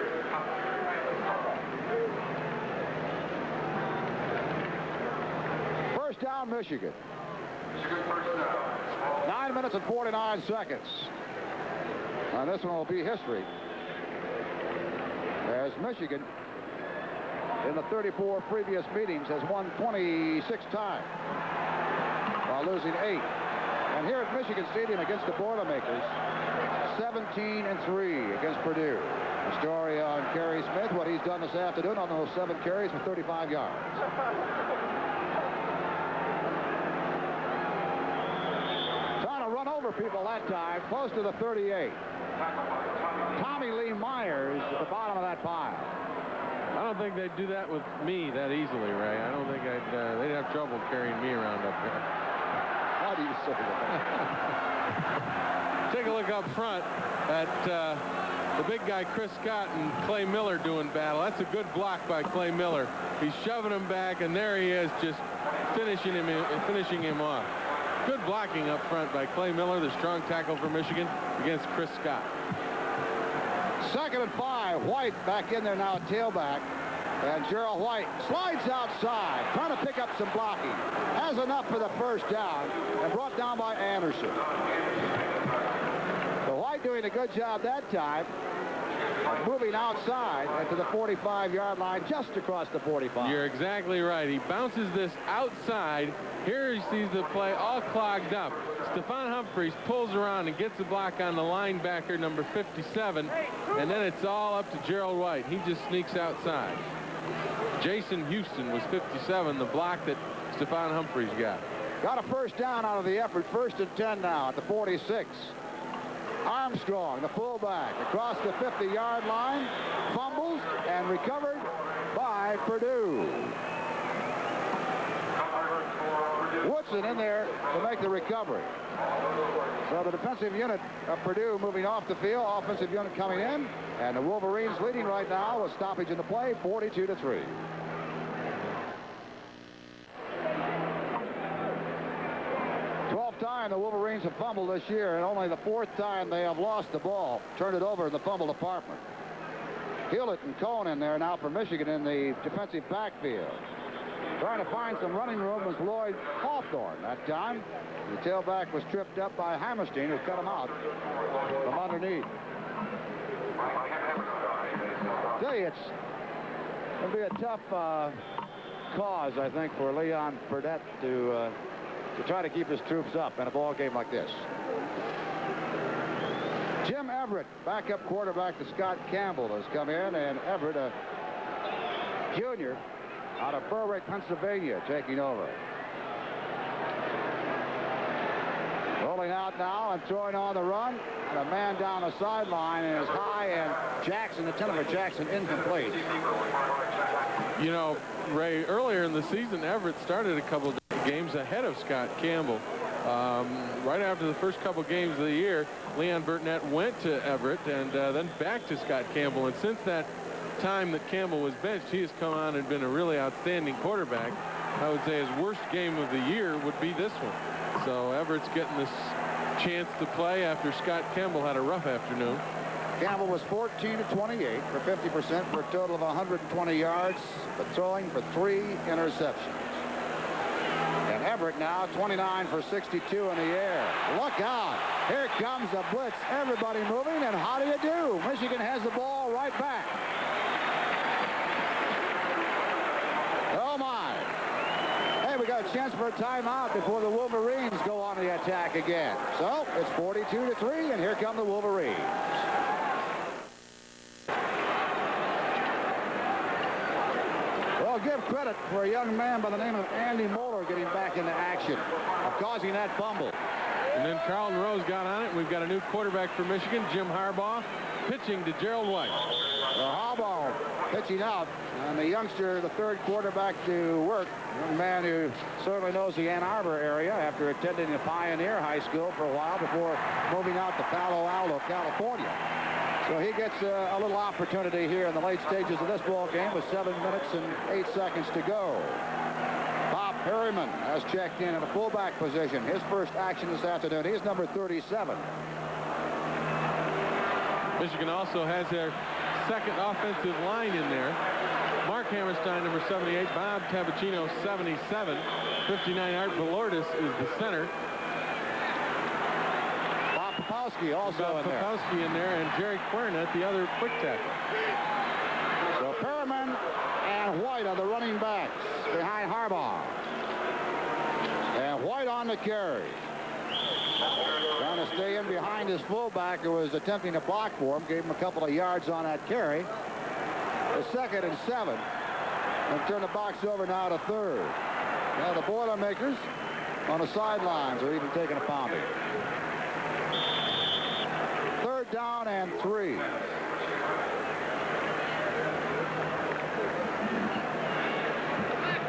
First down, Michigan. 9 minutes and 49 seconds. And this one will be history, as Michigan, in the 34 previous meetings, has won 26 times while losing 8. And here at Michigan Stadium against the Boilermakers, 17-3 against Purdue. The story on Kerry Smith, what he's done this afternoon on those 7 carries for 35 yards. Trying to run over people that time, close to the 38. Tommy Lee Myers at the bottom of that pile. I don't think they'd do that with me that easily, Ray. I don't think they'd have trouble carrying me around up there. How do you say that? Take a look up front at the big guy Chris Scott and Clay Miller doing battle. That's a good block by Clay Miller. He's shoving him back, and there he is, just finishing him off. Good blocking up front by Clay Miller, the strong tackle for Michigan, against Chris Scott. 2nd and 5. White back in there now at tailback. And Gerald White slides outside, trying to pick up some blocking. Has enough for the first down, and brought down by Anderson. So White doing a good job that time, moving outside and to the 45-yard line, just across the 45. You're exactly right. He bounces this outside. Here he sees the play all clogged up. Stephon Humphreys pulls around and gets a block on the linebacker, number 57, and then it's all up to Gerald White. He just sneaks outside. Jason Houston was 57, the block that Stephon Humphreys got. Got a first down out of the effort. 1st and 10 now at the 46. Armstrong, the fullback, across the 50-yard line, fumbles and recovered by Purdue. Woodson in there to make the recovery. So the defensive unit of Purdue moving off the field, offensive unit coming in, and the Wolverines leading right now with stoppage in the play, 42-3. Time the Wolverines have fumbled this year, and only the 4th time they have lost the ball, turned it over in the fumble department. Hewlett and Cohn in there now for Michigan in the defensive backfield. Trying to find some running room was Lloyd Hawthorne that time. The tailback was tripped up by Hammerstein, who cut him out from underneath. I tell you, it's going to be a tough cause, I think, for Leon Burdett to try to keep his troops up in a ball game like this. Jim Everett, backup quarterback to Scott Campbell, has come in, and Everett, a junior out of Berwick, Pennsylvania, taking over. Rolling out now and throwing on the run, and a man down the sideline is high, and Jackson, the tenor for Jackson, incomplete. You know, Ray, earlier in the season, Everett started a couple of games ahead of Scott Campbell. Right after the first couple games of the year, Leon Burnett went to Everett and then back to Scott Campbell. And since that time that Campbell was benched, he has come on and been a really outstanding quarterback. I would say his worst game of the year would be this one. So Everett's getting this chance to play after Scott Campbell had a rough afternoon. Campbell was 14-28 for 50% for a total of 120 yards, but throwing for 3 interceptions. And Everett now 29 for 62 in the air. Look out. Here comes the blitz. Everybody moving, and how do you do? Michigan has the ball right back. Oh, my. Hey, we got a chance for a timeout before the Wolverines go on the attack again. So it's 42-3, and here come the Wolverines. Well, give credit for a young man by the name of Andy Moeller getting back into action, of causing that fumble. And then Carlton Rose got on it. We've got a new quarterback for Michigan, Jim Harbaugh, pitching to Gerald White. Well, Harbaugh pitching out, and the youngster, the 3rd quarterback to work, a young man who certainly knows the Ann Arbor area after attending the Pioneer High School for a while before moving out to Palo Alto, California. So he gets a little opportunity here in the late stages of this ball game with 7 minutes and 8 seconds to go. Bob Perryman has checked in at a fullback position. His first action this afternoon. He's number 37. Michigan also has their 2nd offensive line in there. Mark Hammerstein, number 78. Bob Tabacino, 77. 59, Art Valordis is the center. Bob Popowski also Bob in there. Popowski in there, and Jerry Quernett, the other quick tackle. So Perriman and White are the running backs behind Harbaugh. And White on the carry. Trying to stay in behind his fullback who was attempting to block for him. Gave him a couple of yards on that carry. The 2nd and 7. And turn the box over now to 3rd. Now the Boilermakers on the sidelines are even taking a pounding. 3rd down and 3.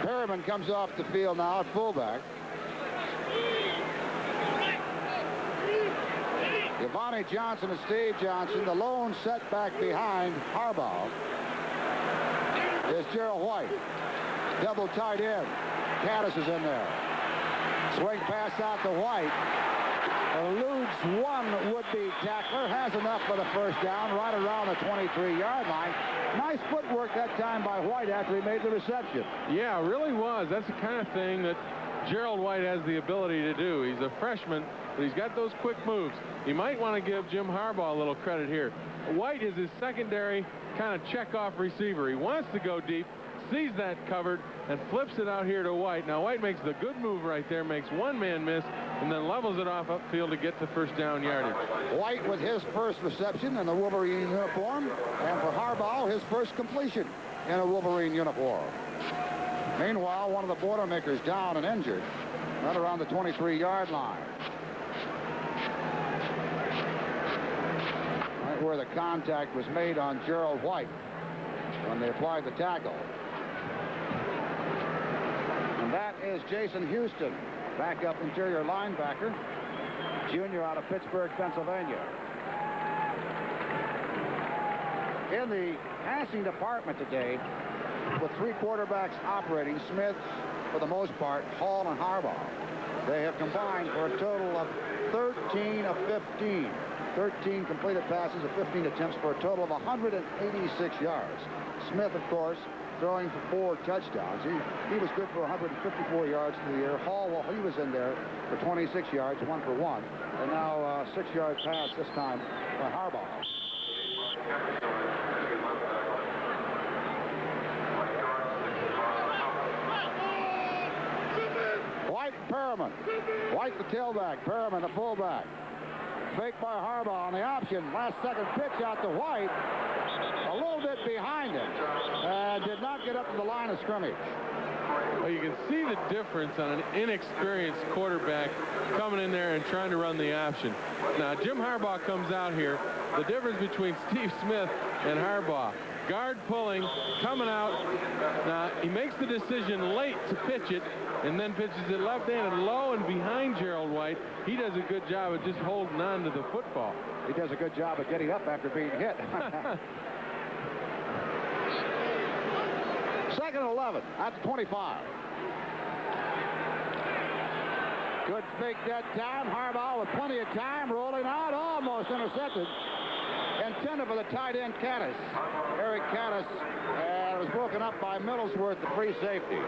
Perriman comes off the field now at fullback. Giovanni Johnson and Steve Johnson, the lone setback behind Harbaugh is Gerald White. Double tight end. Caddis is in there. Swing pass out to White. Eludes one would-be tackler. Has enough for the first down right around the 23-yard line. Nice footwork that time by White after he made the reception. Yeah, it really was. That's the kind of thing that Gerald White has the ability to do. He's a freshman, but he's got those quick moves. You might want to give Jim Harbaugh a little credit here. White is his secondary kind of check-off receiver. He wants to go deep, sees that covered, and flips it out here to White. Now, White makes the good move right there, makes one man miss, and then levels it off upfield to get the first down yardage. White with his first reception in the Wolverine uniform, and for Harbaugh, his first completion in a Wolverine uniform. Meanwhile, one of the Boilermakers down and injured, right around the 23-yard line. Right where the contact was made on Gerald White when they applied the tackle. And that is Jason Houston, backup interior linebacker, junior out of Pittsburgh, Pennsylvania. In the passing department today, with 3 quarterbacks operating, Smith, for the most part, Hall and Harbaugh, they have combined for a total of 13 of 15. 13 completed passes of 15 attempts for a total of 186 yards. Smith, of course, throwing for 4 touchdowns. He was good for 154 yards through the air. Hall, well, he was in there for 26 yards, 1 for 1. And now a 6-yard pass this time by Harbaugh. White, Perriman. White the tailback, Perriman the fullback. Fake by Harbaugh on the option. Last second pitch out to White. A little bit behind him. And did not get up to the line of scrimmage. Well, you can see the difference on an inexperienced quarterback coming in there and trying to run the option. Now, Jim Harbaugh comes out here. The difference between Steve Smith and Harbaugh. Guard pulling, coming out. Now, he makes the decision late to pitch it, and then pitches it left-handed low and behind Gerald White. He does a good job of just holding on to the football. He does a good job of getting up after being hit. Second and 11 at the 25. Good fake that time. Harbaugh with plenty of time, rolling out, almost intercepted. Intended for the tight end Caddis, Eric Caddis, and it was broken up by Middlesworth, the free safety.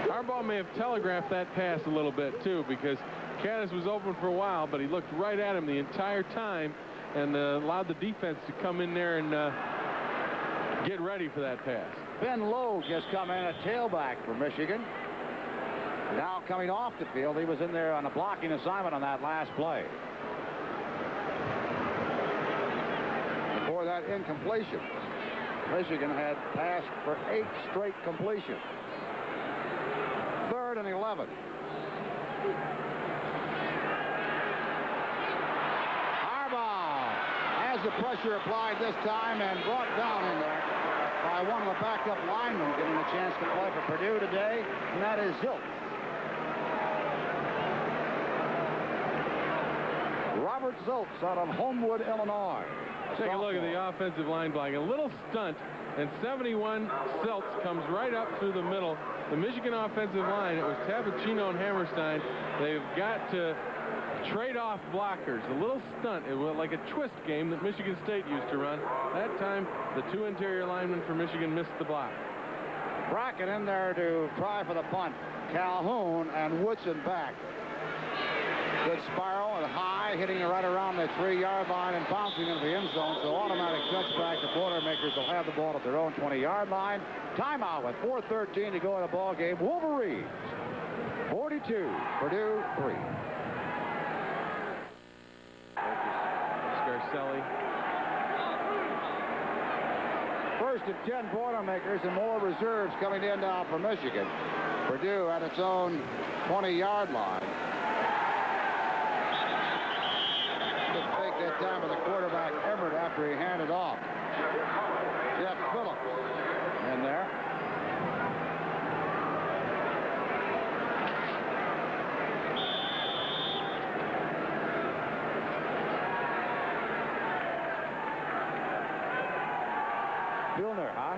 Harbaugh may have telegraphed that pass a little bit too, because Caddis was open for a while, but he looked right at him the entire time and allowed the defense to come in there and get ready for that pass. Ben Lowe just come in, a tailback for Michigan. Now coming off the field, he was in there on a blocking assignment on that last play. Before that incompletion, Michigan had passed for 8 straight completions. 3rd and 11. Harbaugh has the pressure applied this time and brought down in there by one of the backup linemen getting a chance to play for Purdue today, and that is Zilt. Robert Ziltz out of Homewood, Illinois. Take a look at the offensive line blocking. A little stunt, and 71 Ziltz comes right up through the middle. The Michigan offensive line, it was Tabacino and Hammerstein. They've got to trade-off blockers, a little stunt. It was like a twist game that Michigan State used to run. That time, the 2 interior linemen for Michigan missed the block. Brackett in there to try for the punt. Calhoun and Woodson back. Good spiral and high, hitting it right around the 3-yard line and bouncing into the end zone. So automatic touchback. The Boilermakers will have the ball at their own 20-yard line. Timeout with 4:13 to go in the ball game. Wolverines 42, Purdue 3. Scarcelli. First and 10 Boilermakers and more reserves coming in now for Michigan. Purdue at its own 20-yard line. Just take that time with the quarterback Everett after he handed off. Jeff Phillips in there. Filner, huh?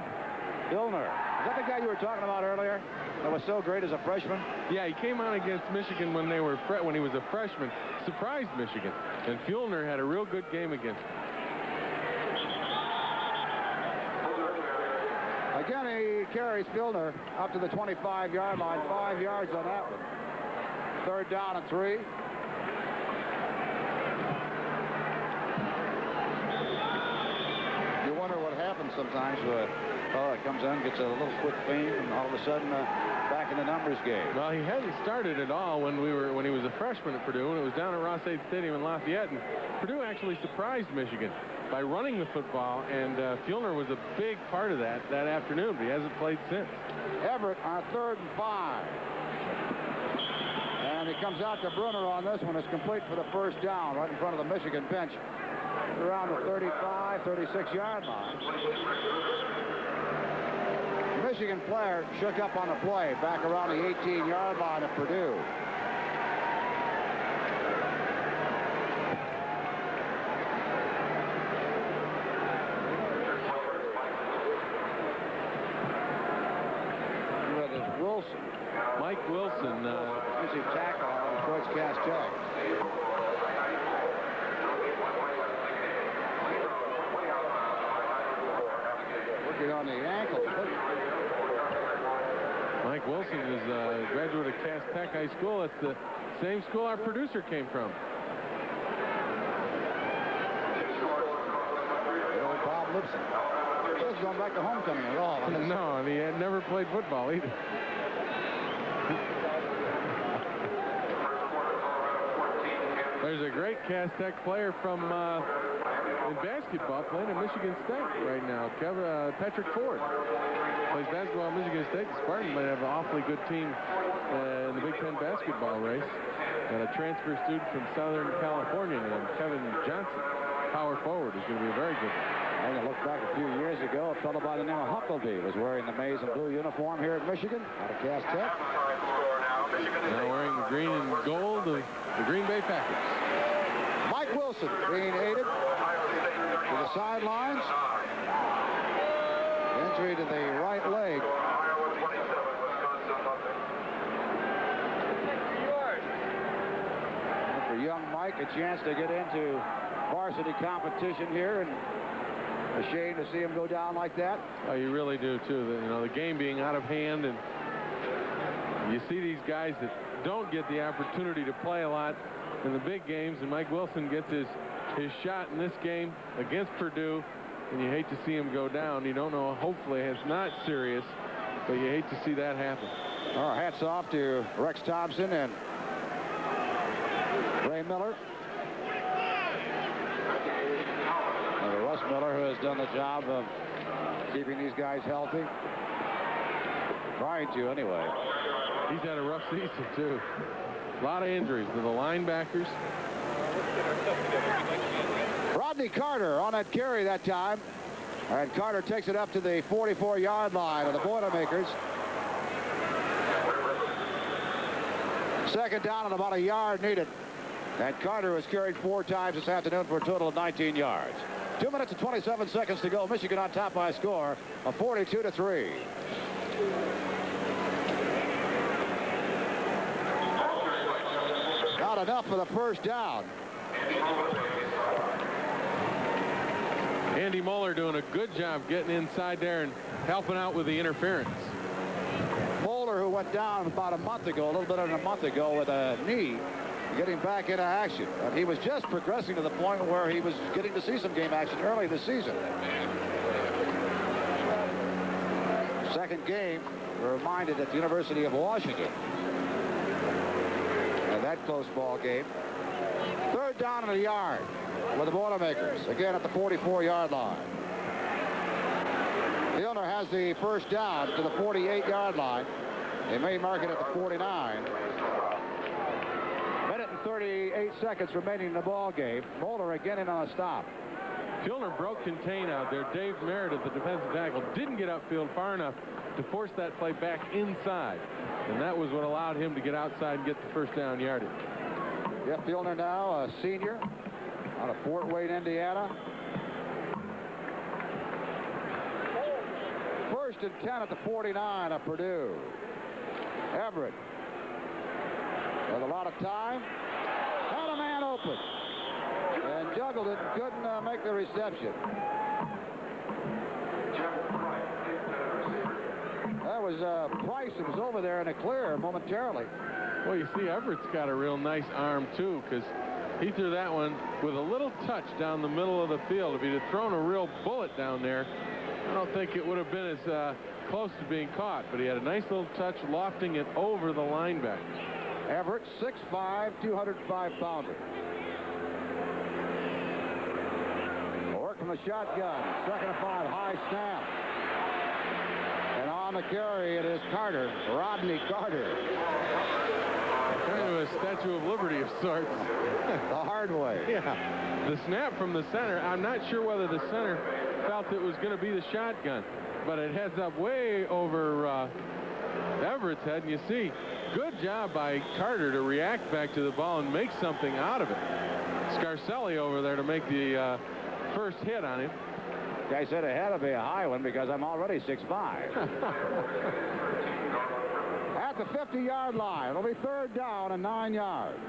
Filner. Is that the guy you were talking about earlier that was so great as a freshman? Yeah, he came on against Michigan when he was a freshman. Surprised Michigan. And Fjellner had a real good game against him. Again, he carries Filner up to the 25-yard line. 5 yards on that one. 3rd down and 3. You wonder what happens sometimes with a fellow that comes in, gets a little quick fame, and all of a sudden back in the numbers game. Well, he hadn't started at all when he was a freshman at Purdue, and it was down at Ross-Ade Stadium in Lafayette. And Purdue actually surprised Michigan by running the football, and Fjellner was a big part of that afternoon, but he hasn't played since. Everett on 3rd and 5. And he comes out to Brunner on this one. It's complete for the 1st down right in front of the Michigan bench around the 35, 36-yard line. Michigan player shook up on the play back around the 18-yard line of Purdue. Wilson. Mike Wilson. Easy tackle on Detroit's Cass Tech. Working on the ankle. Mike Wilson is a graduate of Cass Tech High School. It's the same school our producer came from. Bob Lipson. He's going back to homecoming at all. No, and he had never played football either. There's a great Cass Tech player from in basketball playing at Michigan State right now. Patrick Ford plays basketball at Michigan State. The Spartans might have an awfully good team in the Big Ten basketball race. And a transfer student from Southern California named Kevin Johnson, power forward, is going to be a very good one. And you look back a few years ago, a fellow by the name of Huckleby was wearing the maize and blue uniform here at Michigan, out of Cass Tech. Now wearing the green and gold of the Green Bay Packers. Mike Wilson being aided to the sidelines. Injury to the right leg. And for young Mike, a chance to get into varsity competition here, and a shame to see him go down like that. Oh, you really do too. The game being out of hand, and you see these guys that don't get the opportunity to play a lot in the big games, and Mike Wilson gets his shot in this game against Purdue, and you hate to see him go down. You don't know, hopefully it's not serious, but you hate to see that happen. Our hats off to Rex Thompson and Ray Miller. And Russ Miller, who has done the job of keeping these guys healthy. Trying to, anyway. He's had a rough season, too. A lot of injuries to the linebackers. Rodney Carter on that carry that time. And Carter takes it up to the 44-yard line of the Boilermakers. 2nd down and about a yard needed. And Carter was carried 4 times this afternoon for a total of 19 yards. 2 minutes and 27 seconds to go. Michigan on top by a score of 42-3. Now not enough for the first down. Andy Moeller doing a good job getting inside there and helping out with the interference. Moeller, who went down about a month ago, a little bit under a month ago with a knee, getting back into action. And he was just progressing to the point where he was getting to see some game action early this season. Second game, we're reminded at the University of Washington. And that close ball game. Third down in a yard with the Boilermakers, again at the 44-yard line. Fielder has the first down to the 48-yard line. They may mark it at the 49. Minute and 38 seconds remaining in the ball game. Moeller again in on a stop. Filner broke contain out there. Dave Meredith, the defensive tackle, didn't get upfield far enough to force that play back inside. And that was what allowed him to get outside and get the first down yardage. Jeff Filner now, a senior out of Fort Wayne, Indiana. First and 10 at the 49 of Purdue. Everett with a lot of time. Had a man open. And juggled it and couldn't make the reception. That was Price who was over there in the clear momentarily. Well, you see, Everett's got a real nice arm, too, because he threw that one with a little touch down the middle of the field. If he'd have thrown a real bullet down there, I don't think it would have been as close to being caught. But he had a nice little touch lofting it over the linebacker. Everett, 6'5", 205-pounder. Work from the shotgun. Second and 5, high snap. And on the carry, it is Carter, Rodney Carter. Kind of a Statue of Liberty of sorts. The hard way. Yeah. The snap from the center, I'm not sure whether the center felt it was going to be the shotgun, but it heads up way over Everett's head, and you see, good job by Carter to react back to the ball and make something out of it. Scarcelli over there to make the first hit on him. Guy said it had to be a high one because I'm already 6'5". At the 50-yard line, it'll be third down and 9 yards.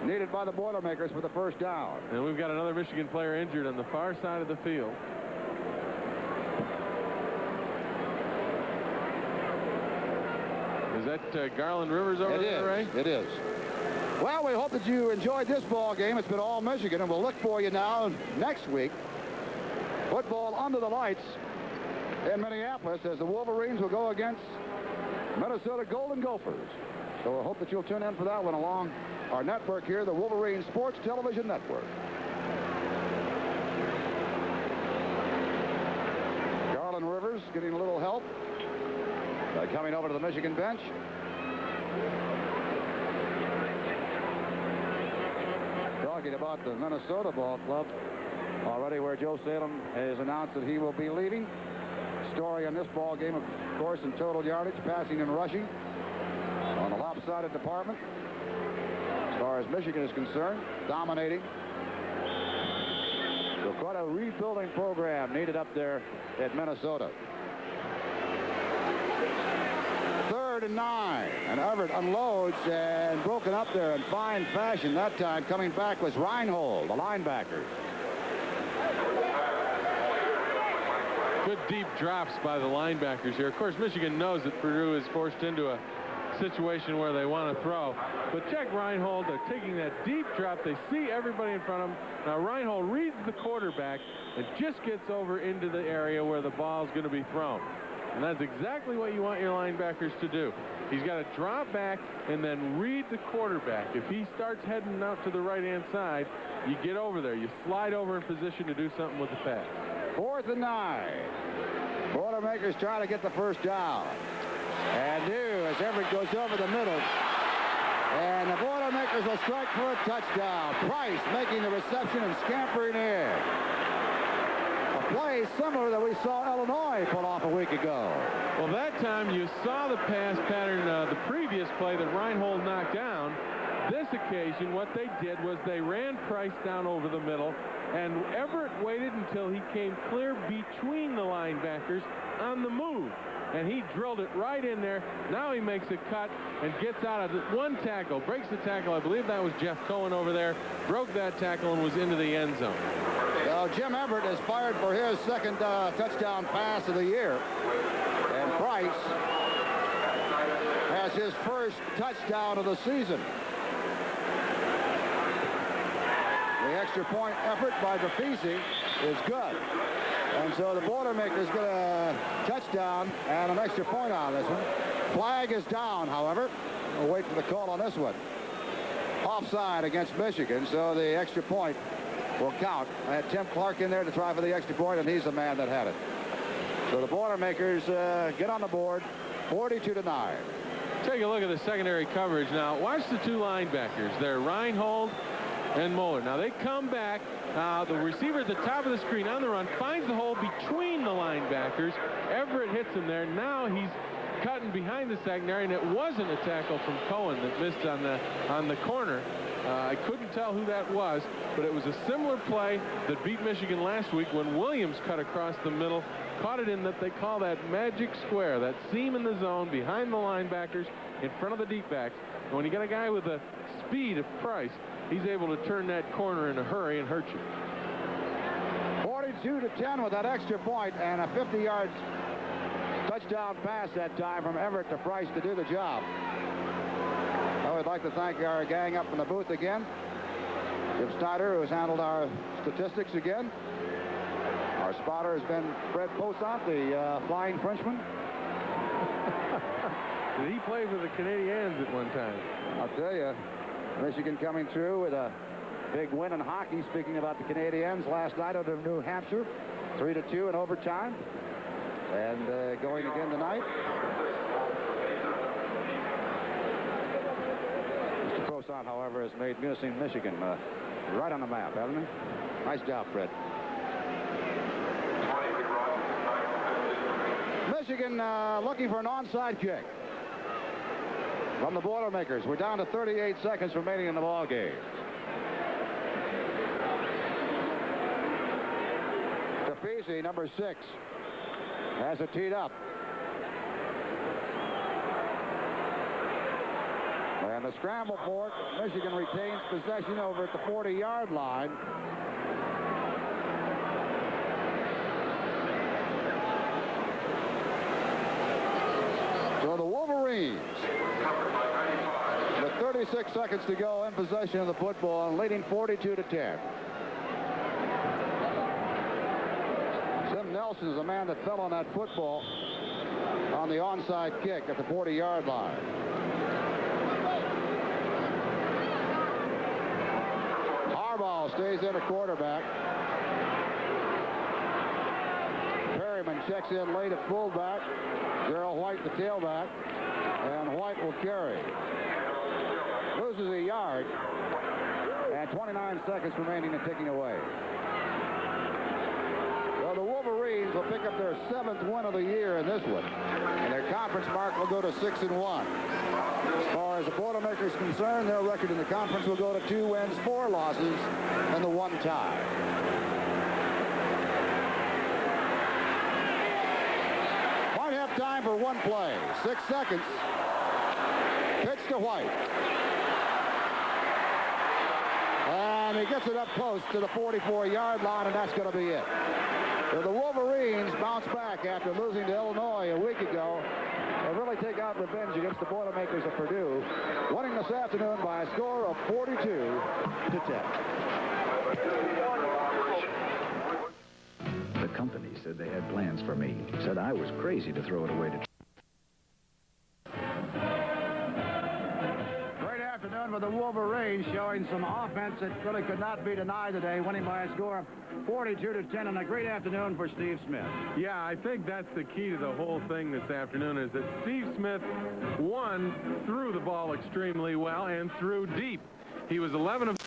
Needed by the Boilermakers for the first down. And we've got another Michigan player injured on the far side of the field. Is that Garland Rivers over there, Ray? It is. Well, we hope that you enjoyed this ball game. It's been all Michigan, and we'll look for you now next week. Football under the lights in Minneapolis as the Wolverines will go against Minnesota Golden Gophers. So I hope that you'll tune in for that one along our network here, the Wolverine Sports Television Network. Garland Rivers getting a little help by coming over to the Michigan bench. Talking about the Minnesota ball club already, where Joe Salem has announced that he will be leaving. Story on this ball game, of course, in total yardage, passing and rushing on the lopsided department. As far as Michigan is concerned, dominating. So quite a rebuilding program needed up there at Minnesota. 3rd and 9, and Everett unloads and broken up there in fine fashion. That time coming back was Reinhold, the linebacker. Good deep drops by the linebackers here. Of course, Michigan knows that Purdue is forced into a situation where they want to throw. But check Reinhold. They're taking that deep drop. They see everybody in front of them. Now Reinhold reads the quarterback and just gets over into the area where the ball is going to be thrown. And that's exactly what you want your linebackers to do. He's got to drop back and then read the quarterback. If he starts heading out to the right-hand side, you get over there. You slide over in position to do something with the pass. 4th and 9. Boilermakers trying to get the first down. And do as Everett goes over the middle. And the Boilermakers will strike for a touchdown. Price making the reception and scampering in. A play similar that we saw Illinois pull off a week ago. Well, that time you saw the pass pattern, the previous play that Reinhold knocked down. This occasion, what they did was they ran Price down over the middle, and Everett waited until he came clear between the linebackers on the move. and he drilled it right in there. Now he makes a cut and gets out of it. One tackle, breaks the tackle. I believe that was Jeff Cohen over there. Broke that tackle and was into the end zone. Well, Jim Everett is fired for his second touchdown pass of the year. And Price has his first touchdown of the season. The extra point effort by DeFeese is good. And so the Boilermakers get a touchdown and an extra point on this one. Flag is down, however. We'll wait for the call on this one. Offside against Michigan, so the extra point will count. I had Tim Clark in there to try for the extra point, and he's the man that had it. So the Boilermakers get on the board, 42-9. Take a look at the secondary coverage now. Watch the two linebackers. They're Reinhold and Moeller. Now they come back. The receiver at the top of the screen on the run finds the hole between the linebackers. Everett hits him there. Now he's cutting behind the secondary, and it wasn't a tackle from Cohen that missed on the corner. I couldn't tell who that was, but it was a similar play that beat Michigan last week when Williams cut across the middle, caught it in that they call that magic square, that seam in the zone behind the linebackers in front of the deep backs. And when you got a guy with the speed of Price, he's able to turn that corner in a hurry and hurt you. 42-10 with that extra point and a 50-yard touchdown pass that time from Everett to Price to do the job. I would like to thank our gang up in the booth again. Jim Snyder, who has handled our statistics again. Our spotter has been Fred Posant, the flying Frenchman. Did he play for the Canadiens at one time? I'll tell you, Michigan coming through with a big win in hockey. Speaking about the Canadiens last night over New Hampshire, 3-2 in overtime. And going again tonight. Mr. Posant, however, has made Munising, Michigan right on the map, hasn't he? Nice job, Fred. Michigan looking for an onside kick from the Boilermakers. We're down to 38 seconds remaining in the ball game. DeFeese, number 6, has it teed up. And the scramble for it. Michigan retains possession over at the 40-yard line. So the Wolverines, with 36 seconds to go, in possession of the football and leading 42-10. Sim Nelson is the man that fell on that football on the onside kick at the 40-yard line. Harbaugh stays in at quarterback. Perryman checks in late at fullback. Gerald White, the tailback, and White will carry. Loses a yard, and 29 seconds remaining and ticking away. Well, the Wolverines will pick up their 7th win of the year in this one, and their conference mark will go to 6-1. As far as the Boilermakers concerned, their record in the conference will go to 2 wins, 4 losses, and the 1 tie. Might have time for one play. 6 seconds. Pitch to White. And he gets it up close to the 44-yard line, and that's going to be it. So the Wolverines bounce back after losing to Illinois a week ago and really take out revenge against the Boilermakers of Purdue, winning this afternoon by a score of 42-10. The company said they had plans for me. Said I was crazy to throw it away to... Great afternoon with the Wolverines showing some offense that really could not be denied today, winning by a score of 42-10, and a great afternoon for Steve Smith. Yeah, I think that's the key to the whole thing this afternoon is that Steve Smith, threw the ball extremely well and threw deep. He was 11 of...